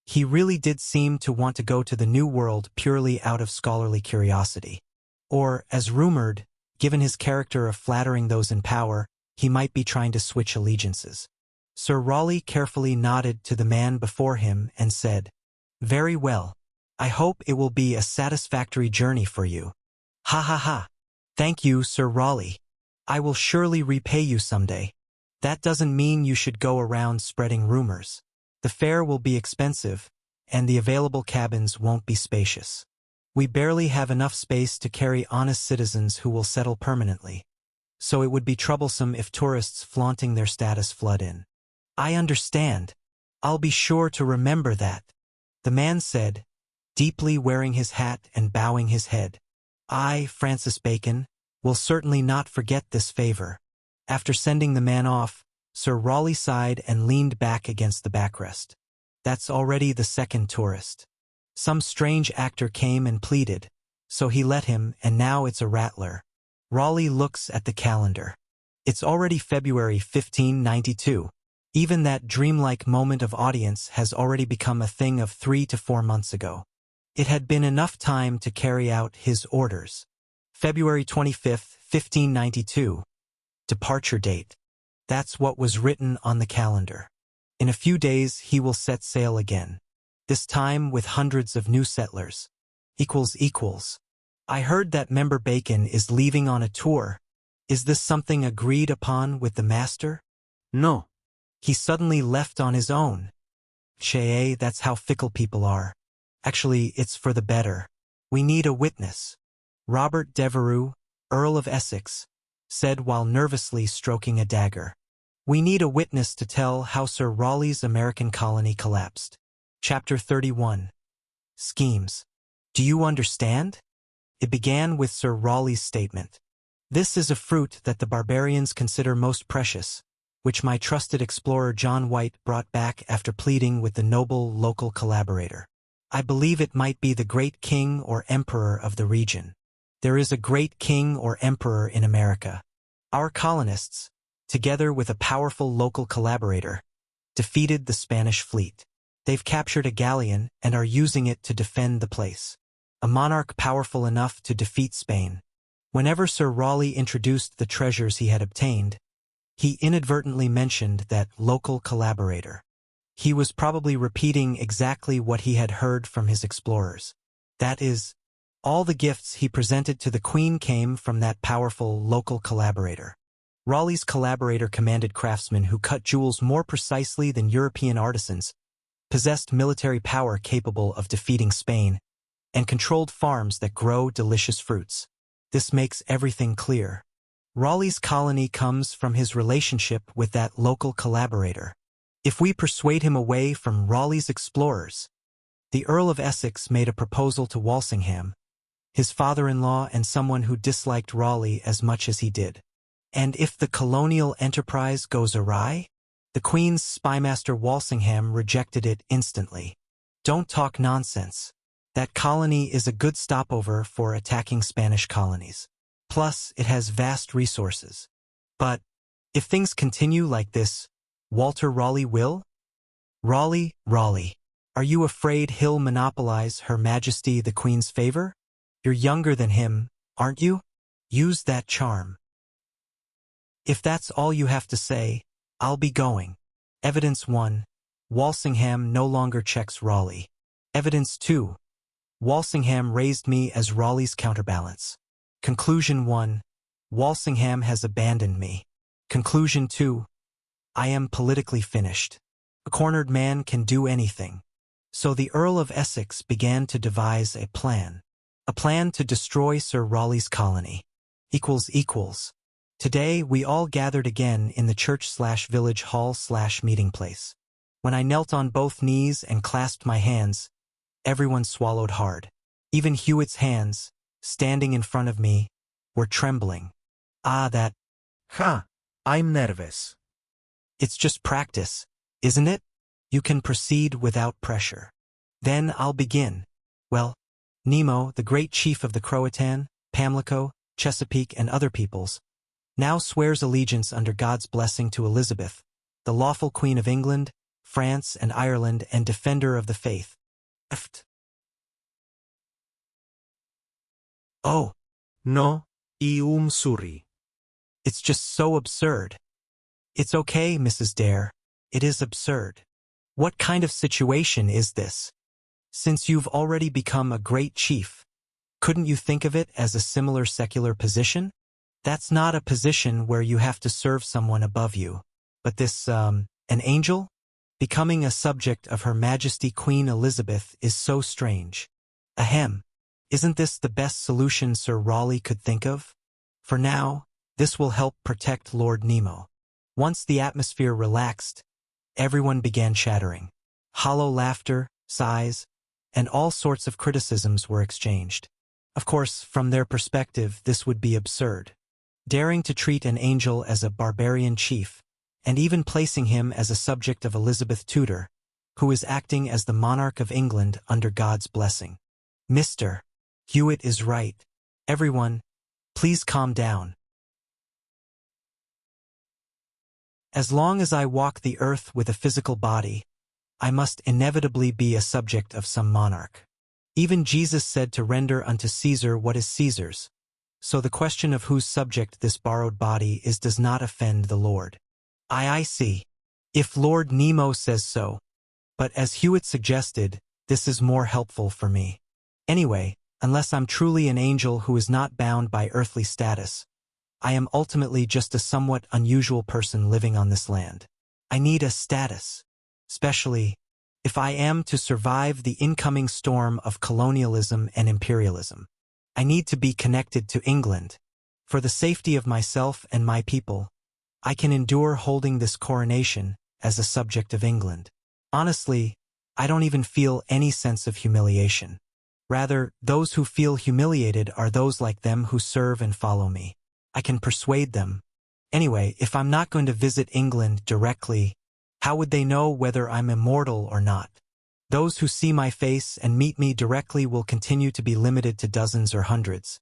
He really did seem to want to go to the New World purely out of scholarly curiosity. Or, as rumored, given his character of flattering those in power, he might be trying to switch allegiances. Sir Raleigh carefully nodded to the man before him and said, "Very well. I hope it will be a satisfactory journey for you." "Ha ha ha. Thank you, Sir Raleigh. I will surely repay you someday. That doesn't mean you should go around spreading rumors. The fare will be expensive, and the available cabins won't be spacious. We barely have enough space to carry honest citizens who will settle permanently. So it would be troublesome if tourists flaunting their status flood in." "I understand. I'll be sure to remember that," the man said, deeply wearing his hat and bowing his head. "I, Francis Bacon, will certainly not forget this favor." After sending the man off, Sir Raleigh sighed and leaned back against the backrest. That's already the second tourist. Some strange actor came and pleaded, so he let him, and now it's a rattler. Raleigh looks at the calendar. It's already February 1592. Even that dreamlike moment of audience has already become a thing of 3 to 4 months ago. It had been enough time to carry out his orders. February 25th, 1592. Departure date. That's what was written on the calendar. In a few days he will set sail again. This time with hundreds of new settlers. Equals. I heard that Member Bacon is leaving on a tour. Is this something agreed upon with the master? No. He suddenly left on his own. Che, that's how fickle people are. Actually, it's for the better. We need a witness. Robert Devereux, Earl of Essex, said while nervously stroking a dagger. We need a witness to tell how Sir Raleigh's American colony collapsed. Chapter 31. Schemes. Do you understand? It began with Sir Raleigh's statement. This is a fruit that the barbarians consider most precious, which my trusted explorer John White brought back after pleading with the noble local collaborator. I believe it might be the great king or emperor of the region. There is a great king or emperor in America. Our colonists, together with a powerful local collaborator, defeated the Spanish fleet. They've captured a galleon and are using it to defend the place. A monarch powerful enough to defeat Spain. Whenever Sir Raleigh introduced the treasures he had obtained, he inadvertently mentioned that local collaborator. He was probably repeating exactly what he had heard from his explorers. That is, all the gifts he presented to the Queen came from that powerful local collaborator. Raleigh's collaborator commanded craftsmen who cut jewels more precisely than European artisans, possessed military power capable of defeating Spain, and controlled farms that grow delicious fruits. This makes everything clear. Raleigh's colony comes from his relationship with that local collaborator. If we persuade him away from Raleigh's explorers, the Earl of Essex made a proposal to Walsingham, his father-in-law and someone who disliked Raleigh as much as he did. And if the colonial enterprise goes awry? The Queen's spymaster Walsingham rejected it instantly. Don't talk nonsense. That colony is a good stopover for attacking Spanish colonies. Plus, it has vast resources. But, if things continue like this, Walter Raleigh will? Raleigh, Raleigh, are you afraid he'll monopolize Her Majesty the Queen's favor? You're younger than him, aren't you? Use that charm. If that's all you have to say, I'll be going. Evidence 1. Walsingham no longer checks Raleigh. Evidence 2. Walsingham raised me as Raleigh's counterbalance. Conclusion 1. Walsingham has abandoned me. Conclusion 2. I am politically finished. A cornered man can do anything. So the Earl of Essex began to devise a plan. A plan to destroy Sir Raleigh's colony. Today we all gathered again in the church/village hall/meeting place. When I knelt on both knees and clasped my hands, everyone swallowed hard. Even Hewitt's hands, standing in front of me, were trembling. That. Ha! I'm nervous. It's just practice, isn't it? You can proceed without pressure. Then I'll begin. Well, Nemo, the great chief of the Croatan, Pamlico, Chesapeake, and other peoples, now swears allegiance under God's blessing to Elizabeth, the lawful Queen of England, France, and Ireland, and defender of the faith. Oh. No, Surrey. It's just so absurd. It's okay, Mrs. Dare. It is absurd. What kind of situation is this? Since you've already become a great chief, couldn't you think of it as a similar secular position? That's not a position where you have to serve someone above you. But this, an angel? Becoming a subject of Her Majesty Queen Elizabeth is so strange. Ahem. Isn't this the best solution Sir Raleigh could think of? For now, this will help protect Lord Nemo. Once the atmosphere relaxed, everyone began chattering. Hollow laughter, sighs, and all sorts of criticisms were exchanged. Of course, from their perspective, this would be absurd. Daring to treat an angel as a barbarian chief, and even placing him as a subject of Elizabeth Tudor, who is acting as the monarch of England under God's blessing. Mr. Hewitt is right. Everyone, please calm down. As long as I walk the earth with a physical body, I must inevitably be a subject of some monarch. Even Jesus said to render unto Caesar what is Caesar's. So the question of whose subject this borrowed body is does not offend the Lord. I see. If Lord Nemo says so. But as Hewitt suggested, this is more helpful for me. Anyway, unless I'm truly an angel who is not bound by earthly status, I am ultimately just a somewhat unusual person living on this land. I need a status, especially if I am to survive the incoming storm of colonialism and imperialism. I need to be connected to England. For the safety of myself and my people, I can endure holding this coronation as a subject of England. Honestly, I don't even feel any sense of humiliation. Rather, those who feel humiliated are those like them who serve and follow me. I can persuade them. Anyway, if I'm not going to visit England directly, how would they know whether I'm immortal or not? Those who see my face and meet me directly will continue to be limited to dozens or hundreds,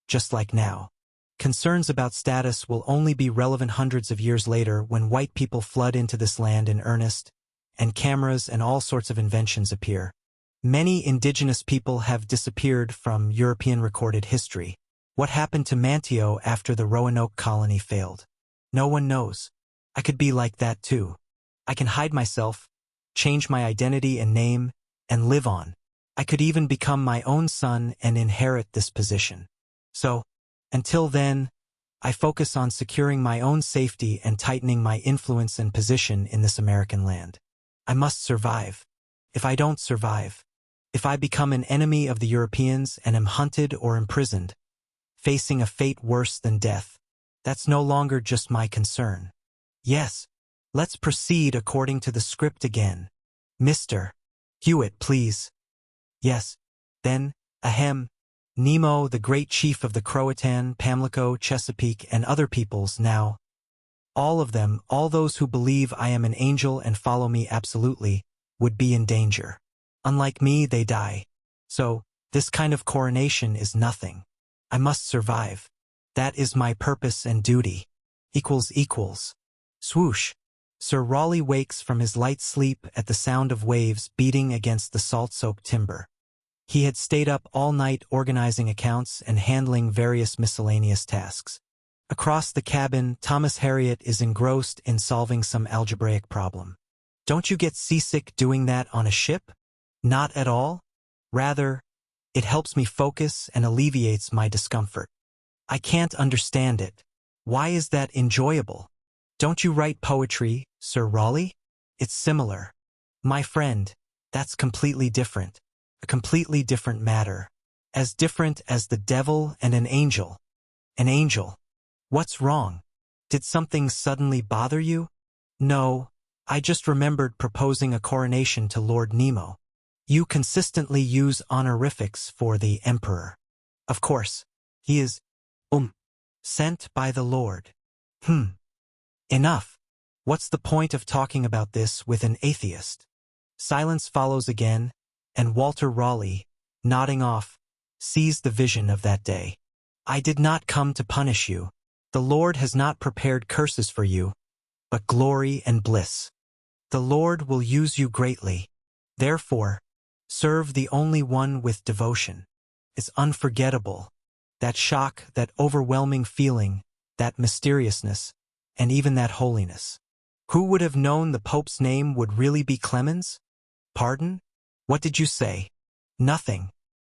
just like now. Concerns about status will only be relevant hundreds of years later when white people flood into this land in earnest, and cameras and all sorts of inventions appear. Many indigenous people have disappeared from European recorded history. What happened to Manteo after the Roanoke colony failed? No one knows. I could be like that too. I can hide myself, change my identity and name, and live on. I could even become my own son and inherit this position. So, until then, I focus on securing my own safety and tightening my influence and position in this American land. I must survive. If I don't survive, if I become an enemy of the Europeans and am hunted or imprisoned, facing a fate worse than death, that's no longer just my concern. Yes, let's proceed according to the script again. Mr. Hewitt, please. Yes, then, ahem, Nemo, the great chief of the Croatan, Pamlico, Chesapeake, and other peoples now. All of them, all those who believe I am an angel and follow me absolutely, would be in danger. Unlike me, they die. So, this kind of coronation is nothing. I must survive. That is my purpose and duty. Swoosh. Sir Raleigh wakes from his light sleep at the sound of waves beating against the salt-soaked timber. He had stayed up all night organizing accounts and handling various miscellaneous tasks. Across the cabin, Thomas Harriot is engrossed in solving some algebraic problem. Don't you get seasick doing that on a ship? Not at all. Rather, it helps me focus and alleviates my discomfort. I can't understand it. Why is that enjoyable? Don't you write poetry, Sir Raleigh? It's similar. My friend, that's completely different. A completely different matter. As different as the devil and an angel. An angel. What's wrong? Did something suddenly bother you? No, I just remembered proposing a coronation to Lord Nemo. You consistently use honorifics for the Emperor. Of course, he is, sent by the Lord. Enough. What's the point of talking about this with an atheist? Silence follows again, and Walter Raleigh, nodding off, sees the vision of that day. I did not come to punish you. The Lord has not prepared curses for you, but glory and bliss. The Lord will use you greatly. Therefore, serve the only one with devotion. It's unforgettable. That shock, that overwhelming feeling, that mysteriousness, and even that holiness. Who would have known the Pope's name would really be Clemens? Pardon? What did you say? Nothing.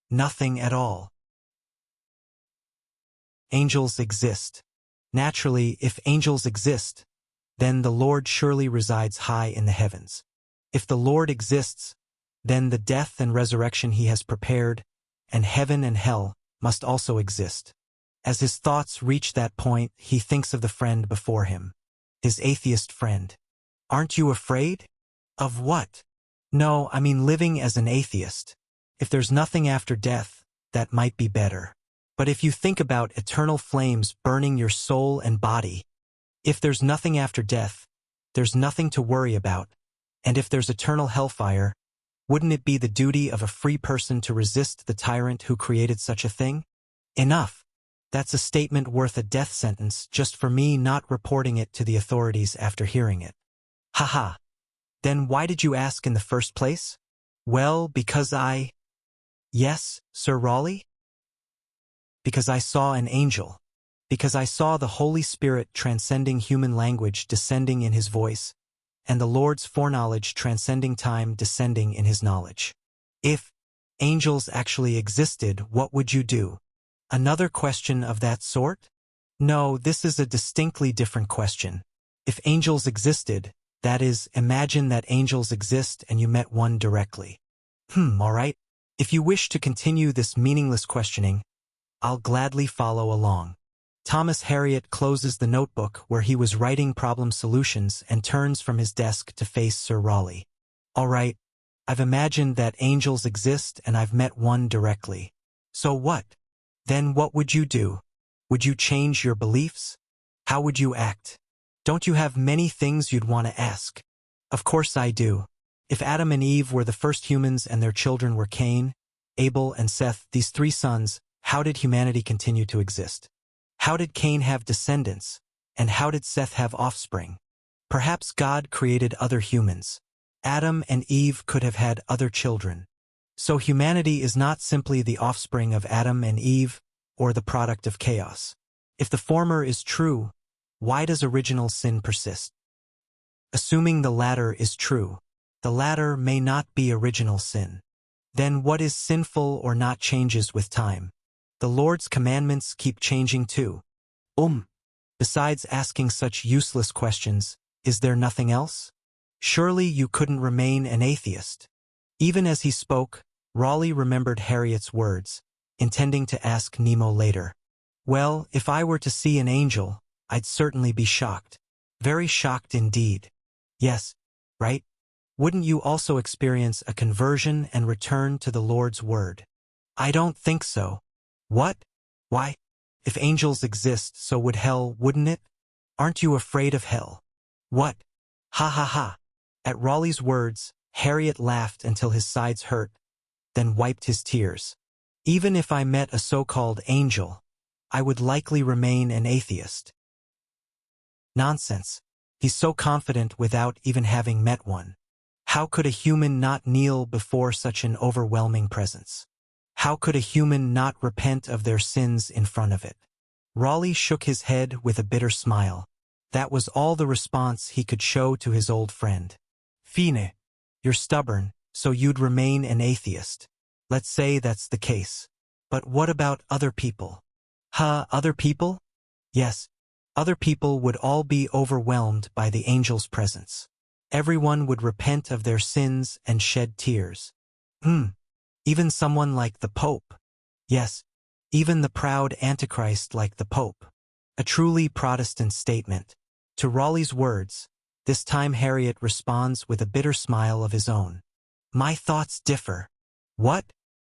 Nothing at all. Angels exist. Naturally, if angels exist, then the Lord surely resides high in the heavens. If the Lord exists, then the death and resurrection he has prepared, and heaven and hell, must also exist. As his thoughts reach that point, he thinks of the friend before him. His atheist friend. Aren't you afraid? Of what? No, I mean living as an atheist. If there's nothing after death, that might be better. But if you think about eternal flames burning your soul and body, if there's nothing after death, there's nothing to worry about. And if there's eternal hellfire, wouldn't it be the duty of a free person to resist the tyrant who created such a thing? Enough. That's a statement worth a death sentence just for me not reporting it to the authorities after hearing it. Haha. Then why did you ask in the first place? Well, because Yes, Sir Raleigh? Because I saw an angel. Because I saw the Holy Spirit transcending human language descending in his voice, and the Lord's foreknowledge transcending time descending in his knowledge. If angels actually existed, what would you do? Another question of that sort? No, this is a distinctly different question. If angels existed, that is, imagine that angels exist and you met one directly. All right. If you wish to continue this meaningless questioning, I'll gladly follow along. Thomas Harriot closes the notebook where he was writing problem solutions and turns from his desk to face Sir Raleigh. All right, I've imagined that angels exist and I've met one directly. So what? Then what would you do? Would you change your beliefs? How would you act? Don't you have many things you'd want to ask? Of course I do. If Adam and Eve were the first humans and their children were Cain, Abel, and Seth, these three sons, how did humanity continue to exist? How did Cain have descendants, and how did Seth have offspring? Perhaps God created other humans. Adam and Eve could have had other children. So humanity is not simply the offspring of Adam and Eve, or the product of chaos. If the former is true, why does original sin persist? Assuming the latter is true, the latter may not be original sin. Then what is sinful or not changes with time. The Lord's commandments keep changing too. Besides asking such useless questions, is there nothing else? Surely you couldn't remain an atheist. Even as he spoke, Raleigh remembered Harriot's words, intending to ask Nemo later. Well, if I were to see an angel, I'd certainly be shocked. Very shocked indeed. Yes, right? Wouldn't you also experience a conversion and return to the Lord's word? I don't think so. What? Why? If angels exist, so would hell, wouldn't it? Aren't you afraid of hell? What? Ha ha ha. At Raleigh's words, Harriot laughed until his sides hurt, then wiped his tears. Even if I met a so-called angel, I would likely remain an atheist. Nonsense. He's so confident without even having met one. How could a human not kneel before such an overwhelming presence? How could a human not repent of their sins in front of it? Raleigh shook his head with a bitter smile. That was all the response he could show to his old friend. Fine. You're stubborn, so you'd remain an atheist. Let's say that's the case. But what about other people? Other people? Yes, other people would all be overwhelmed by the angel's presence. Everyone would repent of their sins and shed tears. Even someone like the Pope. Yes, even the proud Antichrist like the Pope. A truly Protestant statement. To Raleigh's words, this time Harriet responds with a bitter smile of his own. My thoughts differ. What?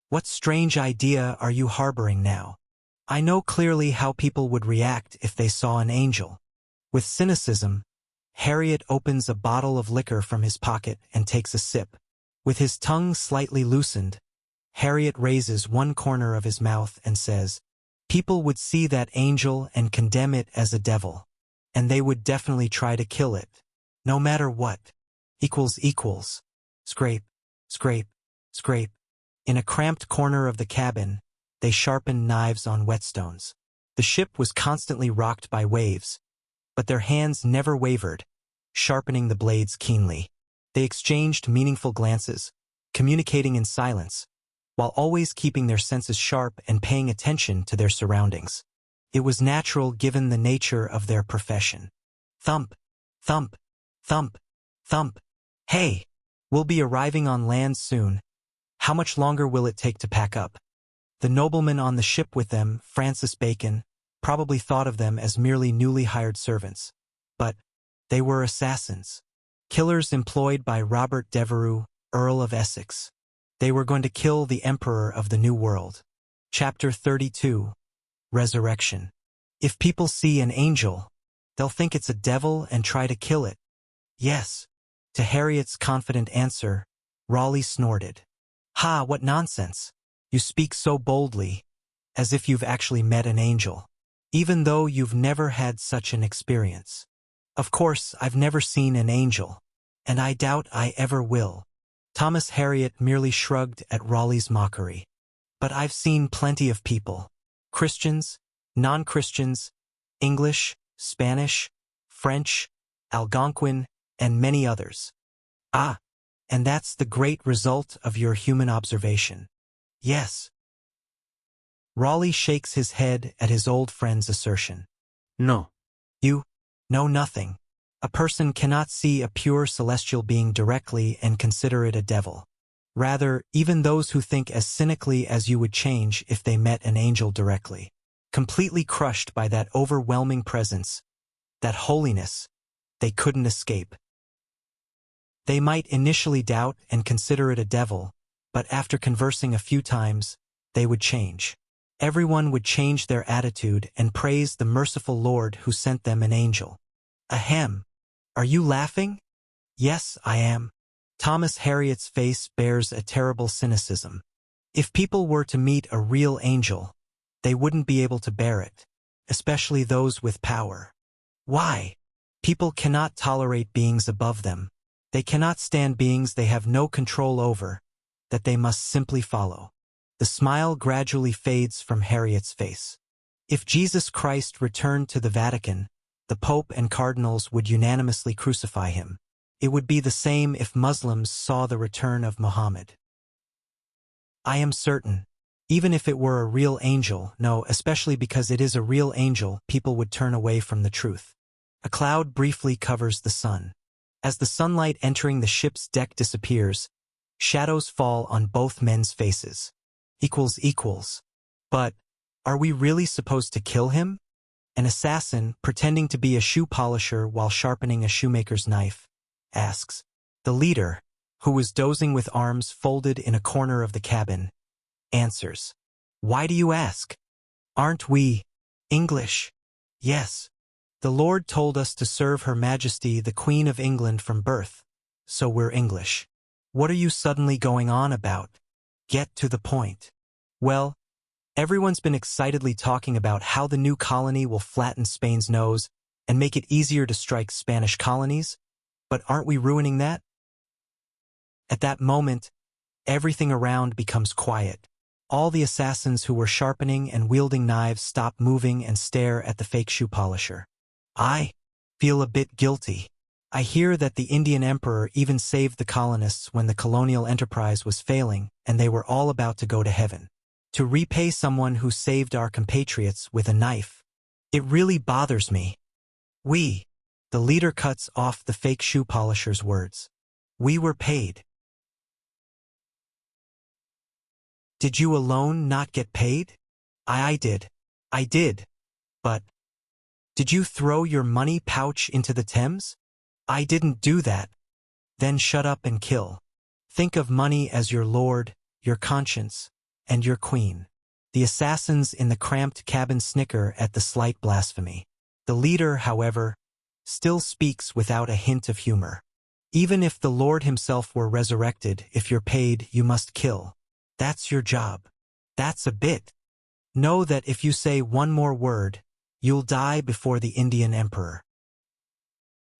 What strange idea are you harboring now? I know clearly how people would react if they saw an angel. With cynicism, Harriet opens a bottle of liquor from his pocket and takes a sip. With his tongue slightly loosened, Harriet raises one corner of his mouth and says, people would see that angel and condemn it as a devil. And they would definitely try to kill it. No matter what. Equals. Scrape, scrape, scrape. In a cramped corner of the cabin, they sharpened knives on whetstones. The ship was constantly rocked by waves, but their hands never wavered, sharpening the blades keenly. They exchanged meaningful glances, communicating in silence, while always keeping their senses sharp and paying attention to their surroundings. It was natural given the nature of their profession. Thump, thump, thump, thump. Hey, we'll be arriving on land soon. How much longer will it take to pack up? The nobleman on the ship with them, Francis Bacon, probably thought of them as merely newly hired servants. But they were assassins. Killers employed by Robert Devereux, Earl of Essex. They were going to kill the Emperor of the New World. Chapter 32. Resurrection. If people see an angel, they'll think it's a devil and try to kill it. Yes. To Harriet's confident answer, Raleigh snorted. What nonsense. You speak so boldly, as if you've actually met an angel, even though you've never had such an experience. Of course, I've never seen an angel, and I doubt I ever will. Thomas Harriet merely shrugged at Raleigh's mockery. But I've seen plenty of people. Christians, non-Christians, English, Spanish, French, Algonquin, and many others. And that's the great result of your human observation. Yes. Raleigh shakes his head at his old friend's assertion. No. You know nothing. A person cannot see a pure celestial being directly and consider it a devil. Rather, even those who think as cynically as you would change if they met an angel directly. Completely crushed by that overwhelming presence, that holiness, they couldn't escape. They might initially doubt and consider it a devil, but after conversing a few times, they would change. Everyone would change their attitude and praise the merciful Lord who sent them an angel. Ahem. Are you laughing? Yes, I am. Thomas Harriet's face bears a terrible cynicism. If people were to meet a real angel, they wouldn't be able to bear it, especially those with power. Why? People cannot tolerate beings above them. They cannot stand beings they have no control over, that they must simply follow. The smile gradually fades from Harriet's face. If Jesus Christ returned to the Vatican, the Pope and cardinals would unanimously crucify him. It would be the same if Muslims saw the return of Muhammad. I am certain, even if it were a real angel, no, especially because it is a real angel, people would turn away from the truth. A cloud briefly covers the sun. As the sunlight entering the ship's deck disappears, shadows fall on both men's faces. But, are we really supposed to kill him? An assassin, pretending to be a shoe polisher while sharpening a shoemaker's knife, asks. The leader, who was dozing with arms folded in a corner of the cabin, answers. Why do you ask? Aren't we English? Yes. The Lord told us to serve Her Majesty the Queen of England from birth, so we're English. What are you suddenly going on about? Get to the point. Well, everyone's been excitedly talking about how the new colony will flatten Spain's nose and make it easier to strike Spanish colonies? But aren't we ruining that? At that moment, everything around becomes quiet. All the assassins who were sharpening and wielding knives stop moving and stare at the fake shoe polisher. I feel a bit guilty. I hear that the Indian emperor even saved the colonists when the colonial enterprise was failing and they were all about to go to heaven. To repay someone who saved our compatriots with a knife. It really bothers me. The leader cuts off the fake shoe polisher's words. We were paid. Did you alone not get paid? I did. I did. But did you throw your money pouch into the Thames? I didn't do that. Then shut up and kill. Think of money as your lord, your conscience, and your queen. The assassins in the cramped cabin snicker at the slight blasphemy. The leader, however, still speaks without a hint of humor. Even if the Lord himself were resurrected, if you're paid, you must kill. That's your job. That's a bit. Know that if you say one more word, you'll die before the Indian emperor.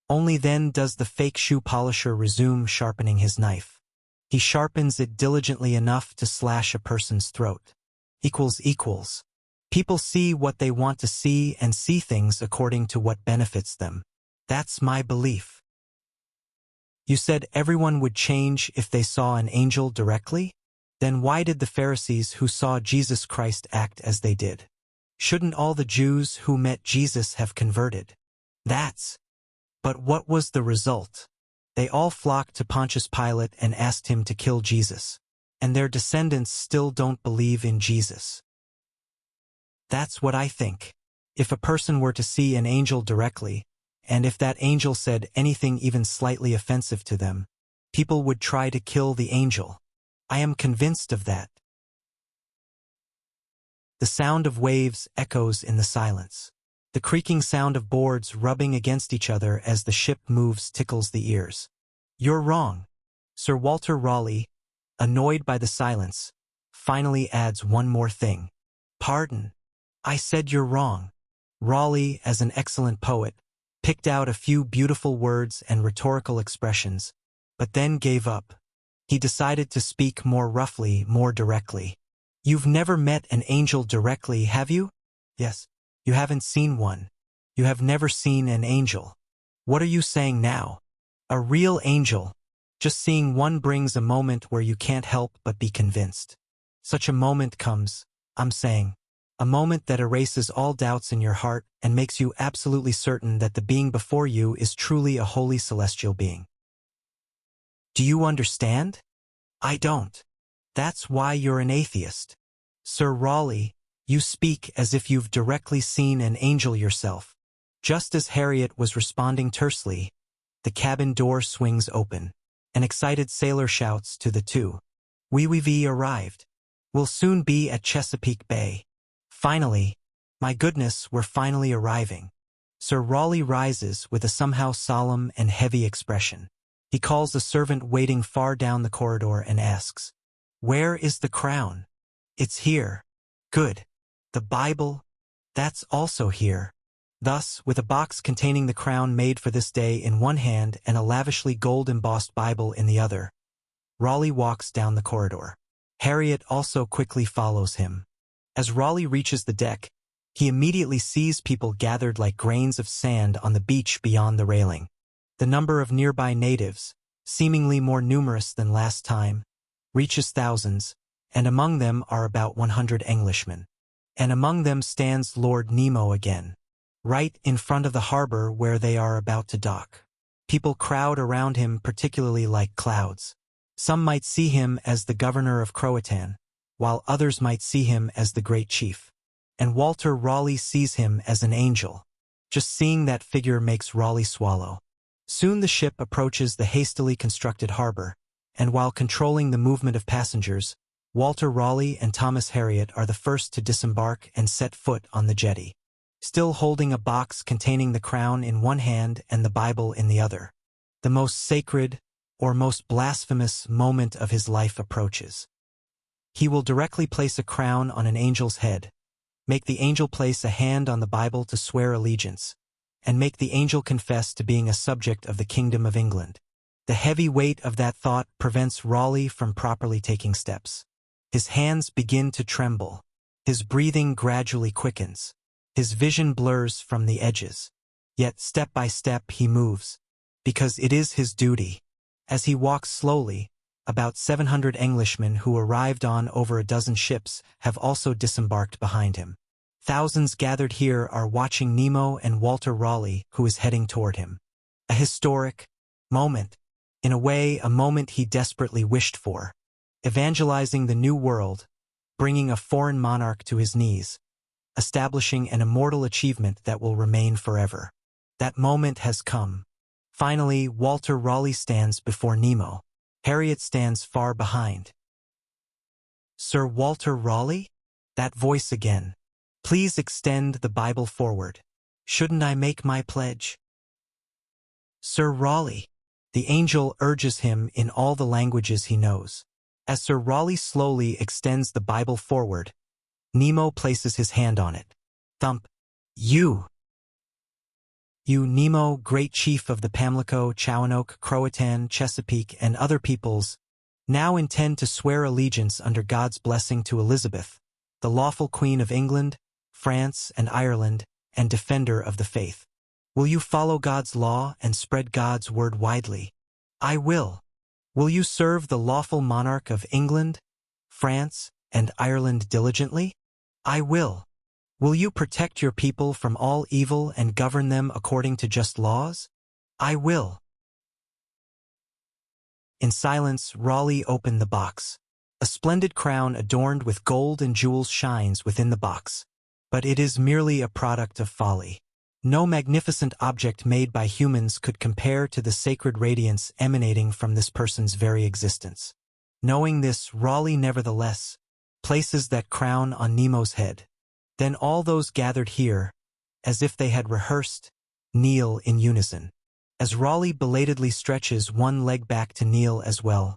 Only then does the fake shoe polisher resume sharpening his knife. He sharpens it diligently enough to slash a person's throat. Equals. People see what they want to see and see things according to what benefits them. That's my belief. You said everyone would change if they saw an angel directly? Then why did the Pharisees who saw Jesus Christ act as they did? Shouldn't all the Jews who met Jesus have converted? But what was the result? They all flocked to Pontius Pilate and asked him to kill Jesus. And their descendants still don't believe in Jesus. That's what I think. If a person were to see an angel directly, and if that angel said anything even slightly offensive to them, people would try to kill the angel. I am convinced of that. The sound of waves echoes in the silence. The creaking sound of boards rubbing against each other as the ship moves tickles the ears. You're wrong. Sir Walter Raleigh, annoyed by the silence, finally adds one more thing. Pardon. I said you're wrong. Raleigh, as an excellent poet, picked out a few beautiful words and rhetorical expressions, but then gave up. He decided to speak more roughly, more directly. You've never met an angel directly, have you? Yes. You haven't seen one. You have never seen an angel. What are you saying now? A real angel. Just seeing one brings a moment where you can't help but be convinced. Such a moment comes, I'm saying. A moment that erases all doubts in your heart and makes you absolutely certain that the being before you is truly a holy celestial being. Do you understand? I don't. That's why you're an atheist. Sir Raleigh, you speak as if you've directly seen an angel yourself. Just as Harriet was responding tersely, the cabin door swings open. An excited sailor shouts to the two. We've arrived. We'll soon be at Chesapeake Bay. Finally, my goodness, we're finally arriving. Sir Raleigh rises with a somehow solemn and heavy expression. He calls a servant waiting far down the corridor and asks, Where is the crown? It's here. Good. The Bible? That's also here. Thus, with a box containing the crown made for this day in one hand and a lavishly gold-embossed Bible in the other, Raleigh walks down the corridor. Harriet also quickly follows him. As Raleigh reaches the deck, he immediately sees people gathered like grains of sand on the beach beyond the railing. The number of nearby natives, seemingly more numerous than last time, reaches thousands, and among them are about 100 Englishmen. And among them stands Lord Nemo again, right in front of the harbor where they are about to dock. People crowd around him particularly like clouds. Some might see him as the governor of Croatan, while others might see him as the great chief. And Walter Raleigh sees him as an angel. Just seeing that figure makes Raleigh swallow. Soon the ship approaches the hastily constructed harbor, and while controlling the movement of passengers, Walter Raleigh and Thomas Harriot are the first to disembark and set foot on the jetty, still holding a box containing the crown in one hand and the Bible in the other. The most sacred, or most blasphemous moment of his life approaches. He will directly place a crown on an angel's head, make the angel place a hand on the Bible to swear allegiance, and make the angel confess to being a subject of the Kingdom of England. The heavy weight of that thought prevents Raleigh from properly taking steps. His hands begin to tremble. His breathing gradually quickens. His vision blurs from the edges. Yet step by step he moves, because it is his duty. As he walks slowly, about 700 Englishmen who arrived on over a dozen ships have also disembarked behind him. Thousands gathered here are watching Nemo and Walter Raleigh, who is heading toward him. A historic moment. In a way, a moment he desperately wished for. Evangelizing the New World, bringing a foreign monarch to his knees, establishing an immortal achievement that will remain forever. That moment has come. Finally, Walter Raleigh stands before Nemo. Harriet stands far behind. Sir Walter Raleigh? That voice again. Please extend the Bible forward. Shouldn't I make my pledge? Sir Raleigh. The angel urges him in all the languages he knows. As Sir Raleigh slowly extends the Bible forward, Nemo places his hand on it. Thump. You, Nemo, great chief of the Pamlico, Chowanoke, Croatan, Chesapeake, and other peoples, now intend to swear allegiance under God's blessing to Elizabeth, the lawful Queen of England, France, and Ireland, and defender of the faith. Will you follow God's law and spread God's word widely? I will. Will you serve the lawful monarch of England, France, and Ireland diligently? I will. Will you protect your people from all evil and govern them according to just laws? I will. In silence, Raleigh opened the box. A splendid crown adorned with gold and jewels shines within the box. But it is merely a product of folly. No magnificent object made by humans could compare to the sacred radiance emanating from this person's very existence. Knowing this, Raleigh nevertheless places that crown on Nemo's head. Then all those gathered here, as if they had rehearsed, kneel in unison. As Raleigh belatedly stretches one leg back to kneel as well.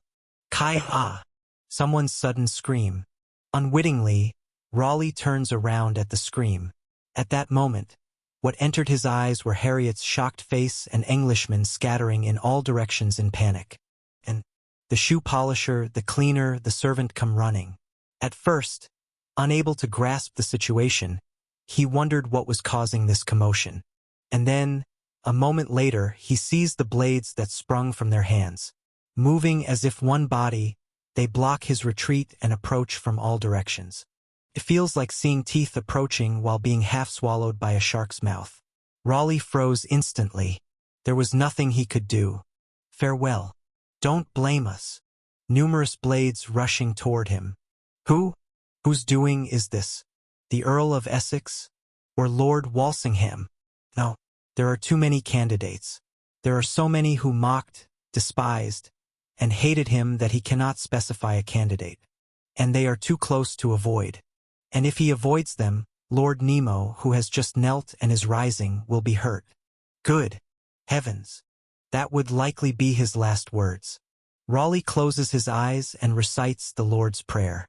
Kai-ah! Someone's sudden scream. Unwittingly, Raleigh turns around at the scream. At that moment, what entered his eyes were Harriet's shocked face and Englishmen scattering in all directions in panic. And the shoe polisher, the cleaner, the servant come running. At first, unable to grasp the situation, he wondered what was causing this commotion. And then, a moment later, he sees the blades that sprung from their hands. Moving as if one body, they block his retreat and approach from all directions. It feels like seeing teeth approaching while being half swallowed by a shark's mouth. Raleigh froze instantly. There was nothing he could do. Farewell. Don't blame us. Numerous blades rushing toward him. Whose doing is this? The Earl of Essex? Or Lord Walsingham? No, there are too many candidates. There are so many who mocked, despised, and hated him that he cannot specify a candidate. And they are too close to avoid. And if he avoids them, Lord Nemo, who has just knelt and is rising, will be hurt. Good heavens! That would likely be his last words. Raleigh closes his eyes and recites the Lord's Prayer,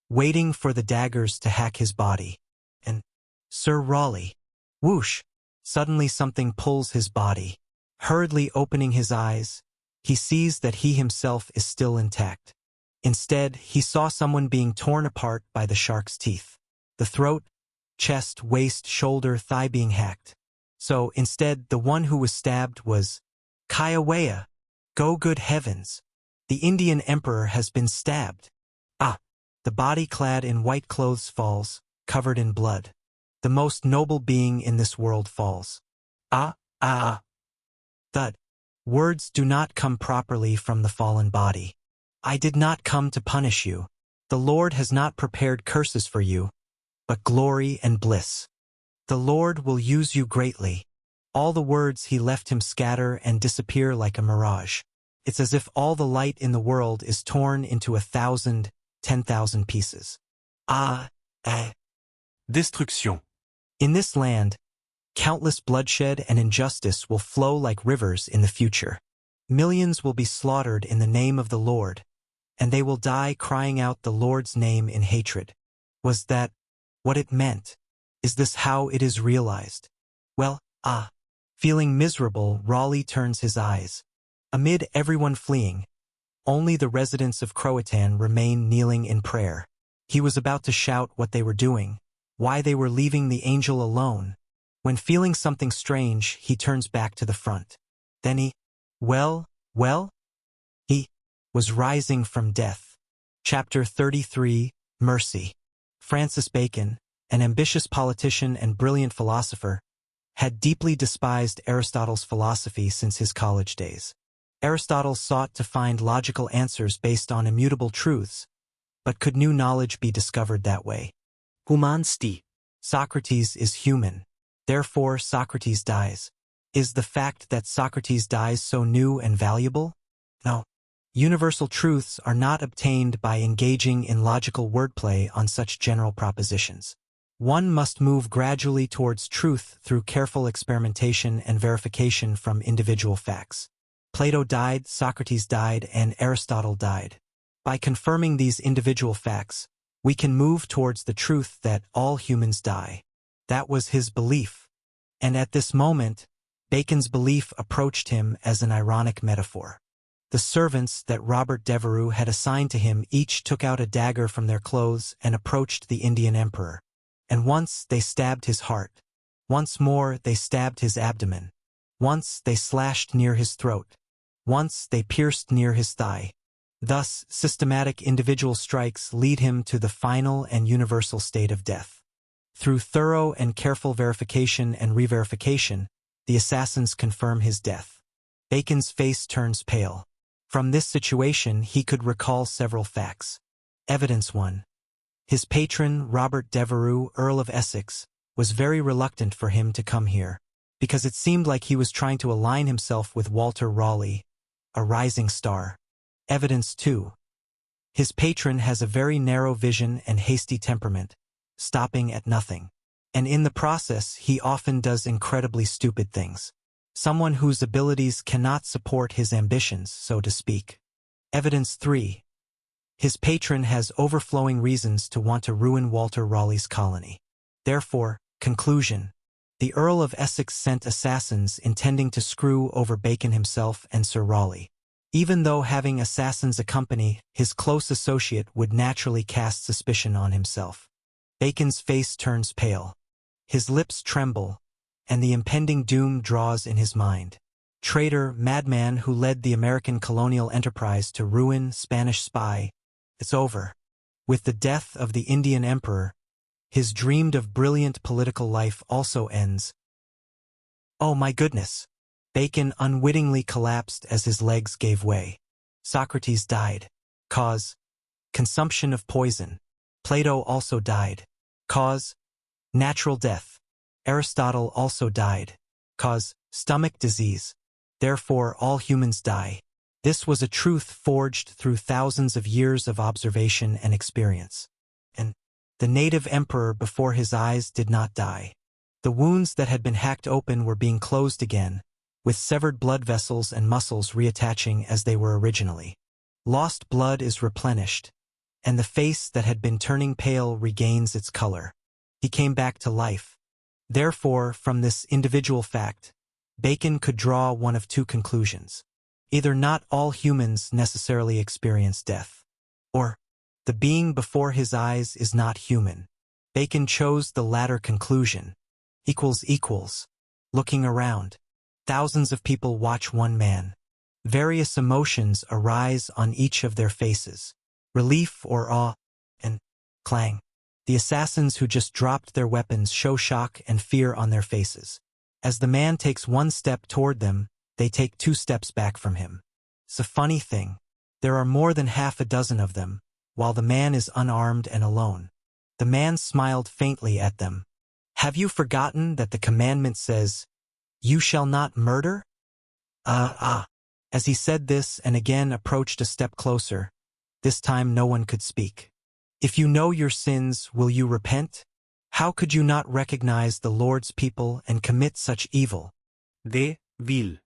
waiting for the daggers to hack his body. And, Sir Raleigh, whoosh! Suddenly something pulls his body. Hurriedly opening his eyes, he sees that he himself is still intact. Instead, he saw someone being torn apart by the shark's teeth. The throat, chest, waist, shoulder, thigh being hacked. So, instead, the one who was stabbed was Kaiawea. Go good heavens! The Indian emperor has been stabbed. Ah! The body clad in white clothes falls, covered in blood. The most noble being in this world falls. Thud. Words do not come properly from the fallen body. I did not come to punish you. The Lord has not prepared curses for you, but glory and bliss. The Lord will use you greatly. All the words he left him scatter and disappear like a mirage. It's as if all the light in the world is torn into 1,000, 10,000 pieces. Destruction. In this land, countless bloodshed and injustice will flow like rivers in the future. Millions will be slaughtered in the name of the Lord, and they will die crying out the Lord's name in hatred. Was that what it meant? Is this how it is realized? Well, Feeling miserable, Raleigh turns his eyes. Amid everyone fleeing, only the residents of Croatan remain kneeling in prayer. He was about to shout what they were doing, why they were leaving the angel alone. When feeling something strange, he turns back to the front. Then he was rising from death. Chapter 33, Mercy. Francis Bacon, an ambitious politician and brilliant philosopher, had deeply despised Aristotle's philosophy since his college days. Aristotle sought to find logical answers based on immutable truths, but could new knowledge be discovered that way? Humansti. Socrates is human. Therefore, Socrates dies. Is the fact that Socrates dies so new and valuable? No. Universal truths are not obtained by engaging in logical wordplay on such general propositions. One must move gradually towards truth through careful experimentation and verification from individual facts. Plato died, Socrates died, and Aristotle died. By confirming these individual facts, we can move towards the truth that all humans die. That was his belief. And at this moment, Bacon's belief approached him as an ironic metaphor. The servants that Robert Devereux had assigned to him each took out a dagger from their clothes and approached the Indian emperor. And once they stabbed his heart. Once more they stabbed his abdomen. Once they slashed near his throat. Once they pierced near his thigh. Thus, systematic individual strikes lead him to the final and universal state of death. Through thorough and careful verification and re-verification, the assassins confirm his death. Bacon's face turns pale. From this situation, he could recall several facts. Evidence 1. His patron, Robert Devereux, Earl of Essex, was very reluctant for him to come here, because it seemed like he was trying to align himself with Walter Raleigh, a rising star. Evidence 2. His patron has a very narrow vision and hasty temperament, stopping at nothing. And in the process, he often does incredibly stupid things. Someone whose abilities cannot support his ambitions, so to speak. Evidence 3. His patron has overflowing reasons to want to ruin Walter Raleigh's colony. Therefore, conclusion. The Earl of Essex sent assassins intending to screw over Bacon himself and Sir Raleigh. Even though having assassins accompany his close associate would naturally cast suspicion on himself. Bacon's face turns pale. His lips tremble, and the impending doom draws in his mind. Traitor, madman who led the American colonial enterprise to ruin, Spanish spy. It's over. With the death of the Indian emperor, his dreamed of brilliant political life also ends. Oh my goodness! Bacon unwittingly collapsed as his legs gave way. Socrates died. Cause: consumption of poison. Plato also died. Cause: natural death. Aristotle also died. Cause: stomach disease. Therefore all humans die. This was a truth forged through thousands of years of observation and experience. And the native emperor before his eyes did not die. The wounds that had been hacked open were being closed again, with severed blood vessels and muscles reattaching as they were originally. Lost blood is replenished, and the face that had been turning pale regains its color. He came back to life. Therefore, from this individual fact, Bacon could draw one of two conclusions. Either not all humans necessarily experience death, or the being before his eyes is not human. Bacon chose the latter conclusion. Looking around, thousands of people watch one man. Various emotions arise on each of their faces. Relief or awe, and clang. The assassins who just dropped their weapons show shock and fear on their faces. As the man takes one step toward them, they take 2 steps back from him. It's a funny thing. There are more than half a dozen of them, while the man is unarmed and alone. The man smiled faintly at them. Have you forgotten that the commandment says, "You shall not murder"? As he said this and again approached a step closer, this time no one could speak. If you know your sins, will you repent? How could you not recognize the Lord's people and commit such evil? De vil.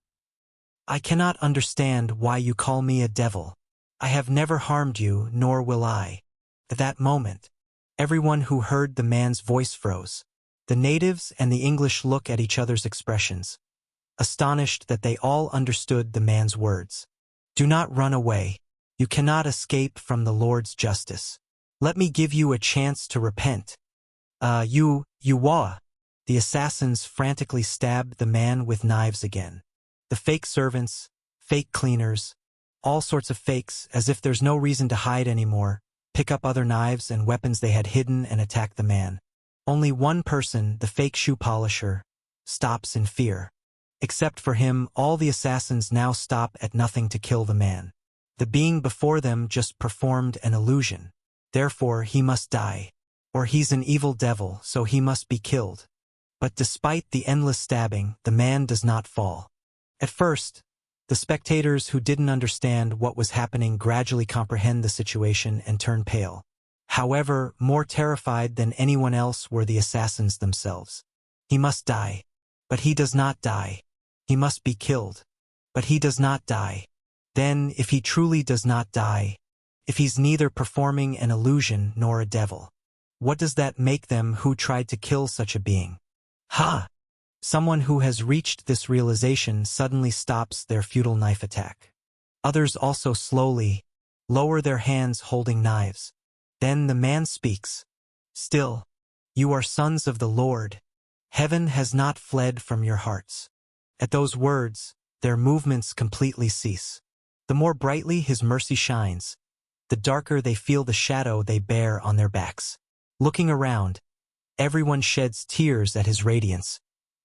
I cannot understand why you call me a devil. I have never harmed you, nor will I. At that moment, everyone who heard the man's voice froze. The natives and the English look at each other's expressions. astonished that they all understood the man's words. "Do not run away. You cannot escape from the Lord's justice. Let me give you a chance to repent." You wah. The assassins frantically stabbed the man with knives again. The fake servants, fake cleaners, all sorts of fakes, as if there's no reason to hide anymore, pick up other knives and weapons they had hidden and attack the man. Only one person, the fake shoe polisher, stops in fear. Except for him, all the assassins now stop at nothing to kill the man. The being before them just performed an illusion. Therefore, he must die. Or he's an evil devil, so he must be killed. But despite the endless stabbing, the man does not fall. At first, the spectators who didn't understand what was happening gradually comprehend the situation and turn pale. However, more terrified than anyone else were the assassins themselves. He must die. But he does not die. He must be killed. But he does not die. Then, if he truly does not die, if he's neither performing an illusion nor a devil, what does that make them who tried to kill such a being? Ha! Someone who has reached this realization suddenly stops their futile knife attack. Others also slowly lower their hands holding knives. Then the man speaks. "Still, you are sons of the Lord. Heaven has not fled from your hearts." At those words, their movements completely cease. The more brightly his mercy shines, the darker they feel the shadow they bear on their backs. Looking around, everyone sheds tears at his radiance,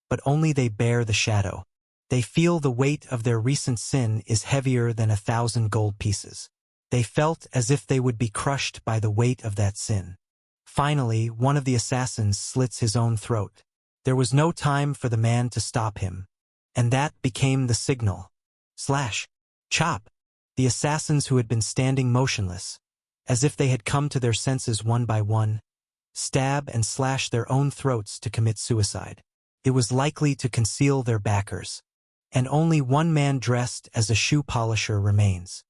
but only they bear the shadow. They feel the weight of their recent sin is heavier than 1,000 gold pieces. They felt as if they would be crushed by the weight of that sin. Finally, one of the assassins slits his own throat. There was no time for the man to stop him, and that became the signal. Slash. Chop. The assassins who had been standing motionless, as if they had come to their senses one by one, stab and slash their own throats to commit suicide. It was likely to conceal their backers. And only one man dressed as a shoe polisher remains.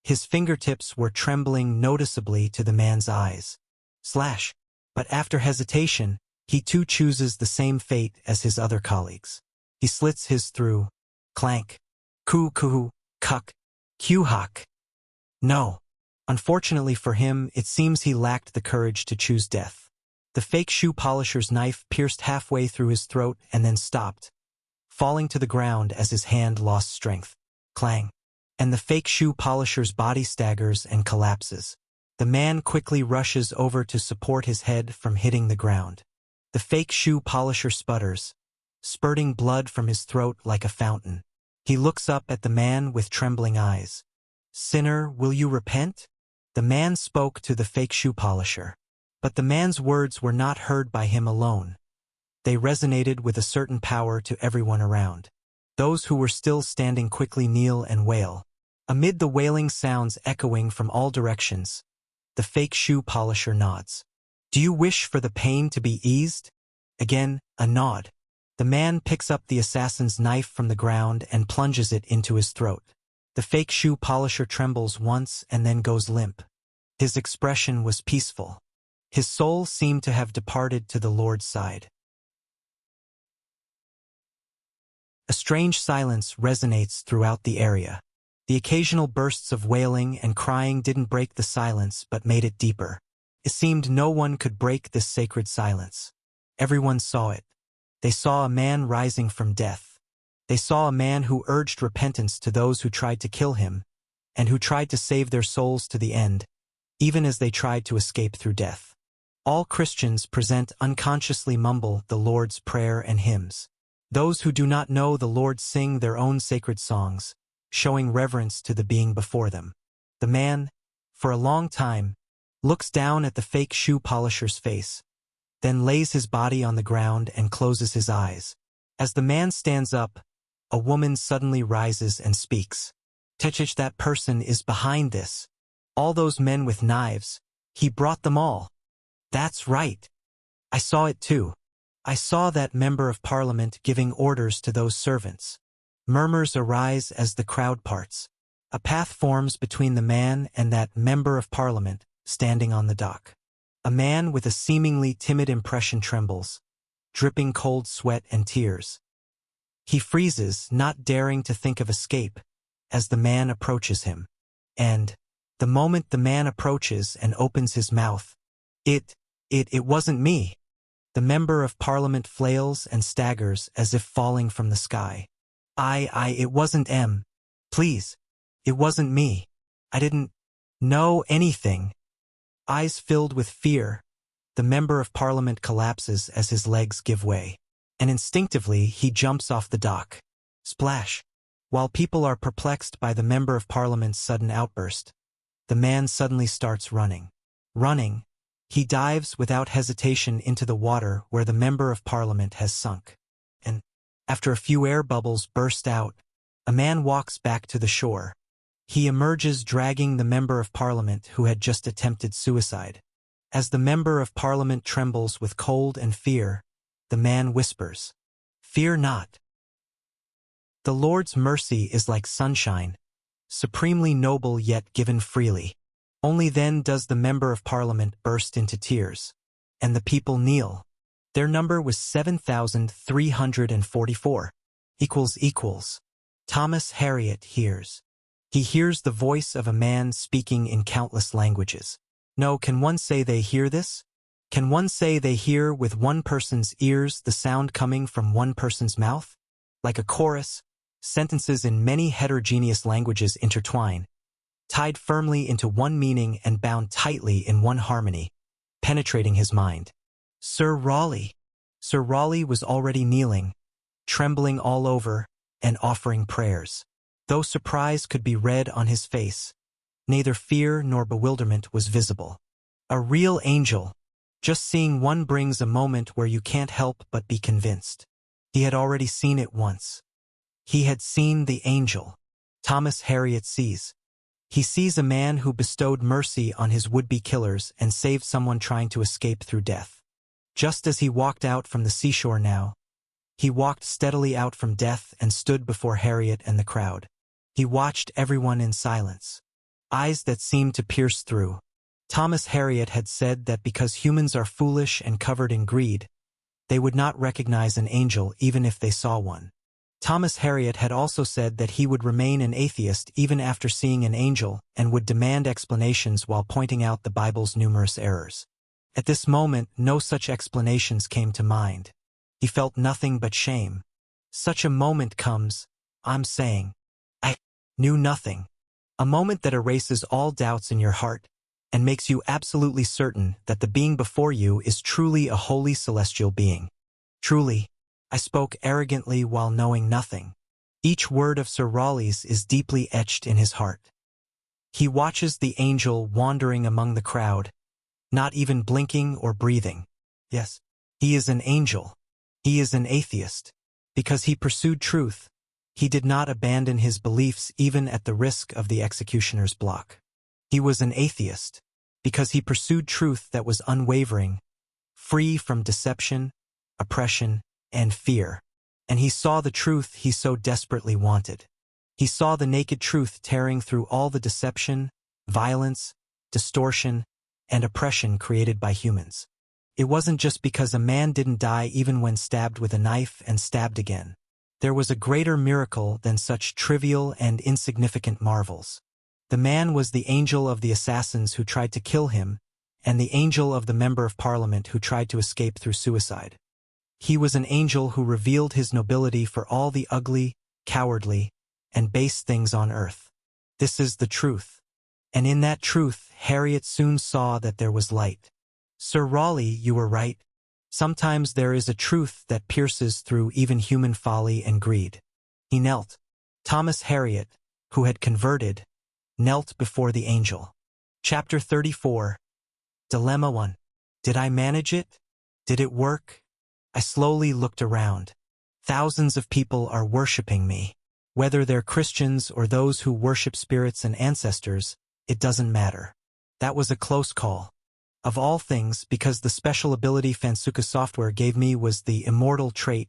His fingertips were trembling noticeably to the man's eyes. Slash. But after hesitation, he too chooses the same fate as his other colleagues. He slits his through. Clank. Kuhu, kuck, kuhak. No. Unfortunately for him, it seems he lacked the courage to choose death. The fake shoe polisher's knife pierced halfway through his throat and then stopped, falling to the ground as his hand lost strength. Clang. And the fake shoe polisher's body staggers and collapses. The man quickly rushes over to support his head from hitting the ground. The fake shoe polisher sputters, spurting blood from his throat like a fountain. He looks up at the man with trembling eyes. "Sinner, will you repent?" The man spoke to the fake shoe polisher. But the man's words were not heard by him alone. They resonated with a certain power to everyone around. Those who were still standing quickly kneel and wail. Amid the wailing sounds echoing from all directions, the fake shoe polisher nods. "Do you wish for the pain to be eased?" Again, a nod. The man picks up the assassin's knife from the ground and plunges it into his throat. The fake shoe polisher trembles once and then goes limp. His expression was peaceful. His soul seemed to have departed to the Lord's side. A strange silence resonates throughout the area. The occasional bursts of wailing and crying didn't break the silence but made it deeper. It seemed no one could break this sacred silence. Everyone saw it. They saw a man rising from death. They saw a man who urged repentance to those who tried to kill him, and who tried to save their souls to the end, even as they tried to escape through death. All Christians present unconsciously mumble the Lord's Prayer and hymns. Those who do not know the Lord sing their own sacred songs, showing reverence to the being before them. The man, for a long time, looks down at the fake shoe polisher's face, then lays his body on the ground and closes his eyes. As the man stands up, a woman suddenly rises and speaks. "Techich, that person is behind this. All those men with knives, he brought them all." "That's right. I saw it too. I saw that member of parliament giving orders to those servants." Murmurs arise as the crowd parts. A path forms between the man and that member of parliament standing on the dock. A man with a seemingly timid impression trembles, dripping cold sweat and tears. He freezes, not daring to think of escape, as the man approaches him. And, the moment the man approaches and opens his mouth, it wasn't me. The member of parliament flails and staggers as if falling from the sky. It wasn't M. Please. It wasn't me. I didn't know anything. Eyes filled with fear, the member of parliament collapses as his legs give way. And instinctively he jumps off the dock. Splash. While people are perplexed by the member of parliament's sudden outburst, the man suddenly starts running. Running. He dives without hesitation into the water where the member of parliament has sunk. And, after a few air bubbles burst out, a man walks back to the shore. He emerges dragging the member of parliament who had just attempted suicide. As the member of parliament trembles with cold and fear, the man whispers, "Fear not. The Lord's mercy is like sunshine, supremely noble yet given freely." Only then does the member of parliament burst into tears, and the people kneel. Their number was 7,344. Thomas Harriot hears. He hears the voice of a man speaking in countless languages. No, can one say they hear this? Can one say they hear with one person's ears the sound coming from one person's mouth? Like a chorus, sentences in many heterogeneous languages intertwine, tied firmly into one meaning and bound tightly in one harmony, penetrating his mind. Sir Raleigh. Sir Raleigh was already kneeling, trembling all over, and offering prayers. Though surprise could be read on his face, neither fear nor bewilderment was visible. A real angel. Just seeing one brings a moment where you can't help but be convinced. He had already seen it once. He had seen the angel. Thomas Harriot sees. He sees a man who bestowed mercy on his would-be killers and saved someone trying to escape through death. Just as he walked out from the seashore now, he walked steadily out from death and stood before Harriot and the crowd. He watched everyone in silence, eyes that seemed to pierce through. Thomas Harriot had said that because humans are foolish and covered in greed, they would not recognize an angel even if they saw one. Thomas Harriot had also said that he would remain an atheist even after seeing an angel and would demand explanations while pointing out the Bible's numerous errors. At this moment, no such explanations came to mind. He felt nothing but shame. Such a moment comes, I'm saying, I knew nothing. A moment that erases all doubts in your heart and makes you absolutely certain that the being before you is truly a holy celestial being. Truly, I spoke arrogantly while knowing nothing. Each word of Sir Raleigh's is deeply etched in his heart. He watches the angel wandering among the crowd, not even blinking or breathing. Yes, he is an angel. He is an atheist. Because he pursued truth, he did not abandon his beliefs even at the risk of the executioner's block. He was an atheist because he pursued truth that was unwavering, free from deception, oppression, and fear. And he saw the truth he so desperately wanted. He saw the naked truth tearing through all the deception, violence, distortion, and oppression created by humans. It wasn't just because a man didn't die even when stabbed with a knife and stabbed again. There was a greater miracle than such trivial and insignificant marvels. The man was the angel of the assassins who tried to kill him, and the angel of the member of parliament who tried to escape through suicide. He was an angel who revealed his nobility for all the ugly, cowardly, and base things on earth. This is the truth. And in that truth, Harriot soon saw that there was light. Sir Raleigh, you were right. Sometimes there is a truth that pierces through even human folly and greed. He knelt. Thomas Harriot, who had converted, knelt before the angel. Chapter 34. Dilemma 1. Did I manage it? Did it work? I slowly looked around. Thousands of people are worshipping me. Whether they're Christians or those who worship spirits and ancestors, it doesn't matter. That was a close call. Of all things, because the special ability Fansuka software gave me was the immortal trait,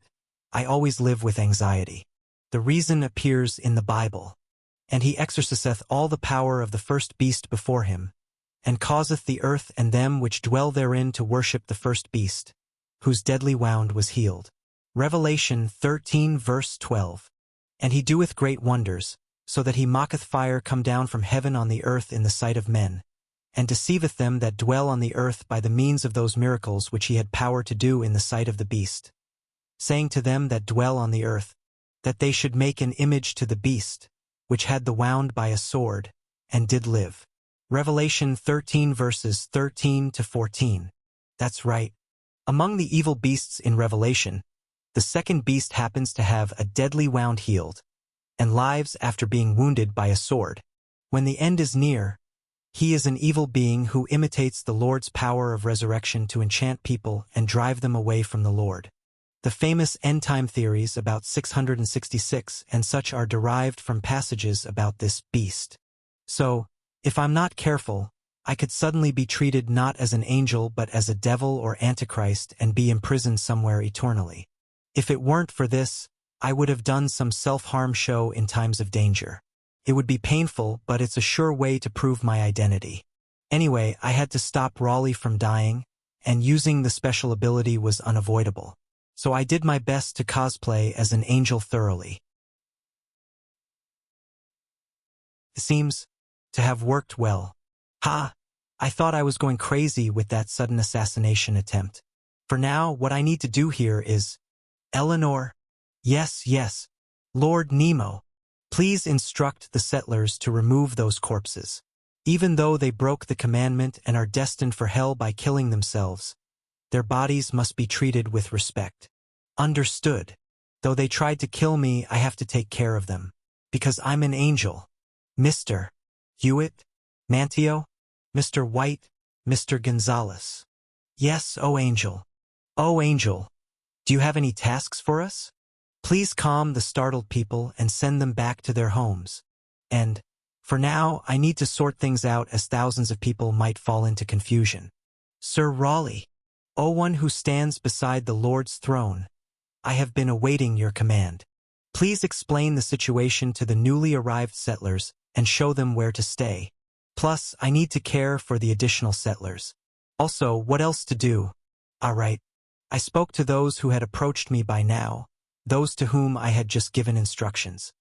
I always live with anxiety. The reason appears in the Bible. And he exerciseth all the power of the first beast before him, and causeth the earth and them which dwell therein to worship the first beast, whose deadly wound was healed. Revelation 13 verse 12. And he doeth great wonders, so that he mocketh fire come down from heaven on the earth in the sight of men, and deceiveth them that dwell on the earth by the means of those miracles which he had power to do in the sight of the beast, saying to them that dwell on the earth, that they should make an image to the beast, which had the wound by a sword, and did live. Revelation 13 verses 13 to 14. That's right. Among the evil beasts in Revelation, the second beast happens to have a deadly wound healed, and lives after being wounded by a sword. When the end is near, he is an evil being who imitates the Lord's power of resurrection to enchant people and drive them away from the Lord. The famous end-time theories about 666 and such are derived from passages about this beast. So, if I'm not careful, I could suddenly be treated not as an angel but as a devil or antichrist and be imprisoned somewhere eternally. If it weren't for this, I would have done some self-harm show in times of danger. It would be painful, but it's a sure way to prove my identity. Anyway, I had to stop Raleigh from dying, and using the special ability was unavoidable. So I did my best to cosplay as an angel thoroughly. It seems to have worked well. Ha! I thought I was going crazy with that sudden assassination attempt. For now, what I need to do here is, Eleanor, yes, Lord Nemo, please instruct the settlers to remove those corpses. Even though they broke the commandment and are destined for hell by killing themselves, their bodies must be treated with respect. Understood. Though they tried to kill me, I have to take care of them. Because I'm an angel. Mr. Hewitt? Manteo? Mr. White? Mr. Gonzalez? Yes, oh angel. Oh angel. Do you have any tasks for us? Please calm the startled people and send them back to their homes. And, for now, I need to sort things out as thousands of people might fall into confusion. Sir Raleigh, O one who stands beside the Lord's throne, I have been awaiting your command. Please explain the situation to the newly arrived settlers and show them where to stay. Plus, I need to care for the additional settlers. Also, what else to do? All right. I spoke to those who had approached me by now, those to whom I had just given instructions.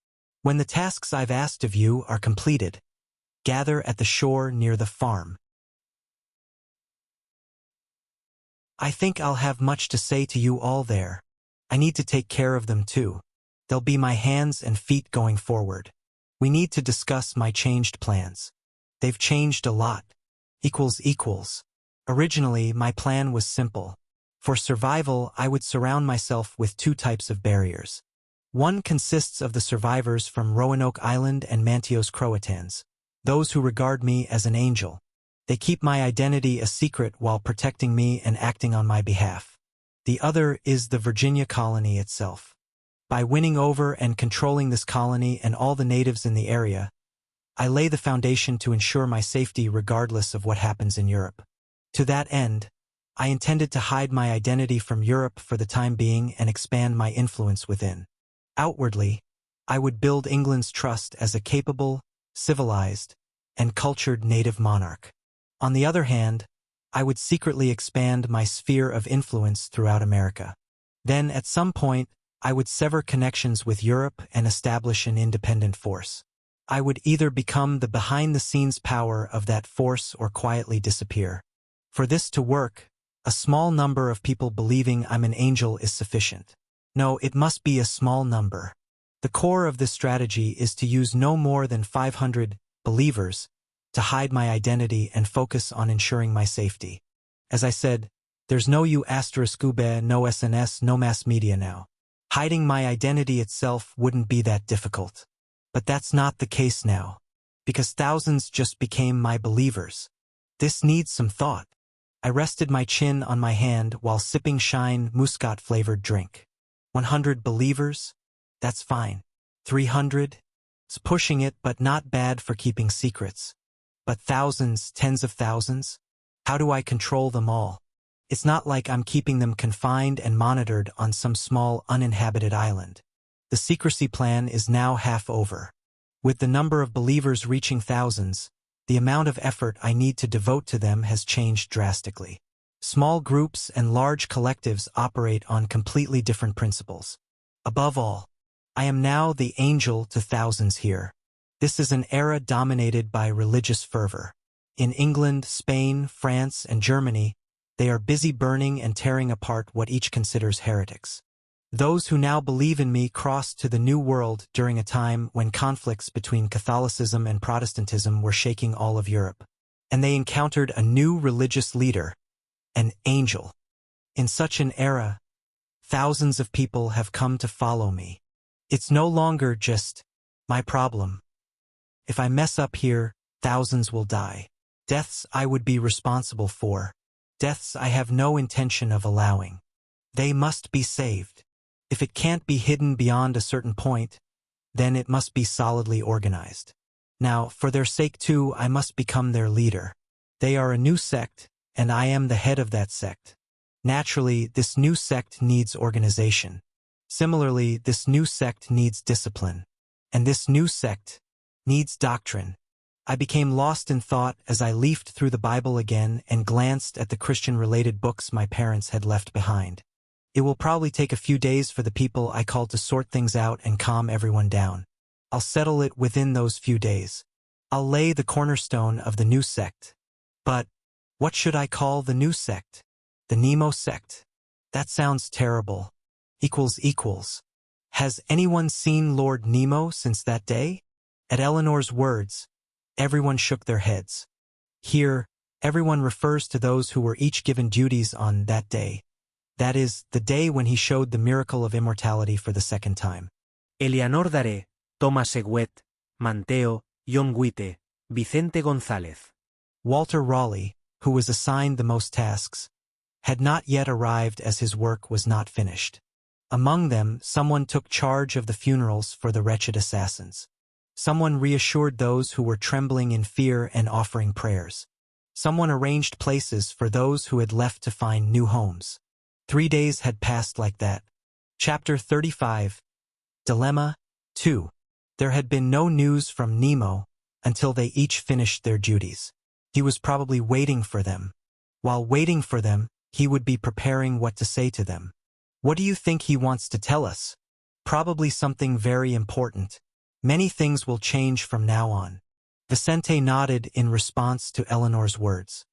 When the tasks I've asked of you are completed, gather at the shore near the farm. I think I'll have much to say to you all there. I need to take care of them too. They'll be my hands and feet going forward. We need to discuss my changed plans. They've changed a lot. Equals. Originally, my plan was simple. For survival, I would surround myself with two types of barriers. One consists of the survivors from Roanoke Island and Manteos Croatans, those who regard me as an angel. They keep my identity a secret while protecting me and acting on my behalf. The other is the Virginia colony itself. By winning over and controlling this colony and all the natives in the area, I lay the foundation to ensure my safety regardless of what happens in Europe. To that end, I intended to hide my identity from Europe for the time being and expand my influence within. Outwardly, I would build England's trust as a capable, civilized, and cultured native monarch. On the other hand, I would secretly expand my sphere of influence throughout America. Then, at some point, I would sever connections with Europe and establish an independent force. I would either become the behind-the-scenes power of that force or quietly disappear. For this to work, a small number of people believing I'm an angel is sufficient. No, it must be a small number. The core of this strategy is to use no more than 500 believers to hide my identity and focus on ensuring my safety. As I said, there's no no SNS, no mass media now. Hiding my identity itself wouldn't be that difficult. But that's not the case now, because thousands just became my believers. This needs some thought. I rested my chin on my hand while sipping Shine Muscat-flavored drink. 100 believers? That's fine. 300? It's pushing it, but not bad for keeping secrets. But thousands, tens of thousands? How do I control them all? It's not like I'm keeping them confined and monitored on some small uninhabited island. The secrecy plan is now half over. With the number of believers reaching thousands, the amount of effort I need to devote to them has changed drastically. Small groups and large collectives operate on completely different principles. Above all, I am now the angel to thousands here. This is an era dominated by religious fervor. In England, Spain, France, and Germany, they are busy burning and tearing apart what each considers heretics. Those who now believe in me crossed to the New World during a time when conflicts between Catholicism and Protestantism were shaking all of Europe. And they encountered a new religious leader, an angel. In such an era, thousands of people have come to follow me. It's no longer just my problem. If I mess up here, thousands will die. Deaths I would be responsible for. Deaths I have no intention of allowing. They must be saved. If it can't be hidden beyond a certain point, then it must be solidly organized. Now, for their sake too, I must become their leader. They are a new sect, and I am the head of that sect. Naturally, this new sect needs organization. Similarly, this new sect needs discipline. And this new sect needs doctrine. I became lost in thought as I leafed through the Bible again and glanced at the Christian-related books my parents had left behind. It will probably take a few days for the people I called to sort things out and calm everyone down. I'll settle it within those few days. I'll lay the cornerstone of the new sect. But what should I call the new sect? The Nemo sect? That sounds terrible. Equals. Has anyone seen Lord Nemo since that day? At Eleanor's words, everyone shook their heads. Here, everyone refers to those who were each given duties on that day. That is, the day when he showed the miracle of immortality for the second time. Eleanor Daré, Thomas Seguet, Manteo, John Guite, Vicente González. Walter Raleigh, who was assigned the most tasks, had not yet arrived as his work was not finished. Among them, someone took charge of the funerals for the wretched assassins. Someone reassured those who were trembling in fear and offering prayers. Someone arranged places for those who had left to find new homes. 3 days had passed like that. Chapter 35. Dilemma 2. There had been no news from Nemo until they each finished their duties. He was probably waiting for them. While waiting for them, he would be preparing what to say to them. What do you think he wants to tell us? Probably something very important. Many things will change from now on. Vicente nodded in response to Eleanor's words.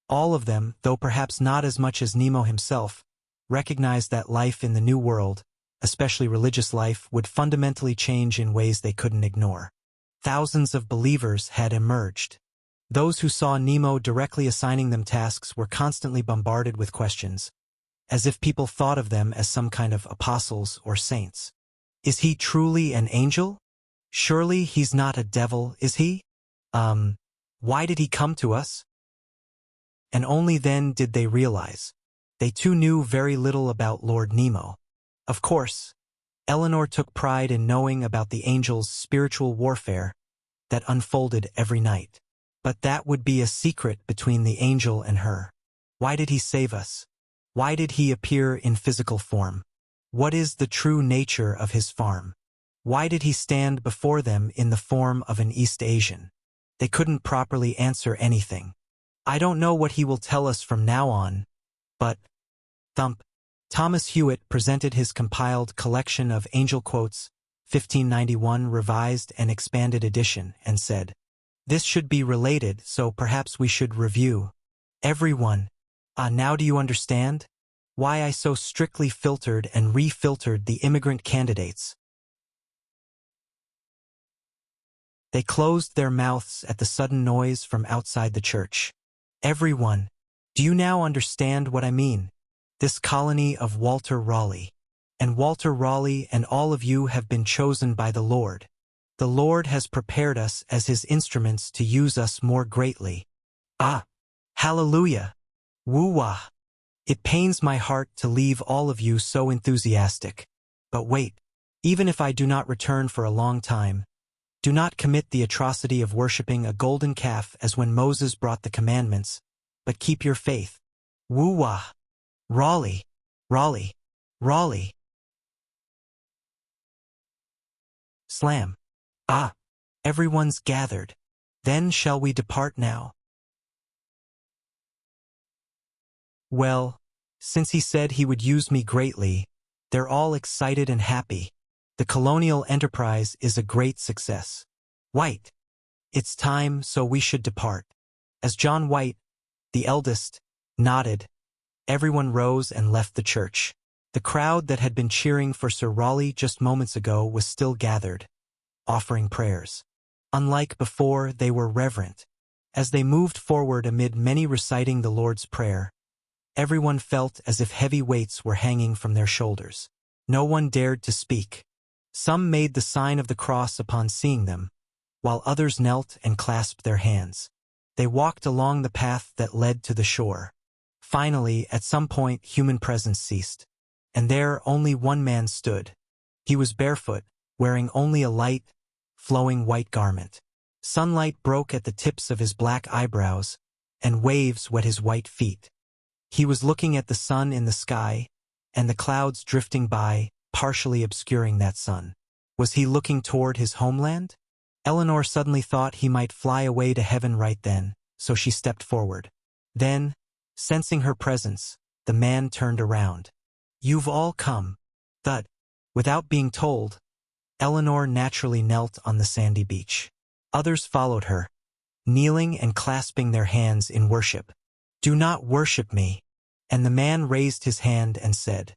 All of them, though perhaps not as much as Nemo himself, recognized that life in the new world, especially religious life, would fundamentally change in ways they couldn't ignore. Thousands of believers had emerged. Those who saw Nemo directly assigning them tasks were constantly bombarded with questions, as if people thought of them as some kind of apostles or saints. Is he truly an angel? Surely he's not a devil, is he? Why did he come to us? And only then did they realize. They too knew very little about Lord Nemo. Of course, Eleanor took pride in knowing about the angel's spiritual warfare that unfolded every night. But that would be a secret between the angel and her. Why did he save us? Why did he appear in physical form? What is the true nature of his farm? Why did he stand before them in the form of an East Asian? They couldn't properly answer anything. I don't know what he will tell us from now on, but... Thump. Thomas Hewitt presented his compiled collection of angel quotes, 1591 revised and expanded edition, and said, "This should be related, so perhaps we should review. Everyone. Now do you understand? Why I so strictly filtered and refiltered the immigrant candidates?" They closed their mouths at the sudden noise from outside the church. Everyone. Do you now understand what I mean? This colony of Walter Raleigh. And Walter Raleigh and all of you have been chosen by the Lord. The Lord has prepared us as his instruments to use us more greatly. Hallelujah. Woo-wah. It pains my heart to leave all of you so enthusiastic. But wait, even if I do not return for a long time, do not commit the atrocity of worshipping a golden calf as when Moses brought the commandments, but keep your faith. Woo-wah. Raleigh. Raleigh. Raleigh. Slam. Everyone's gathered. Then shall we depart now? Well, since he said he would use me greatly, they're all excited and happy. The colonial enterprise is a great success. White. It's time, so we should depart. As John White, the eldest, nodded, everyone rose and left the church. The crowd that had been cheering for Sir Raleigh just moments ago was still gathered, offering prayers. Unlike before, they were reverent. As they moved forward amid many reciting the Lord's Prayer, everyone felt as if heavy weights were hanging from their shoulders. No one dared to speak. Some made the sign of the cross upon seeing them, while others knelt and clasped their hands. They walked along the path that led to the shore. Finally, at some point, human presence ceased, and there only one man stood. He was barefoot, wearing only a light, flowing white garment. Sunlight broke at the tips of his black eyebrows, and waves wet his white feet. He was looking at the sun in the sky, and the clouds drifting by, partially obscuring that sun. Was he looking toward his homeland? Eleanor suddenly thought he might fly away to heaven right then, so she stepped forward. Then, sensing her presence, the man turned around. "You've all come." Thud. Without being told, Eleanor naturally knelt on the sandy beach. Others followed her, kneeling and clasping their hands in worship. "Do not worship me." And the man raised his hand and said,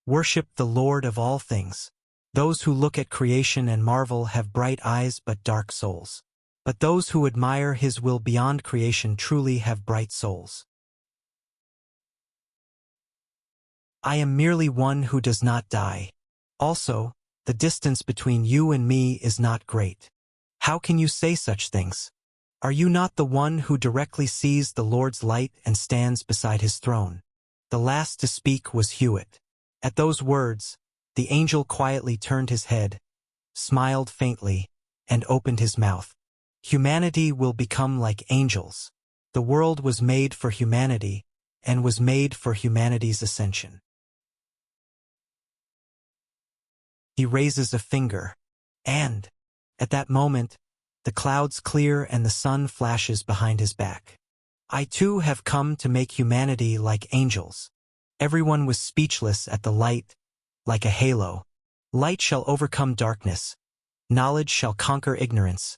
"Worship the Lord of all things. Those who look at creation and marvel have bright eyes but dark souls. But those who admire his will beyond creation truly have bright souls." I am merely one who does not die. Also, the distance between you and me is not great. How can you say such things? Are you not the one who directly sees the Lord's light and stands beside his throne? The last to speak was Hewitt. At those words, the angel quietly turned his head, smiled faintly, and opened his mouth. Humanity will become like angels. The world was made for humanity, and was made for humanity's ascension. He raises a finger, and, at that moment, the clouds clear and the sun flashes behind his back. I too have come to make humanity like angels. Everyone was speechless at the light, like a halo. Light shall overcome darkness, knowledge shall conquer ignorance,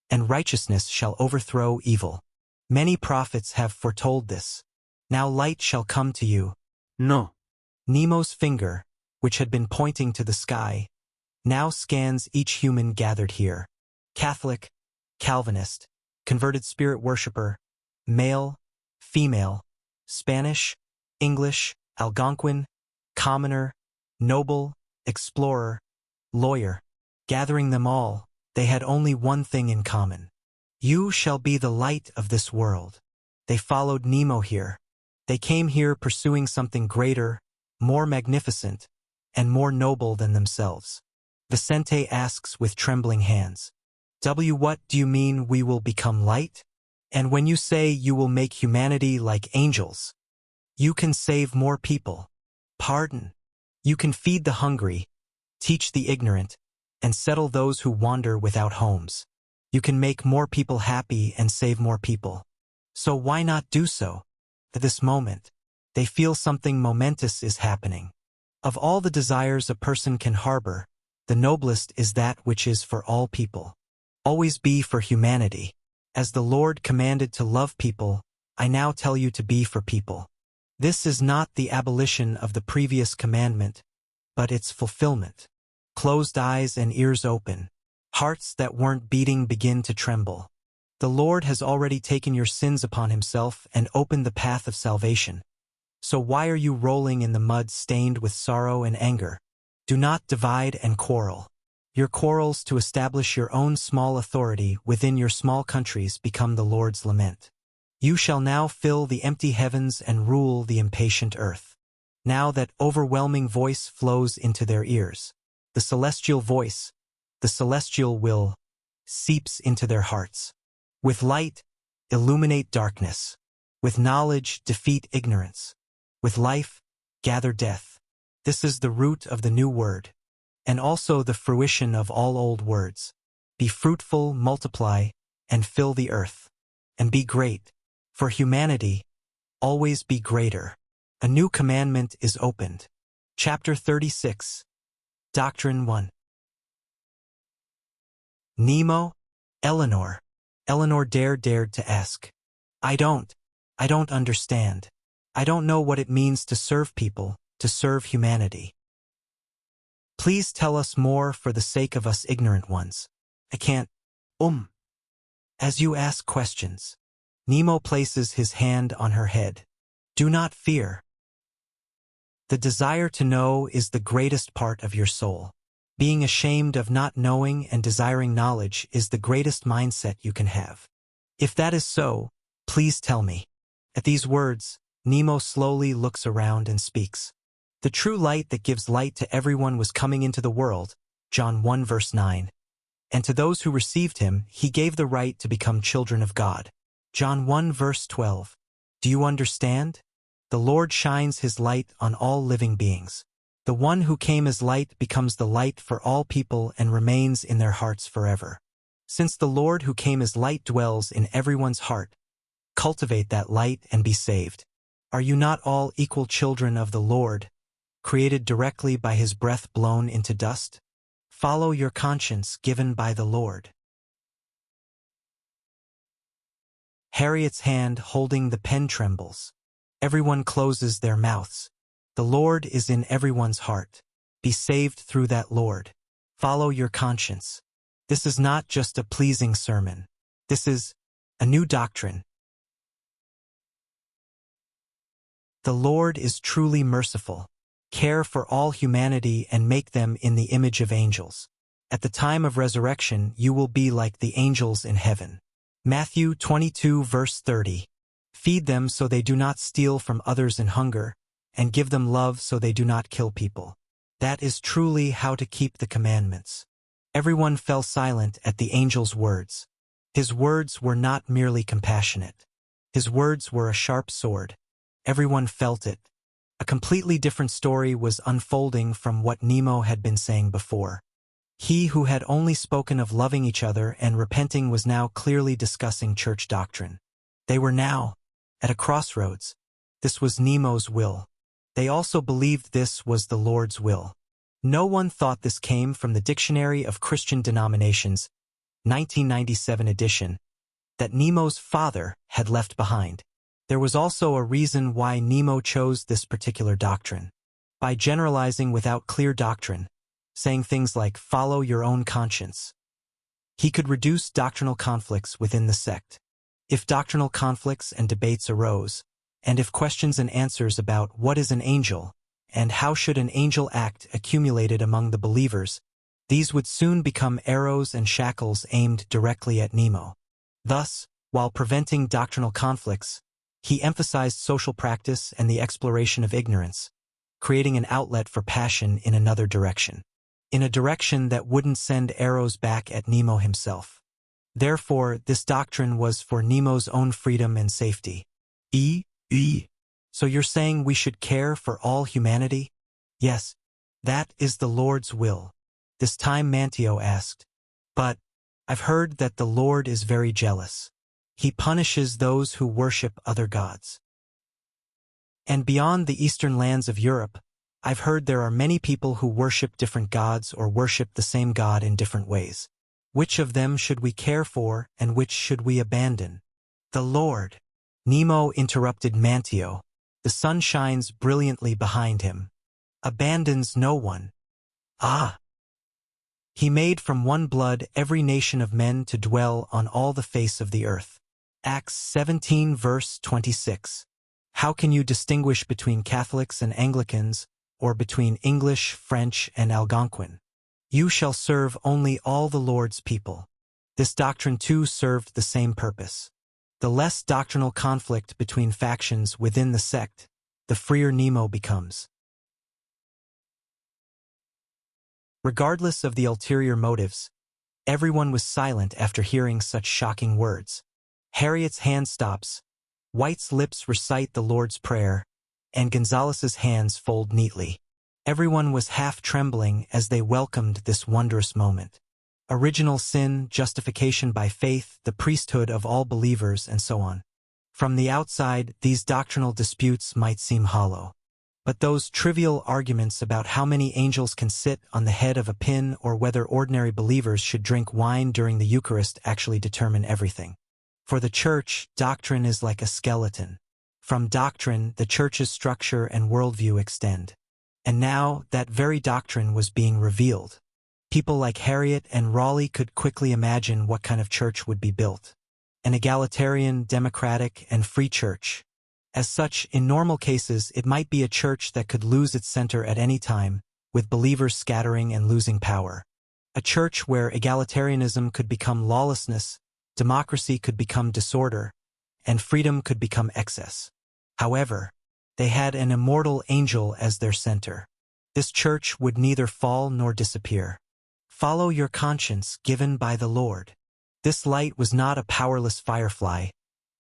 and righteousness shall overthrow evil. Many prophets have foretold this. Now light shall come to you. No. Nemo's finger, which had been pointing to the sky, now scans each human gathered here. Catholic, Calvinist, converted spirit worshipper, male, female, Spanish, English, Algonquin, commoner, noble, explorer, lawyer. Gathering them all, they had only one thing in common. You shall be the light of this world. They followed Nemo here. They came here pursuing something greater, more magnificent, and more noble than themselves. Vicente asks with trembling hands, What do you mean we will become light? And when you say you will make humanity like angels, you can save more people. Pardon. You can feed the hungry, teach the ignorant, and settle those who wander without homes. You can make more people happy and save more people. So why not do so? At this moment, they feel something momentous is happening. Of all the desires a person can harbor, the noblest is that which is for all people. Always be for humanity. As the Lord commanded to love people, I now tell you to be for people. This is not the abolition of the previous commandment, but its fulfillment. Closed eyes and ears open. Hearts that weren't beating begin to tremble. The Lord has already taken your sins upon himself and opened the path of salvation. So why are you rolling in the mud stained with sorrow and anger? Do not divide and quarrel. Your quarrels to establish your own small authority within your small countries become the Lord's lament. You shall now fill the empty heavens and rule the impatient earth. Now that overwhelming voice flows into their ears. The celestial voice, the celestial will, seeps into their hearts. With light, illuminate darkness. With knowledge, defeat ignorance. With life, gather death. This is the root of the new word, and also the fruition of all old words. Be fruitful, multiply, and fill the earth. And be great. For humanity, always be greater. A new commandment is opened. Chapter 36. Doctrine 1. Nemo, Eleanor. Eleanor dared to ask. I don't understand. I don't know what it means to serve people, to serve humanity. Please tell us more for the sake of us ignorant ones. I can't. As you ask questions, Nemo places his hand on her head. Do not fear. The desire to know is the greatest part of your soul. Being ashamed of not knowing and desiring knowledge is the greatest mindset you can have. If that is so, please tell me. At these words, Nemo slowly looks around and speaks. The true light that gives light to everyone was coming into the world, John 1 verse 9. And to those who received him, he gave the right to become children of God. John 1 verse 12. Do you understand? The Lord shines his light on all living beings. The one who came as light becomes the light for all people and remains in their hearts forever. Since the Lord who came as light dwells in everyone's heart, cultivate that light and be saved. Are you not all equal children of the Lord, created directly by his breath blown into dust? Follow your conscience given by the Lord. Harriet's hand holding the pen trembles. Everyone closes their mouths. The Lord is in everyone's heart. Be saved through that Lord. Follow your conscience. This is not just a pleasing sermon. This is a new doctrine. The Lord is truly merciful. Care for all humanity and make them in the image of angels. At the time of resurrection, you will be like the angels in heaven. Matthew 22 verse 30. Feed them so they do not steal from others in hunger, and give them love so they do not kill people. That is truly how to keep the commandments. Everyone fell silent at the angel's words. His words were not merely compassionate. His words were a sharp sword. Everyone felt it. A completely different story was unfolding from what Nemo had been saying before. He who had only spoken of loving each other and repenting was now clearly discussing church doctrine. They were now at a crossroads. This was Nemo's will. They also believed this was the Lord's will. No one thought this came from the Dictionary of Christian Denominations, 1997 edition, that Nemo's father had left behind. There was also a reason why Nemo chose this particular doctrine. By generalizing without clear doctrine, saying things like follow your own conscience, he could reduce doctrinal conflicts within the sect. If doctrinal conflicts and debates arose, and if questions and answers about what is an angel, and how should an angel act accumulated among the believers, these would soon become arrows and shackles aimed directly at Nemo. Thus, while preventing doctrinal conflicts, he emphasized social practice and the exploration of ignorance, creating an outlet for passion in another direction. In a direction that wouldn't send arrows back at Nemo himself. Therefore, this doctrine was for Nemo's own freedom and safety. So you're saying we should care for all humanity? Yes, that is the Lord's will. This time Manteo asked. But I've heard that the Lord is very jealous. He punishes those who worship other gods. And beyond the eastern lands of Europe, I've heard there are many people who worship different gods or worship the same God in different ways. Which of them should we care for and which should we abandon? The Lord. Nemo interrupted Manteo. The sun shines brilliantly behind him. Abandons no one. He made from one blood every nation of men to dwell on all the face of the earth. Acts 17 verse 26. How can you distinguish between Catholics and Anglicans, or between English, French, and Algonquin? You shall serve only all the Lord's people. This doctrine too served the same purpose. The less doctrinal conflict between factions within the sect, the freer Nemo becomes. Regardless of the ulterior motives, everyone was silent after hearing such shocking words. Harriet's hand stops, White's lips recite the Lord's Prayer, and Gonzalez's hands fold neatly. Everyone was half trembling as they welcomed this wondrous moment. Original sin, justification by faith, the priesthood of all believers, and so on. From the outside, these doctrinal disputes might seem hollow. But those trivial arguments about how many angels can sit on the head of a pin or whether ordinary believers should drink wine during the Eucharist actually determine everything. For the Church, doctrine is like a skeleton. From doctrine, the Church's structure and worldview extend. And now, that very doctrine was being revealed. People like Harriet and Raleigh could quickly imagine what kind of church would be built. An egalitarian, democratic, and free church. As such, in normal cases, it might be a church that could lose its center at any time, with believers scattering and losing power. A church where egalitarianism could become lawlessness, democracy could become disorder, and freedom could become excess. However, they had an immortal angel as their center. This church would neither fall nor disappear. Follow your conscience given by the Lord. This light was not a powerless firefly,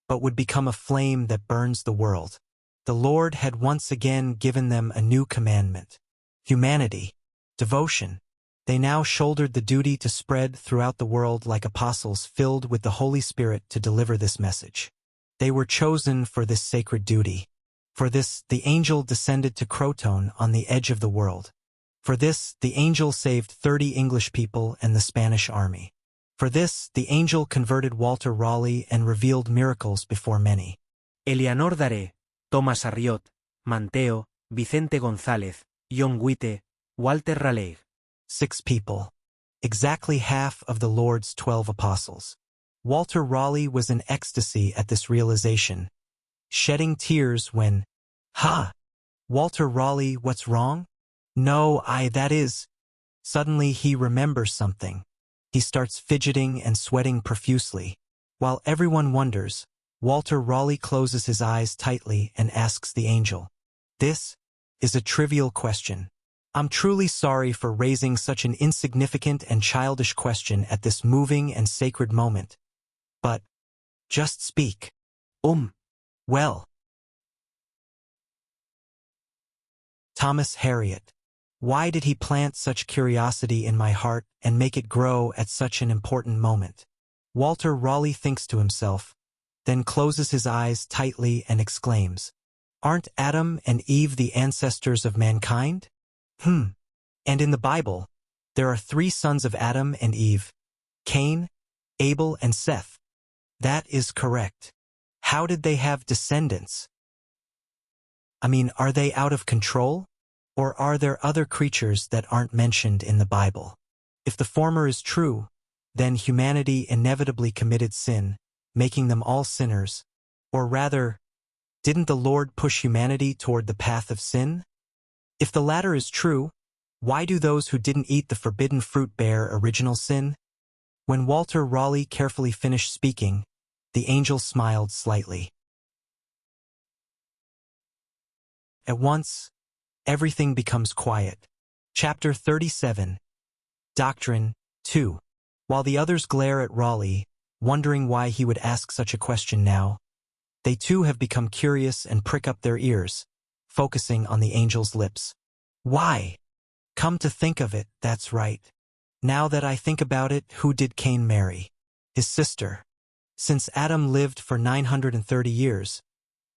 but would become a flame that burns the world. The Lord had once again given them a new commandment. Humanity, devotion. They now shouldered the duty to spread throughout the world like apostles filled with the Holy Spirit to deliver this message. They were chosen for this sacred duty. For this, the angel descended to Crotone on the edge of the world. For this, the angel saved 30 English people and the Spanish army. For this, the angel converted Walter Raleigh and revealed miracles before many. Eleanor Daré, Thomas Arriot, Manteo, Vicente González, John White, Walter Raleigh. 6 people. Exactly half of the Lord's 12 apostles. Walter Raleigh was in ecstasy at this realization, shedding tears when, Walter Raleigh, what's wrong? No, that is. Suddenly he remembers something. He starts fidgeting and sweating profusely. While everyone wonders, Walter Raleigh closes his eyes tightly and asks the angel, "This is a trivial question. I'm truly sorry for raising such an insignificant and childish question at this moving and sacred moment. But, just speak." Well. Thomas Harriot. Why did he plant such curiosity in my heart and make it grow at such an important moment? Walter Raleigh thinks to himself, then closes his eyes tightly and exclaims, "Aren't Adam and Eve the ancestors of mankind?" And in the Bible, there are 3 sons of Adam and Eve, Cain, Abel, and Seth. That is correct. How did they have descendants? Are they out of control? Or are there other creatures that aren't mentioned in the Bible? If the former is true, then humanity inevitably committed sin, making them all sinners. Or rather, didn't the Lord push humanity toward the path of sin? If the latter is true, why do those who didn't eat the forbidden fruit bear original sin? When Walter Raleigh carefully finished speaking, the angel smiled slightly. At once, everything becomes quiet. Chapter 37. Doctrine 2. While the others glare at Raleigh, wondering why he would ask such a question now, they too have become curious and prick up their ears, focusing on the angel's lips. Why? Come to think of it, that's right. Now that I think about it, who did Cain marry? His sister. Since Adam lived for 930 years,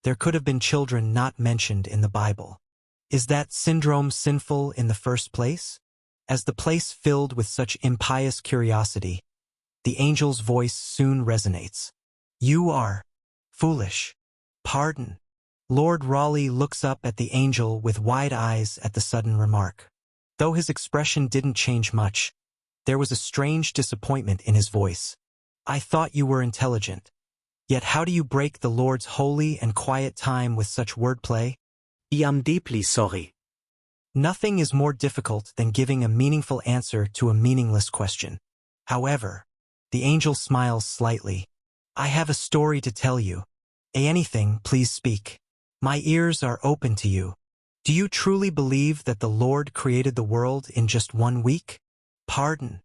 there could have been children not mentioned in the Bible. Is that syndrome sinful in the first place? As the place filled with such impious curiosity, the angel's voice soon resonates. You are foolish. Pardon. Lord Raleigh looks up at the angel with wide eyes at the sudden remark. Though his expression didn't change much, there was a strange disappointment in his voice. I thought you were intelligent. Yet how do you break the Lord's holy and quiet time with such wordplay? I am deeply sorry. Nothing is more difficult than giving a meaningful answer to a meaningless question. However, the angel smiles slightly. I have a story to tell you. Anything, please speak. My ears are open to you. Do you truly believe that the Lord created the world in just 1 week? Pardon.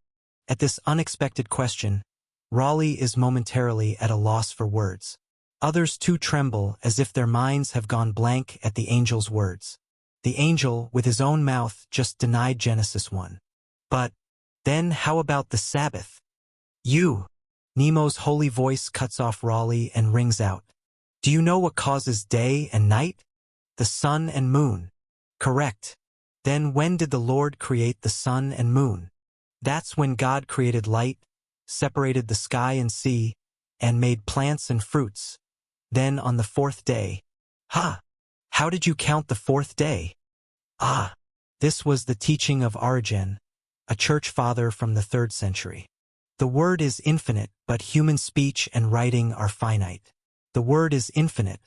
At this unexpected question, Raleigh is momentarily at a loss for words. Others too tremble as if their minds have gone blank at the angel's words. The angel, with his own mouth, just denied Genesis 1. But, then how about the Sabbath? You! Nemo's holy voice cuts off Raleigh and rings out. Do you know what causes day and night? The sun and moon. Correct. Then when did the Lord create the sun and moon? That's when God created light, separated the sky and sea, and made plants and fruits. Then on the fourth day. Ha! How did you count the fourth day? Ah! This was the teaching of Origen, a church father from the 3rd century. The word is infinite, but human speech and writing are finite. The word is infinite,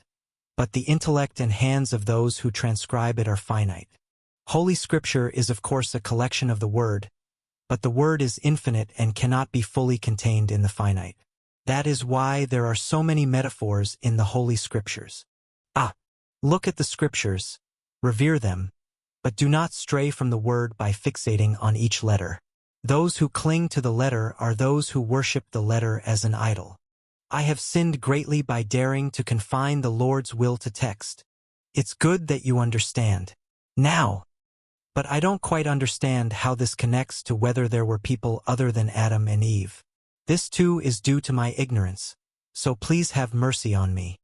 but the intellect and hands of those who transcribe it are finite. Holy Scripture is of course a collection of the word, but the word is infinite and cannot be fully contained in the finite. That is why there are so many metaphors in the Holy Scriptures. Look at the Scriptures, revere them, but do not stray from the word by fixating on each letter. Those who cling to the letter are those who worship the letter as an idol. I have sinned greatly by daring to confine the Lord's will to text. It's good that you understand. Now. But I don't quite understand how this connects to whether there were people other than Adam and Eve. This too is due to my ignorance, so please have mercy on me.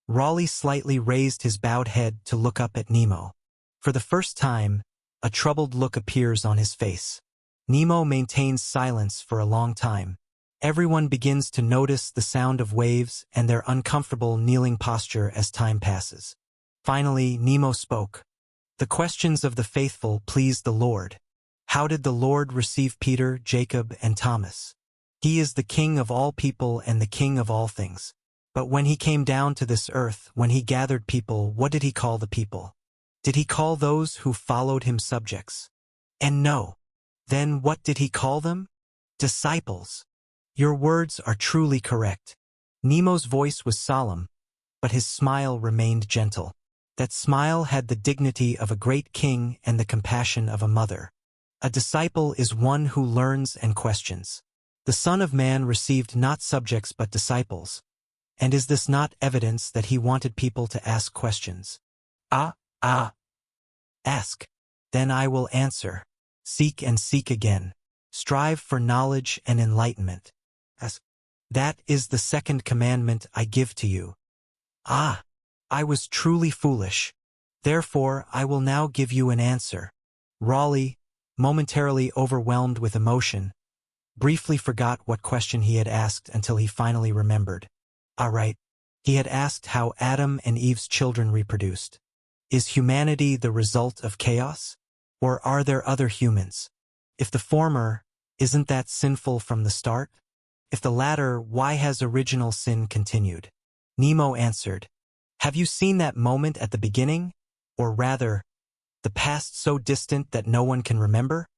Raleigh slightly raised his bowed head to look up at Nemo. For the first time, a troubled look appears on his face. Nemo maintains silence for a long time. Everyone begins to notice the sound of waves and their uncomfortable kneeling posture as time passes. Finally, Nemo spoke. The questions of the faithful pleased the Lord. How did the Lord receive Peter, Jacob, and Thomas? He is the King of all people and the King of all things. But when he came down to this earth, when he gathered people, what did he call the people? Did he call those who followed him subjects? And no. Then what did he call them? Disciples. Your words are truly correct. Nemo's voice was solemn, but his smile remained gentle. That smile had the dignity of a great king and the compassion of a mother. A disciple is one who learns and questions. The Son of Man received not subjects but disciples. And is this not evidence that he wanted people to ask questions? Ask. Then I will answer. Seek and seek again. Strive for knowledge and enlightenment. Ask. That is the second commandment I give to you. I was truly foolish. Therefore I will now give you an answer. Raleigh, momentarily overwhelmed with emotion, briefly forgot what question he had asked until he finally remembered. Right. He had asked how Adam and Eve's children reproduced. Is humanity the result of chaos? Or are there other humans? If the former, isn't that sinful from the start? If the latter, why has original sin continued? Nemo answered, have you seen that moment at the beginning? Or rather, the past so distant that no one can remember?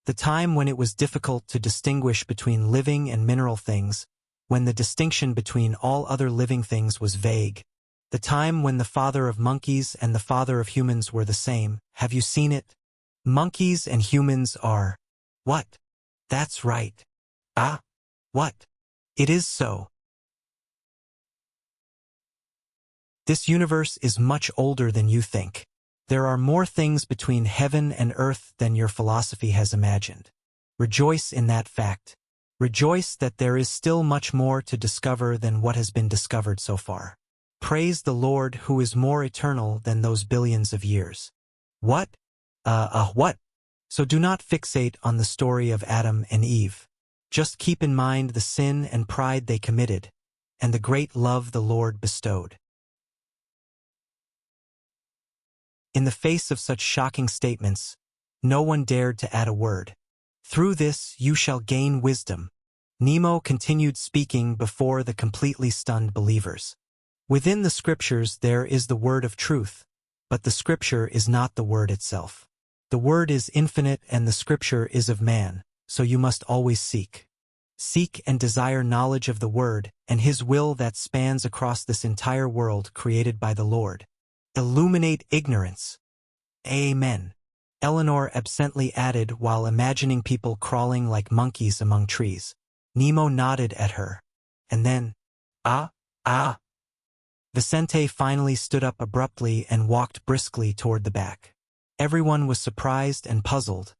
The time when it was difficult to distinguish between living and mineral things, when the distinction between all other living things was vague. The time when the father of monkeys and the father of humans were the same. Have you seen it? Monkeys and humans are... What? That's right. What? It is so. This universe is much older than you think. There are more things between heaven and earth than your philosophy has imagined. Rejoice in that fact. Rejoice that there is still much more to discover than what has been discovered so far. Praise the Lord who is more eternal than those billions of years. What? What? So do not fixate on the story of Adam and Eve. Just keep in mind the sin and pride they committed, and the great love the Lord bestowed. In the face of such shocking statements, no one dared to add a word. Through this you shall gain wisdom. Nemo continued speaking before the completely stunned believers. Within the Scriptures there is the word of truth, but the Scripture is not the word itself. The word is infinite and the Scripture is of man, so you must always seek. Seek and desire knowledge of the word and his will that spans across this entire world created by the Lord. Illuminate ignorance. Amen. Eleanor absently added while imagining people crawling like monkeys among trees. Nemo nodded at her. And then, Vicente finally stood up abruptly and walked briskly toward the back. Everyone was surprised and puzzled,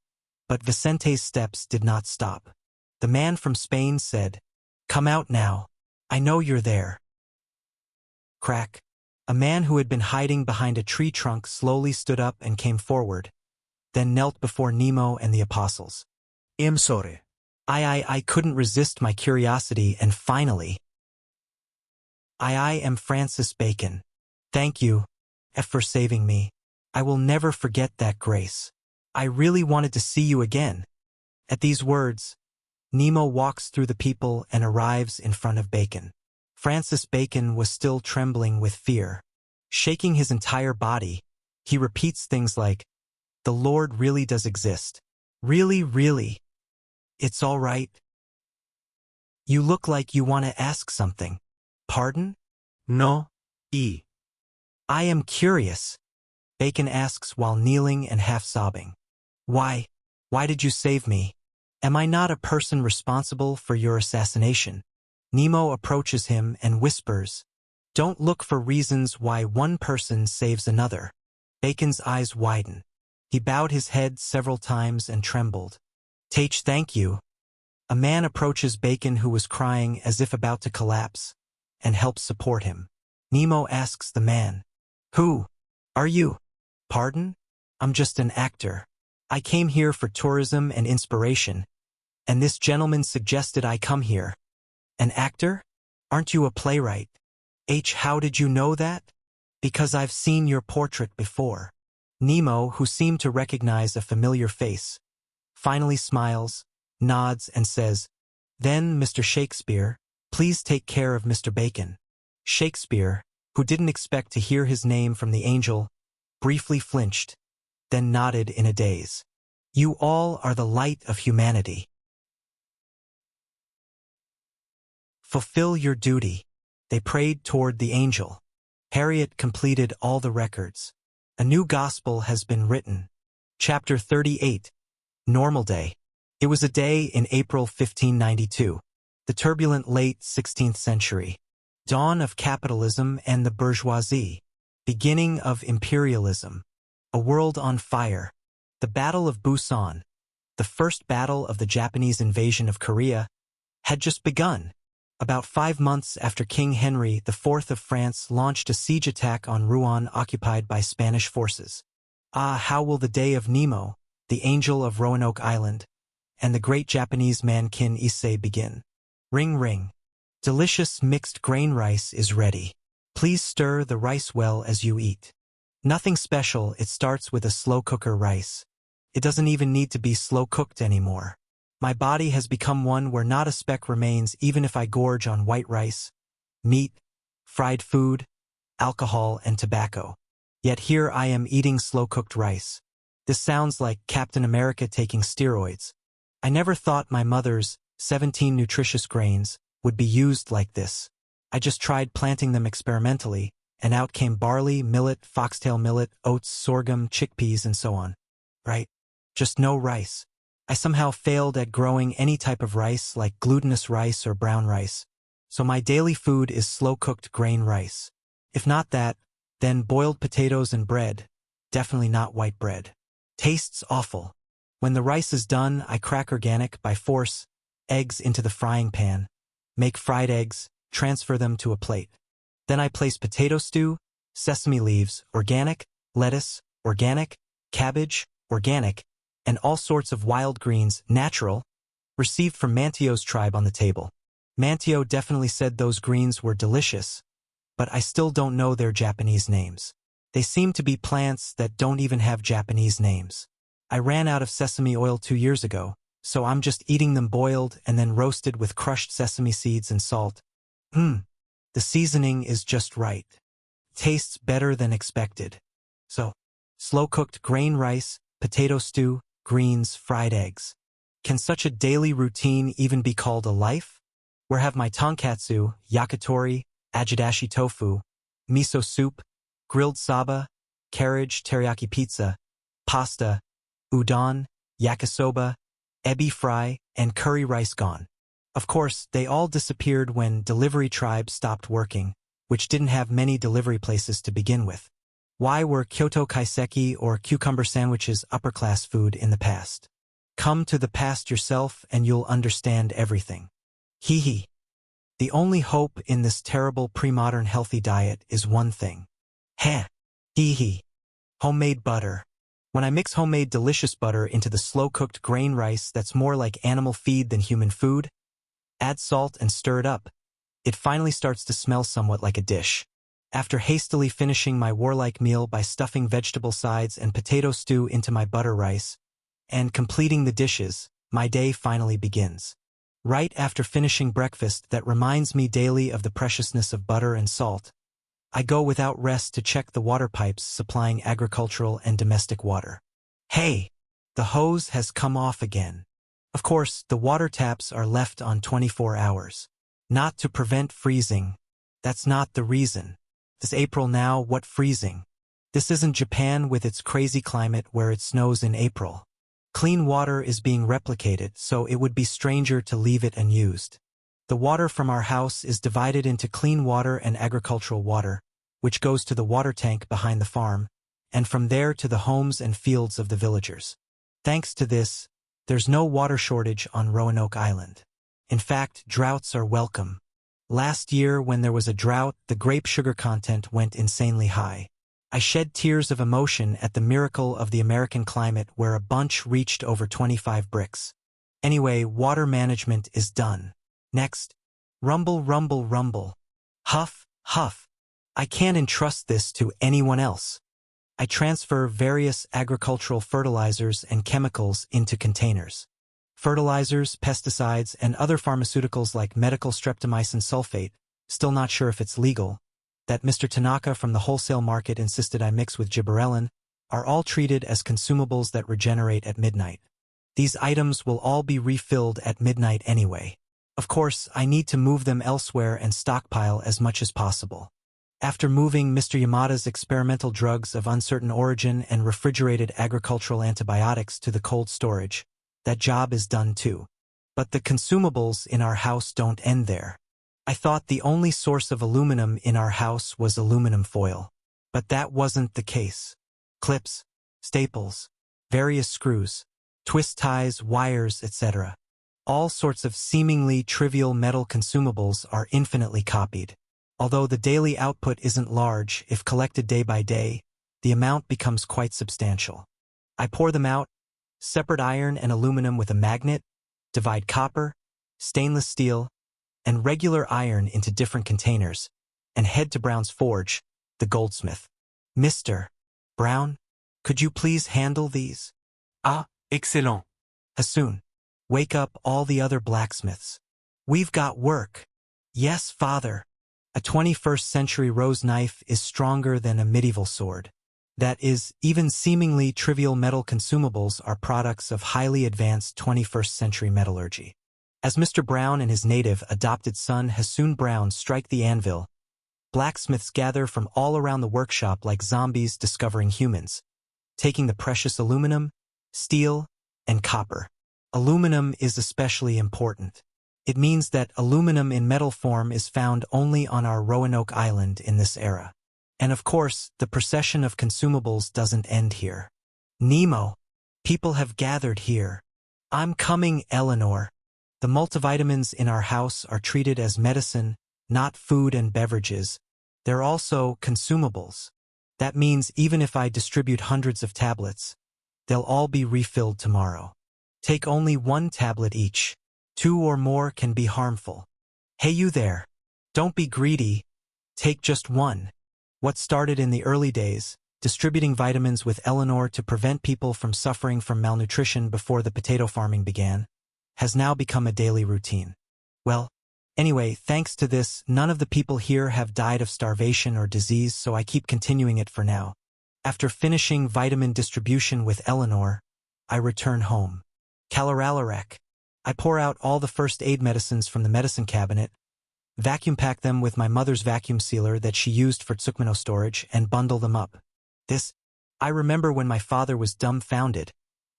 but Vicente's steps did not stop. The man from Spain said, "Come out now. I know you're there." Crack. A man who had been hiding behind a tree trunk slowly stood up and came forward, then knelt before Nemo and the apostles. I'm sorry. I couldn't resist my curiosity, and finally, I am Francis Bacon. Thank you, for saving me. I will never forget that grace. I really wanted to see you again. At these words, Nemo walks through the people and arrives in front of Bacon. Francis Bacon was still trembling with fear. Shaking his entire body, he repeats things like, "The Lord really does exist. Really, really. It's all right. You look like you want to ask something. Pardon?" No, "I am curious," Bacon asks while kneeling and half sobbing. Why did you save me? Am I not a person responsible for your assassination?" Nemo approaches him and whispers, "Don't look for reasons why one person saves another." Bacon's eyes widen. He bowed his head several times and trembled. Thank you." A man approaches Bacon, who was crying as if about to collapse, and helps support him. Nemo asks the man, "Who are you?" "Pardon? I'm just an actor. I came here for tourism and inspiration, and this gentleman suggested I come here." "An actor? Aren't you a playwright?" How did you know that?" "Because I've seen your portrait before." Nemo, who seemed to recognize a familiar face, finally smiles, nods, and says, "Then, Mr. Shakespeare, please take care of Mr. Bacon." Shakespeare, who didn't expect to hear his name from the angel, briefly flinched, then nodded in a daze. "You all are the light of humanity. Fulfill your duty." They prayed toward the angel. Harriet completed all the records. A new gospel has been written. Chapter 38. Normal Day. It was a day in April 1592, the turbulent late 16th century. Dawn of capitalism and the bourgeoisie. Beginning of imperialism. A world on fire. The Battle of Busan, the first battle of the Japanese invasion of Korea, had just begun. About 5 months after King Henry IV of France launched a siege attack on Rouen occupied by Spanish forces. How will the day of Nemo, the angel of Roanoke Island, and the great Japanese man Kin Issei begin? Ring ring. Delicious mixed grain rice is ready. Please stir the rice well as you eat. Nothing special, it starts with a slow cooker rice. It doesn't even need to be slow cooked anymore. My body has become one where not a speck remains even if I gorge on white rice, meat, fried food, alcohol, and tobacco. Yet here I am eating slow-cooked rice. This sounds like Captain America taking steroids. I never thought my mother's 17 nutritious grains would be used like this. I just tried planting them experimentally, and out came barley, millet, foxtail millet, oats, sorghum, chickpeas, and so on. Right? Just no rice. I somehow failed at growing any type of rice like glutinous rice or brown rice. So my daily food is slow-cooked grain rice. If not that, then boiled potatoes and bread. Definitely not white bread. Tastes awful. When the rice is done, I crack organic, by force, eggs into the frying pan, make fried eggs, transfer them to a plate. Then I place potato stew, sesame leaves, organic, lettuce, organic, cabbage, organic, and all sorts of wild greens, natural, received from Mantio's tribe on the table. Mantio definitely said those greens were delicious, but I still don't know their Japanese names. They seem to be plants that don't even have Japanese names. I ran out of sesame oil 2 years ago, so I'm just eating them boiled and then roasted with crushed sesame seeds and salt. The seasoning is just right. Tastes better than expected. So, slow-cooked grain rice, potato stew, greens, fried eggs. Can such a daily routine even be called a life? Where have my tonkatsu, yakitori, agedashi tofu, miso soup, grilled saba, carriage teriyaki pizza, pasta, udon, yakisoba, ebi fry, and curry rice gone? Of course, they all disappeared when delivery tribes stopped working, which didn't have many delivery places to begin with. Why were Kyoto kaiseki or cucumber sandwiches upper-class food in the past? Come to the past yourself and you'll understand everything. Hee hee. The only hope in this terrible pre-modern healthy diet is one thing. Heh. Hee hee. Homemade butter. When I mix homemade delicious butter into the slow-cooked grain rice that's more like animal feed than human food, add salt and stir it up, it finally starts to smell somewhat like a dish. After hastily finishing my warlike meal by stuffing vegetable sides and potato stew into my butter rice, and completing the dishes, my day finally begins. Right after finishing breakfast that reminds me daily of the preciousness of butter and salt, I go without rest to check the water pipes supplying agricultural and domestic water. Hey! The hose has come off again. Of course, the water taps are left on 24 hours. Not to prevent freezing. That's not the reason. This April now, what freezing? This isn't Japan with its crazy climate where it snows in April. Clean water is being replicated, so it would be stranger to leave it unused. The water from our house is divided into clean water and agricultural water, which goes to the water tank behind the farm, and from there to the homes and fields of the villagers. Thanks to this, there's no water shortage on Roanoke Island. In fact, droughts are welcome. Last year, when there was a drought, the grape sugar content went insanely high. I shed tears of emotion at the miracle of the American climate where a bunch reached over 25 bricks. Anyway, water management is done. Next, rumble, rumble, rumble. Huff, huff. I can't entrust this to anyone else. I transfer various agricultural fertilizers and chemicals into containers. Fertilizers, pesticides, and other pharmaceuticals like medical streptomycin sulfate, still not sure if it's legal, that Mr. Tanaka from the wholesale market insisted I mix with gibberellin, are all treated as consumables that regenerate at midnight. These items will all be refilled at midnight anyway. Of course, I need to move them elsewhere and stockpile as much as possible. After moving Mr. Yamada's experimental drugs of uncertain origin and refrigerated agricultural antibiotics to the cold storage, that job is done too. But the consumables in our house don't end there. I thought the only source of aluminum in our house was aluminum foil. But that wasn't the case. Clips, staples, various screws, twist ties, wires, etc. All sorts of seemingly trivial metal consumables are infinitely copied. Although the daily output isn't large, if collected day by day, the amount becomes quite substantial. I pour them out, separate iron and aluminum with a magnet, divide copper, stainless steel, and regular iron into different containers, and head to Brown's forge, the goldsmith. Mr. Brown, could you please handle these? Ah, excellent. Hassoun, wake up all the other blacksmiths. We've got work. Yes, father. A 21st century rose knife is stronger than a medieval sword. That is, even seemingly trivial metal consumables are products of highly advanced 21st century metallurgy. As Mr. Brown and his native adopted son Hassoun Brown strike the anvil, blacksmiths gather from all around the workshop like zombies discovering humans, taking the precious aluminum, steel, and copper. Aluminum is especially important. It means that aluminum in metal form is found only on our Roanoke Island in this era. And of course, the procession of consumables doesn't end here. Nemo, people have gathered here. I'm coming, Eleanor. The multivitamins in our house are treated as medicine, not food and beverages. They're also consumables. That means even if I distribute hundreds of tablets, they'll all be refilled tomorrow. Take only one tablet each. 2 or more can be harmful. Hey you there. Don't be greedy. Take just one. What started in the early days, distributing vitamins with Eleanor to prevent people from suffering from malnutrition before the potato farming began, has now become a daily routine. Well, anyway, thanks to this, none of the people here have died of starvation or disease, so I keep continuing it for now. After finishing vitamin distribution with Eleanor, I return home. Kalaralarak. I pour out all the first aid medicines from the medicine cabinet, vacuum pack them with my mother's vacuum sealer that she used for Tsukmano storage, and bundle them up. I remember when my father was dumbfounded,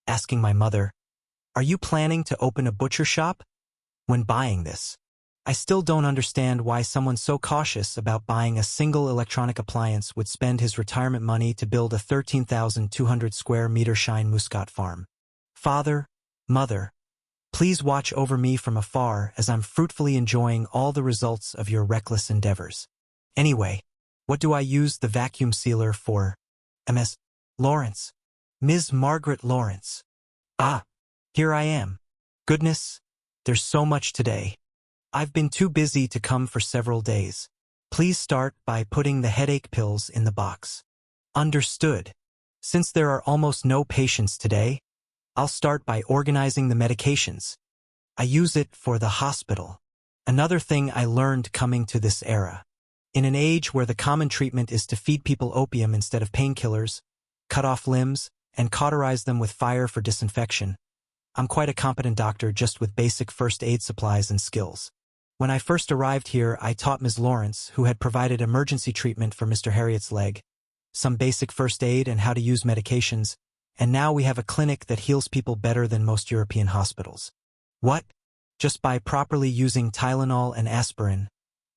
asking my mother, "Are you planning to open a butcher shop?" when buying this. I still don't understand why someone so cautious about buying a single electronic appliance would spend his retirement money to build a 13,200 square meter Shine Muscat farm. Father, Mother, please watch over me from afar as I'm fruitfully enjoying all the results of your reckless endeavors. Anyway, what do I use the vacuum sealer for? Ms. Lawrence. Ms. Margaret Lawrence. Ah, here I am. Goodness, there's so much today. I've been too busy to come for several days. Please start by putting the headache pills in the box. Understood. Since there are almost no patients today, I'll start by organizing the medications. I use it for the hospital. Another thing I learned coming to this era. In an age where the common treatment is to feed people opium instead of painkillers, cut off limbs, and cauterize them with fire for disinfection, I'm quite a competent doctor just with basic first aid supplies and skills. When I first arrived here, I taught Ms. Lawrence, who had provided emergency treatment for Mr. Harriot's leg, some basic first aid and how to use medications, and now we have a clinic that heals people better than most European hospitals. What? Just by properly using Tylenol and aspirin,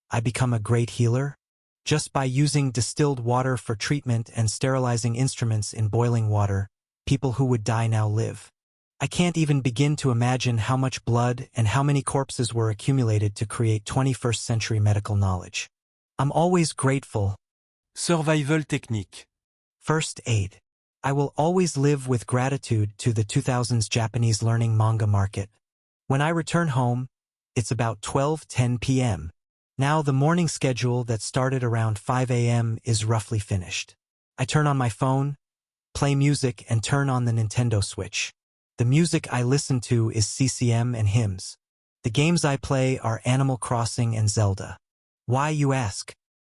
I become a great healer? Just by using distilled water for treatment and sterilizing instruments in boiling water, people who would die now live. I can't even begin to imagine how much blood and how many corpses were accumulated to create 21st century medical knowledge. I'm always grateful. Survival technique. First aid. I will always live with gratitude to the 2000s Japanese learning manga market. When I return home, it's about 12:10 p.m. Now the morning schedule that started around 5 a.m. is roughly finished. I turn on my phone, play music, and turn on the Nintendo Switch. The music I listen to is CCM and hymns. The games I play are Animal Crossing and Zelda. Why, you ask?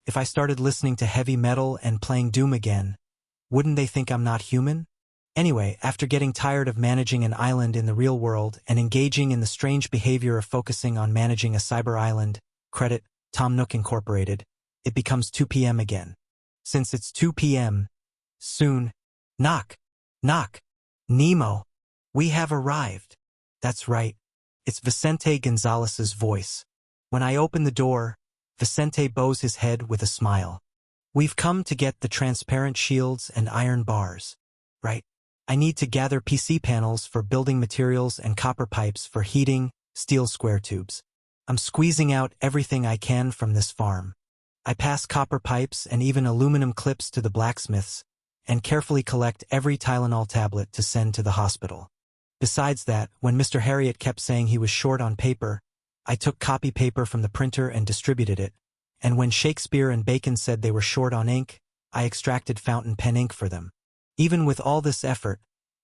If I started listening to heavy metal and playing Doom again, wouldn't they think I'm not human? Anyway, after getting tired of managing an island in the real world and engaging in the strange behavior of focusing on managing a cyber island, credit, Tom Nook Incorporated, it becomes 2 p.m. again. Since it's 2 p.m., soon, knock, knock, Nemo, we have arrived. That's right, it's Vicente Gonzalez's voice. When I open the door, Vicente bows his head with a smile. We've come to get the transparent shields and iron bars. Right. I need to gather PC panels for building materials and copper pipes for heating, steel square tubes. I'm squeezing out everything I can from this farm. I pass copper pipes and even aluminum clips to the blacksmiths and carefully collect every Tylenol tablet to send to the hospital. Besides that, when Mr. Harriot kept saying he was short on paper, I took copy paper from the printer and distributed it, and when Shakespeare and Bacon said they were short on ink, I extracted fountain pen ink for them. Even with all this effort,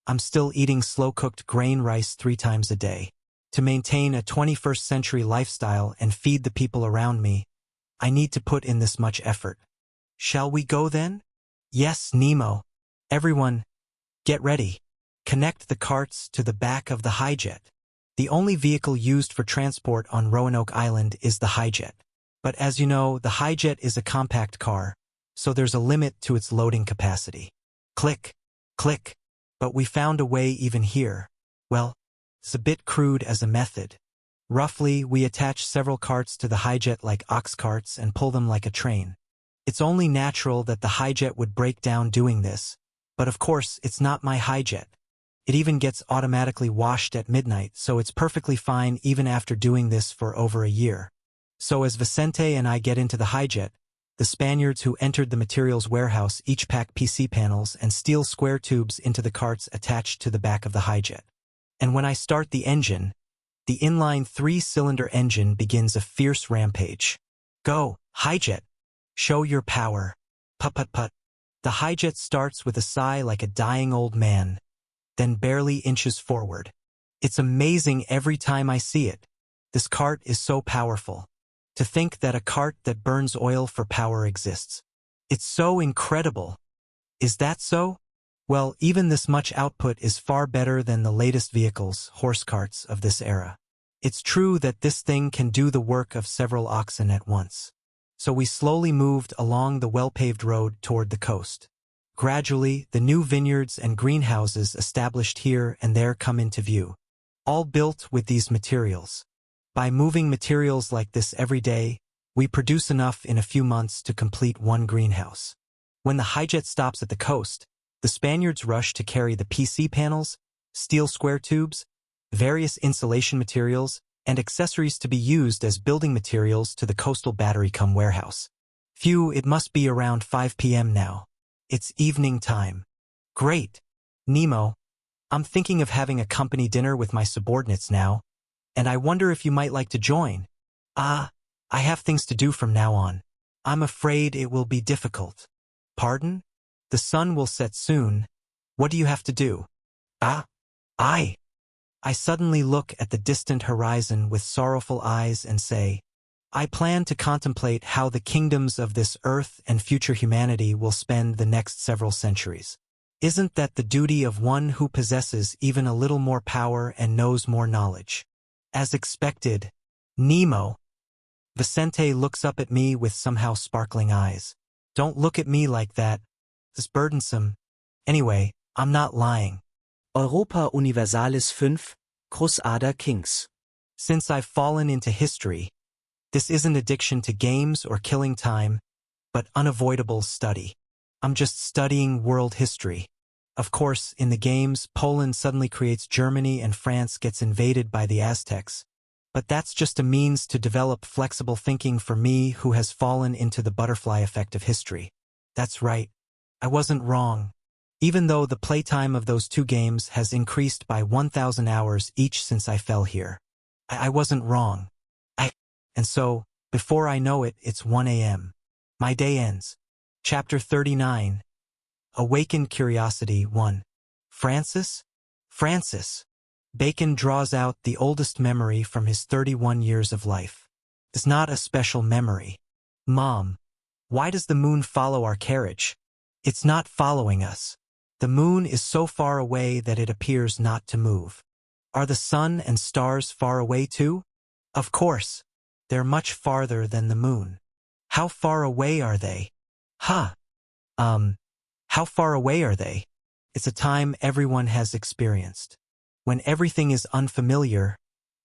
I'm still eating slow-cooked grain rice 3 times a day. To maintain a 21st century lifestyle and feed the people around me, I need to put in this much effort. Shall we go then? Yes, Nemo. Everyone, get ready. Connect the carts to the back of the hijet. The only vehicle used for transport on Roanoke Island is the hijet. But as you know, the hijet is a compact car, so there's a limit to its loading capacity. Click, click. But we found a way even here. Well, it's a bit crude as a method. Roughly, we attach several carts to the hijet like ox carts and pull them like a train. It's only natural that the hijet would break down doing this, but of course, it's not my hijet. It even gets automatically washed at midnight, so it's perfectly fine even after doing this for over a year. So as Vicente and I get into the hijet, the Spaniards who entered the materials warehouse each pack PC panels and steel square tubes into the carts attached to the back of the hijet. And when I start the engine, the inline 3-cylinder engine begins a fierce rampage. Go, hijet! Show your power. Put-put-put. The hijet starts with a sigh like a dying old man, then barely inches forward. It's amazing every time I see it. This cart is so powerful. To think that a cart that burns oil for power exists. It's so incredible. Is that so? Well, even this much output is far better than the latest vehicles, horse carts, of this era. It's true that this thing can do the work of several oxen at once. So we slowly moved along the well-paved road toward the coast. Gradually, the new vineyards and greenhouses established here and there come into view, all built with these materials. By moving materials like this every day, we produce enough in a few months to complete one greenhouse. When the hijet stops at the coast, the Spaniards rush to carry the PC panels, steel square tubes, various insulation materials, and accessories to be used as building materials to the coastal battery cum warehouse. Phew, it must be around 5 p.m. now. It's evening time. Great. Nemo, I'm thinking of having a company dinner with my subordinates now, and I wonder if you might like to join. I have things to do from now on. I'm afraid it will be difficult. Pardon? The sun will set soon. What do you have to do? I suddenly look at the distant horizon with sorrowful eyes and say, I plan to contemplate how the kingdoms of this earth and future humanity will spend the next several centuries. Isn't that the duty of one who possesses even a little more power and knows more knowledge? As expected, Nemo. Vicente looks up at me with somehow sparkling eyes. Don't look at me like that. It's burdensome. Anyway, I'm not lying. Europa Universalis 5, Crusader Kings. Since I've fallen into history, this isn't addiction to games or killing time, but unavoidable study. I'm just studying world history. Of course, in the games, Poland suddenly creates Germany and France gets invaded by the Aztecs. But that's just a means to develop flexible thinking for me who has fallen into the butterfly effect of history. That's right. I wasn't wrong. Even though the playtime of those two games has increased by 1,000 hours each since I fell here. I wasn't wrong. And so, before I know it, it's 1 a.m. My day ends. Chapter 39. Awakened Curiosity 1. Francis? Bacon draws out the oldest memory from his 31 years of life. It's not a special memory. Mom, why does the moon follow our carriage? It's not following us. The moon is so far away that it appears not to move. Are the sun and stars far away too? Of course. They're much farther than the moon. How far away are they? How far away are they? It's a time everyone has experienced. When everything is unfamiliar,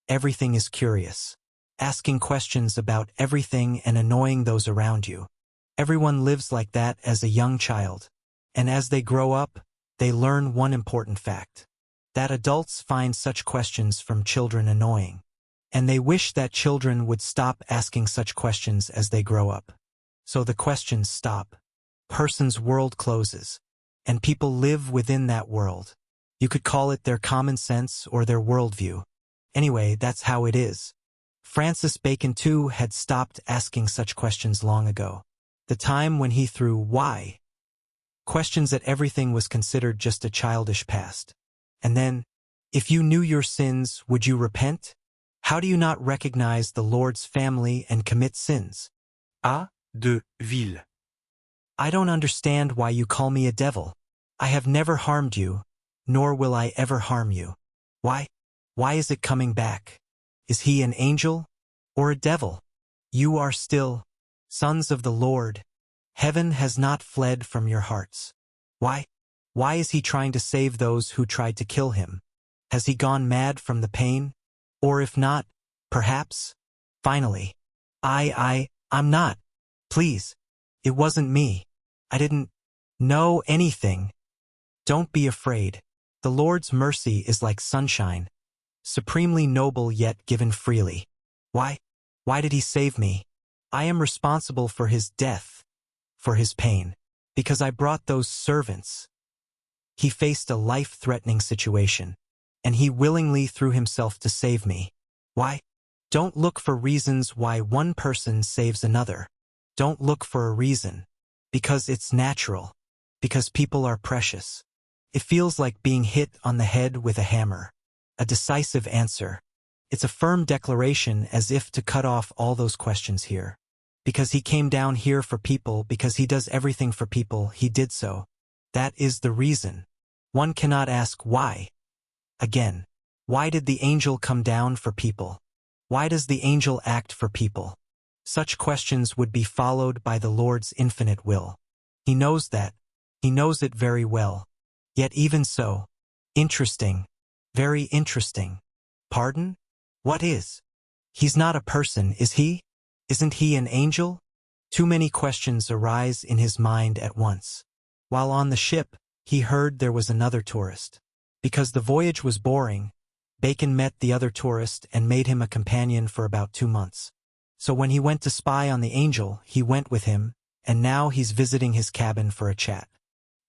everything is curious. Asking questions about everything and annoying those around you. Everyone lives like that as a young child. And as they grow up, they learn one important fact. That adults find such questions from children annoying. And they wish that children would stop asking such questions as they grow up. So the questions stop. Person's world closes. And people live within that world. You could call it their common sense or their worldview. Anyway, that's how it is. Francis Bacon too had stopped asking such questions long ago. The time when he threw why questions at everything was considered just a childish past. And then, if you knew your sins, would you repent? How do you not recognize the Lord's family and commit sins? De Ville. I don't understand why you call me a devil. I have never harmed you, nor will I ever harm you. Why? Why is it coming back? Is he an angel or a devil? You are still sons of the Lord. Heaven has not fled from your hearts. Why? Why is he trying to save those who tried to kill him? Has he gone mad from the pain? Or if not, perhaps? Finally. I'm not. Please. It wasn't me. I didn't know anything. Don't be afraid. The Lord's mercy is like sunshine, supremely noble yet given freely. Why? Why did he save me? I am responsible for his death, for his pain, because I brought those servants. He faced a life-threatening situation, and he willingly threw himself to save me. Why? Don't look for reasons why one person saves another. Don't look for a reason. Because it's natural. Because people are precious. It feels like being hit on the head with a hammer. A decisive answer. It's a firm declaration as if to cut off all those questions here. Because he came down here for people, because he does everything for people, he did so. That is the reason. One cannot ask why. Again, why did the angel come down for people? Why does the angel act for people? Such questions would be followed by the Lord's infinite will. He knows that. He knows it very well. Yet even so, interesting. Very interesting. Pardon? What is? He's not a person, is he? Isn't he an angel? Too many questions arise in his mind at once. While on the ship, he heard there was another tourist. Because the voyage was boring, Bacon met the other tourist and made him a companion for about 2 months. So when he went to spy on the angel, he went with him, and now he's visiting his cabin for a chat.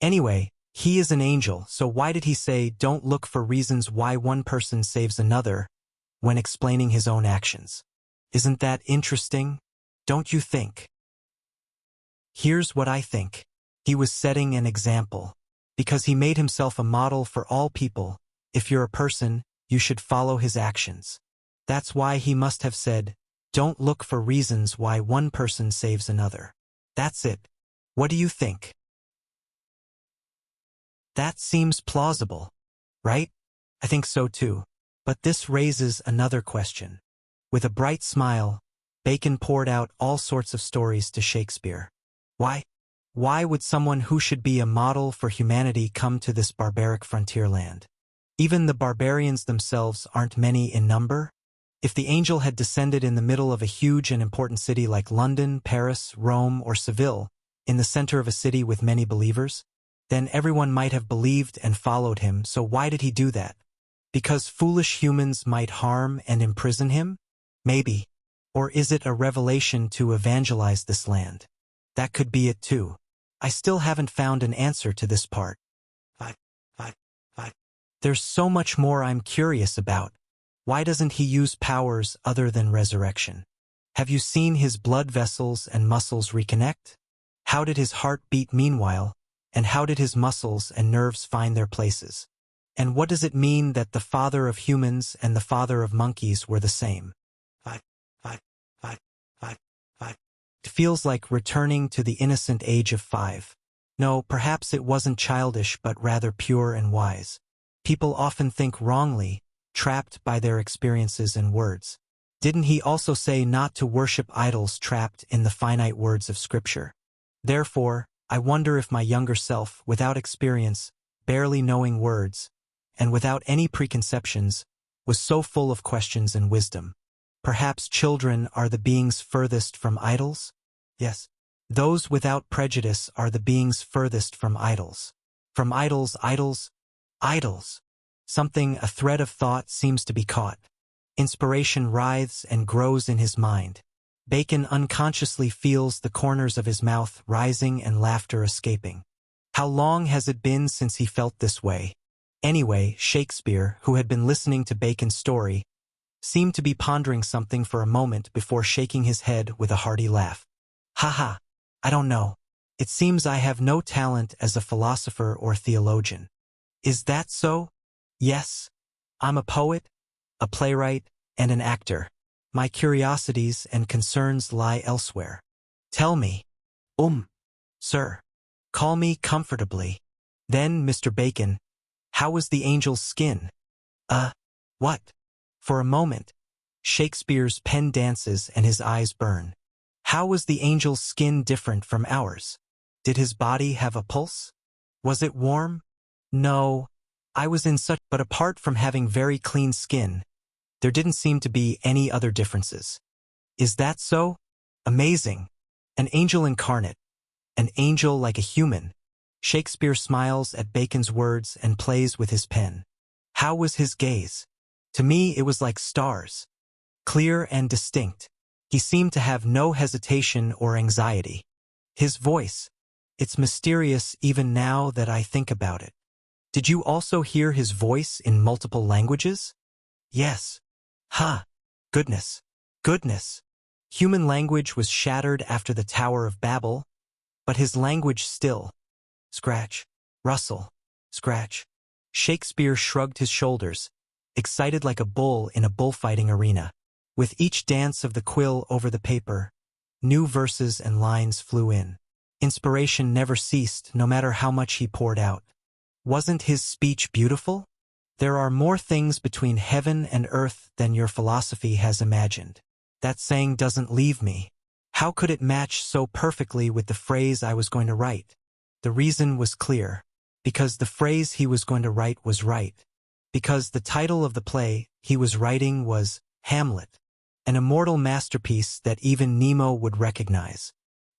Anyway, he is an angel, so why did he say don't look for reasons why one person saves another when explaining his own actions? Isn't that interesting? Don't you think? Here's what I think. He was setting an example, because he made himself a model for all people. If you're a person, you should follow his actions. That's why he must have said, don't look for reasons why one person saves another. That's it. What do you think? That seems plausible, right? I think so too. But this raises another question. With a bright smile, Bacon poured out all sorts of stories to Shakespeare. Why? Why would someone who should be a model for humanity come to this barbaric frontier land? Even the barbarians themselves aren't many in number. If the angel had descended in the middle of a huge and important city like London, Paris, Rome, or Seville, in the center of a city with many believers, then everyone might have believed and followed him. So why did he do that? Because foolish humans might harm and imprison him? Maybe. Or is it a revelation to evangelize this land? That could be it too. I still haven't found an answer to this part. There's so much more I'm curious about. Why doesn't he use powers other than resurrection? Have you seen his blood vessels and muscles reconnect? How did his heart beat meanwhile? And how did his muscles and nerves find their places? And what does it mean that the father of humans and the father of monkeys were the same? It feels like returning to the innocent age of 5. No, perhaps it wasn't childish but rather pure and wise. People often think wrongly, trapped by their experiences and words. Didn't he also say not to worship idols trapped in the finite words of Scripture? Therefore, I wonder if my younger self, without experience, barely knowing words, and without any preconceptions, was so full of questions and wisdom. Perhaps children are the beings furthest from idols? Yes. Those without prejudice are the beings furthest from idols. From idols. Something, a thread of thought seems to be caught. Inspiration writhes and grows in his mind. Bacon unconsciously feels the corners of his mouth rising and laughter escaping. How long has it been since he felt this way? Anyway, Shakespeare, who had been listening to Bacon's story, seemed to be pondering something for a moment before shaking his head with a hearty laugh. Ha! I don't know. It seems I have no talent as a philosopher or theologian. Is that so? Yes. I'm a poet, a playwright, and an actor. My curiosities and concerns lie elsewhere. Tell me. Sir. Call me comfortably. Then, Mr. Bacon, how was the angel's skin? What? For a moment, Shakespeare's pen dances and his eyes burn. How was the angel's skin different from ours? Did his body have a pulse? Was it warm? No, I was in such, but apart from having very clean skin, there didn't seem to be any other differences. Is that so? Amazing. An angel incarnate. An angel like a human. Shakespeare smiles at Bacon's words and plays with his pen. How was his gaze? To me it was like stars. Clear and distinct. He seemed to have no hesitation or anxiety. His voice. It's mysterious even now that I think about it. Did you also hear his voice in multiple languages? Yes. Goodness. Human language was shattered after the Tower of Babel, but his language still. Scratch. Rustle. Scratch. Shakespeare shrugged his shoulders, excited like a bull in a bullfighting arena. With each dance of the quill over the paper, new verses and lines flew in. Inspiration never ceased, no matter how much he poured out. Wasn't his speech beautiful? There are more things between heaven and earth than your philosophy has imagined. That saying doesn't leave me. How could it match so perfectly with the phrase I was going to write? The reason was clear. Because the phrase he was going to write was right. Because the title of the play he was writing was Hamlet, an immortal masterpiece that even Nemo would recognize.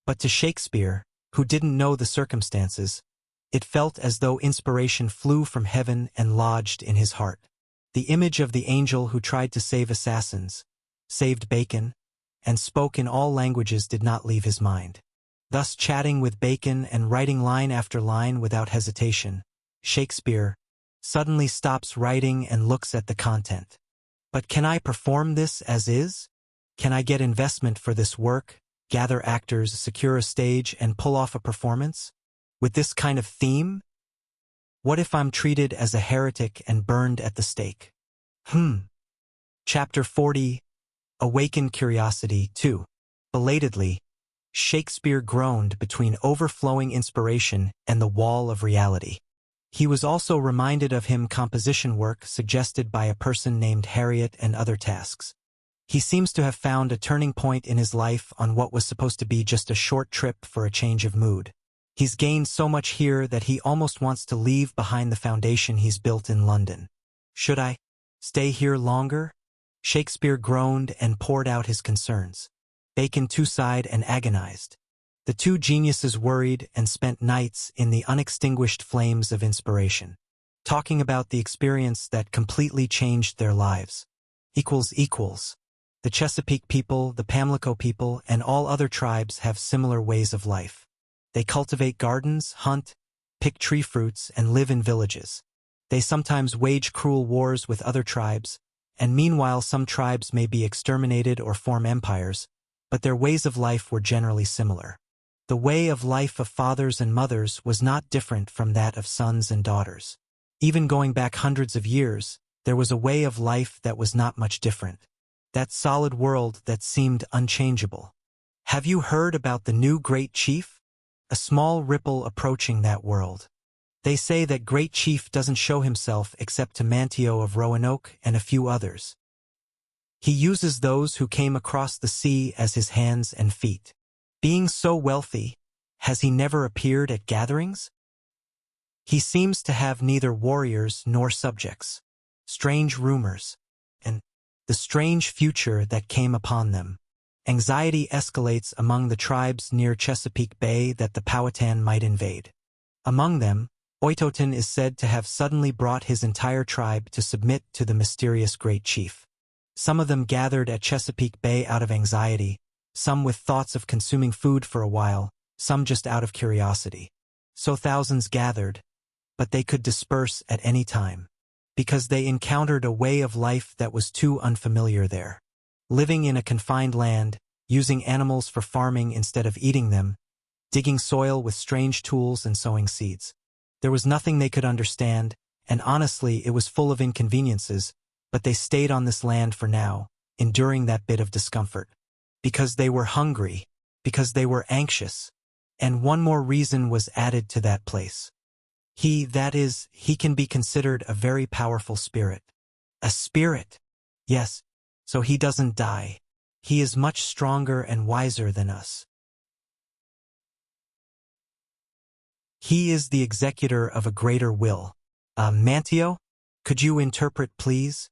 But to Shakespeare, who didn't know the circumstances, it felt as though inspiration flew from heaven and lodged in his heart. The image of the angel who tried to save assassins, saved Bacon, and spoke in all languages did not leave his mind. Thus chatting with Bacon and writing line after line without hesitation, Shakespeare suddenly stops writing and looks at the content. But can I perform this as is? Can I get investment for this work, gather actors, secure a stage, and pull off a performance? With this kind of theme? What if I'm treated as a heretic and burned at the stake? Chapter 40. Awakened Curiosity 2. Belatedly, Shakespeare groaned between overflowing inspiration and the wall of reality. He was also reminded of him composition work suggested by a person named Harriet and other tasks. He seems to have found a turning point in his life on what was supposed to be just a short trip for a change of mood. He's gained so much here that he almost wants to leave behind the foundation he's built in London. Should I stay here longer? Shakespeare groaned and poured out his concerns. Bacon too sighed and agonized. The two geniuses worried and spent nights in the unextinguished flames of inspiration, talking about the experience that completely changed their lives. The Chesapeake people, the Pamlico people, and all other tribes have similar ways of life. They cultivate gardens, hunt, pick tree fruits, and live in villages. They sometimes wage cruel wars with other tribes, and meanwhile some tribes may be exterminated or form empires, but their ways of life were generally similar. The way of life of fathers and mothers was not different from that of sons and daughters. Even going back hundreds of years, there was a way of life that was not much different. That solid world that seemed unchangeable. Have you heard about the new Great Chief? A small ripple approaching that world. They say that Great Chief doesn't show himself except to Manteo of Roanoke and a few others. He uses those who came across the sea as his hands and feet. Being so wealthy, has he never appeared at gatherings? He seems to have neither warriors nor subjects. Strange rumors, and the strange future that came upon them. Anxiety escalates among the tribes near Chesapeake Bay that the Powhatan might invade. Among them, Oytoten is said to have suddenly brought his entire tribe to submit to the mysterious Great Chief. Some of them gathered at Chesapeake Bay out of anxiety, some with thoughts of consuming food for a while, some just out of curiosity. So thousands gathered, but they could disperse at any time, because they encountered a way of life that was too unfamiliar there. Living in a confined land, using animals for farming instead of eating them, digging soil with strange tools and sowing seeds. There was nothing they could understand, and honestly it was full of inconveniences, but they stayed on this land for now, enduring that bit of discomfort. Because they were hungry, because they were anxious, and one more reason was added to that place. He can be considered a very powerful spirit. A spirit? Yes, so he doesn't die. He is much stronger and wiser than us. He is the executor of a greater will. Manteo, could you interpret please?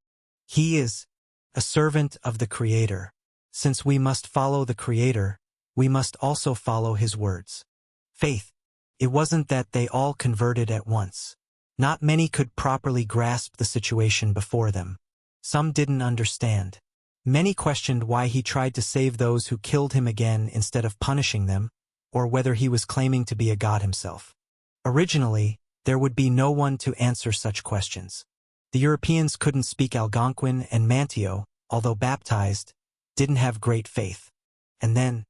He is a servant of the Creator. Since we must follow the Creator, we must also follow His words. Faith. It wasn't that they all converted at once. Not many could properly grasp the situation before them. Some didn't understand. Many questioned why he tried to save those who killed him again instead of punishing them, or whether he was claiming to be a god himself. Originally, there would be no one to answer such questions. The Europeans couldn't speak Algonquin, and Manteo, although baptized, didn't have great faith. And then,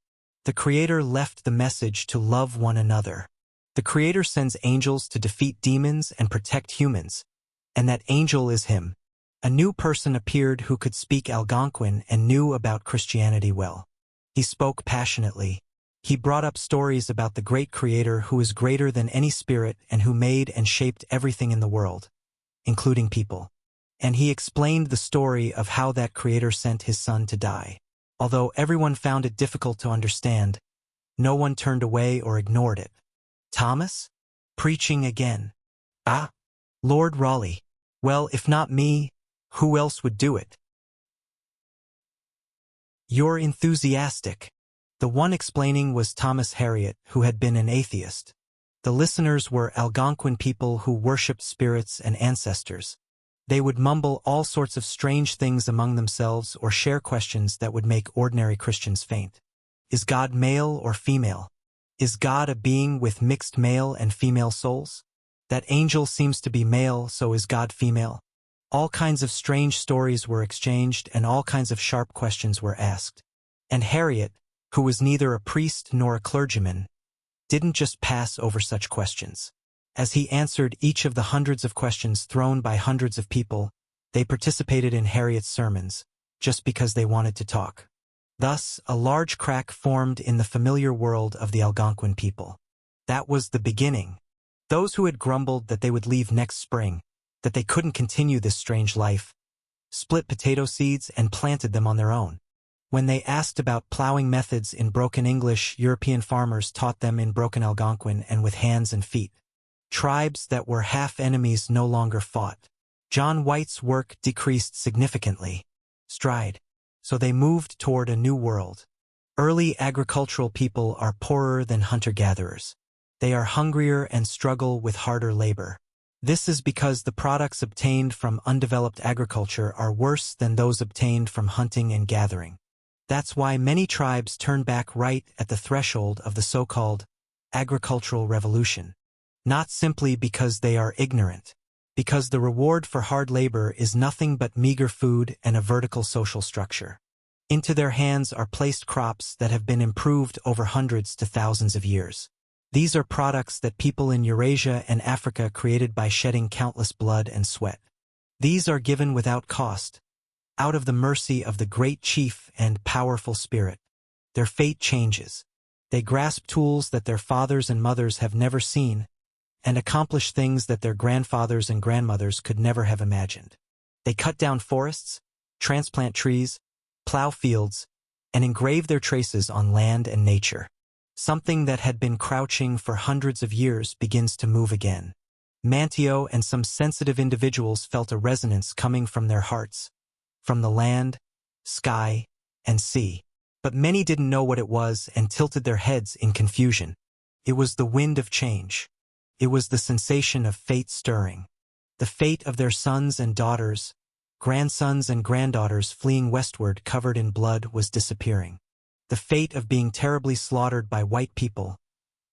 the Creator left the message to love one another. The Creator sends angels to defeat demons and protect humans, and that angel is him. A new person appeared who could speak Algonquin and knew about Christianity well. He spoke passionately. He brought up stories about the great Creator who is greater than any spirit and who made and shaped everything in the world, including people. And he explained the story of how that Creator sent his Son to die. Although everyone found it difficult to understand, no one turned away or ignored it. Thomas? Preaching again. Lord Raleigh. Well, if not me, who else would do it? You're enthusiastic. The one explaining was Thomas Harriot, who had been an atheist. The listeners were Algonquin people who worshipped spirits and ancestors. They would mumble all sorts of strange things among themselves or share questions that would make ordinary Christians faint. Is God male or female? Is God a being with mixed male and female souls? That angel seems to be male, so is God female? All kinds of strange stories were exchanged and all kinds of sharp questions were asked. And Harriet, who was neither a priest nor a clergyman, didn't just pass over such questions. As he answered each of the hundreds of questions thrown by hundreds of people, they participated in Harriet's sermons, just because they wanted to talk. Thus, a large crack formed in the familiar world of the Algonquin people. That was the beginning. Those who had grumbled that they would leave next spring, that they couldn't continue this strange life, split potato seeds and planted them on their own. When they asked about plowing methods in broken English, European farmers taught them in broken Algonquin and with hands and feet. Tribes that were half enemies no longer fought. John White's work decreased significantly. So they moved toward a new world. Early agricultural people are poorer than hunter-gatherers. They are hungrier and struggle with harder labor. This is because the products obtained from undeveloped agriculture are worse than those obtained from hunting and gathering. That's why many tribes turn back right at the threshold of the so-called agricultural revolution. Not simply because they are ignorant, because the reward for hard labor is nothing but meager food and a vertical social structure. Into their hands are placed crops that have been improved over hundreds to thousands of years. These are products that people in Eurasia and Africa created by shedding countless blood and sweat. These are given without cost, out of the mercy of the great chief and powerful spirit. Their fate changes. They grasp tools that their fathers and mothers have never seen, and accomplish things that their grandfathers and grandmothers could never have imagined. They cut down forests, transplant trees, plow fields, and engrave their traces on land and nature. Something that had been crouching for hundreds of years begins to move again. Manteo and some sensitive individuals felt a resonance coming from their hearts, from the land, sky, and sea. But many didn't know what it was and tilted their heads in confusion. It was the wind of change. It was the sensation of fate stirring. The fate of their sons and daughters, grandsons and granddaughters fleeing westward covered in blood was disappearing. The fate of being terribly slaughtered by white people,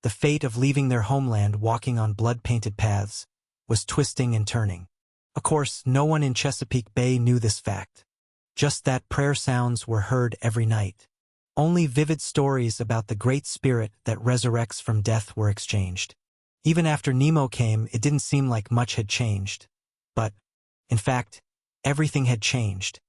the fate of leaving their homeland walking on blood-painted paths, was twisting and turning. Of course, no one in Chesapeake Bay knew this fact. Just that prayer sounds were heard every night. Only vivid stories about the Great Spirit that resurrects from death were exchanged. Even after Nemo came, it didn't seem like much had changed. But, in fact, everything had changed.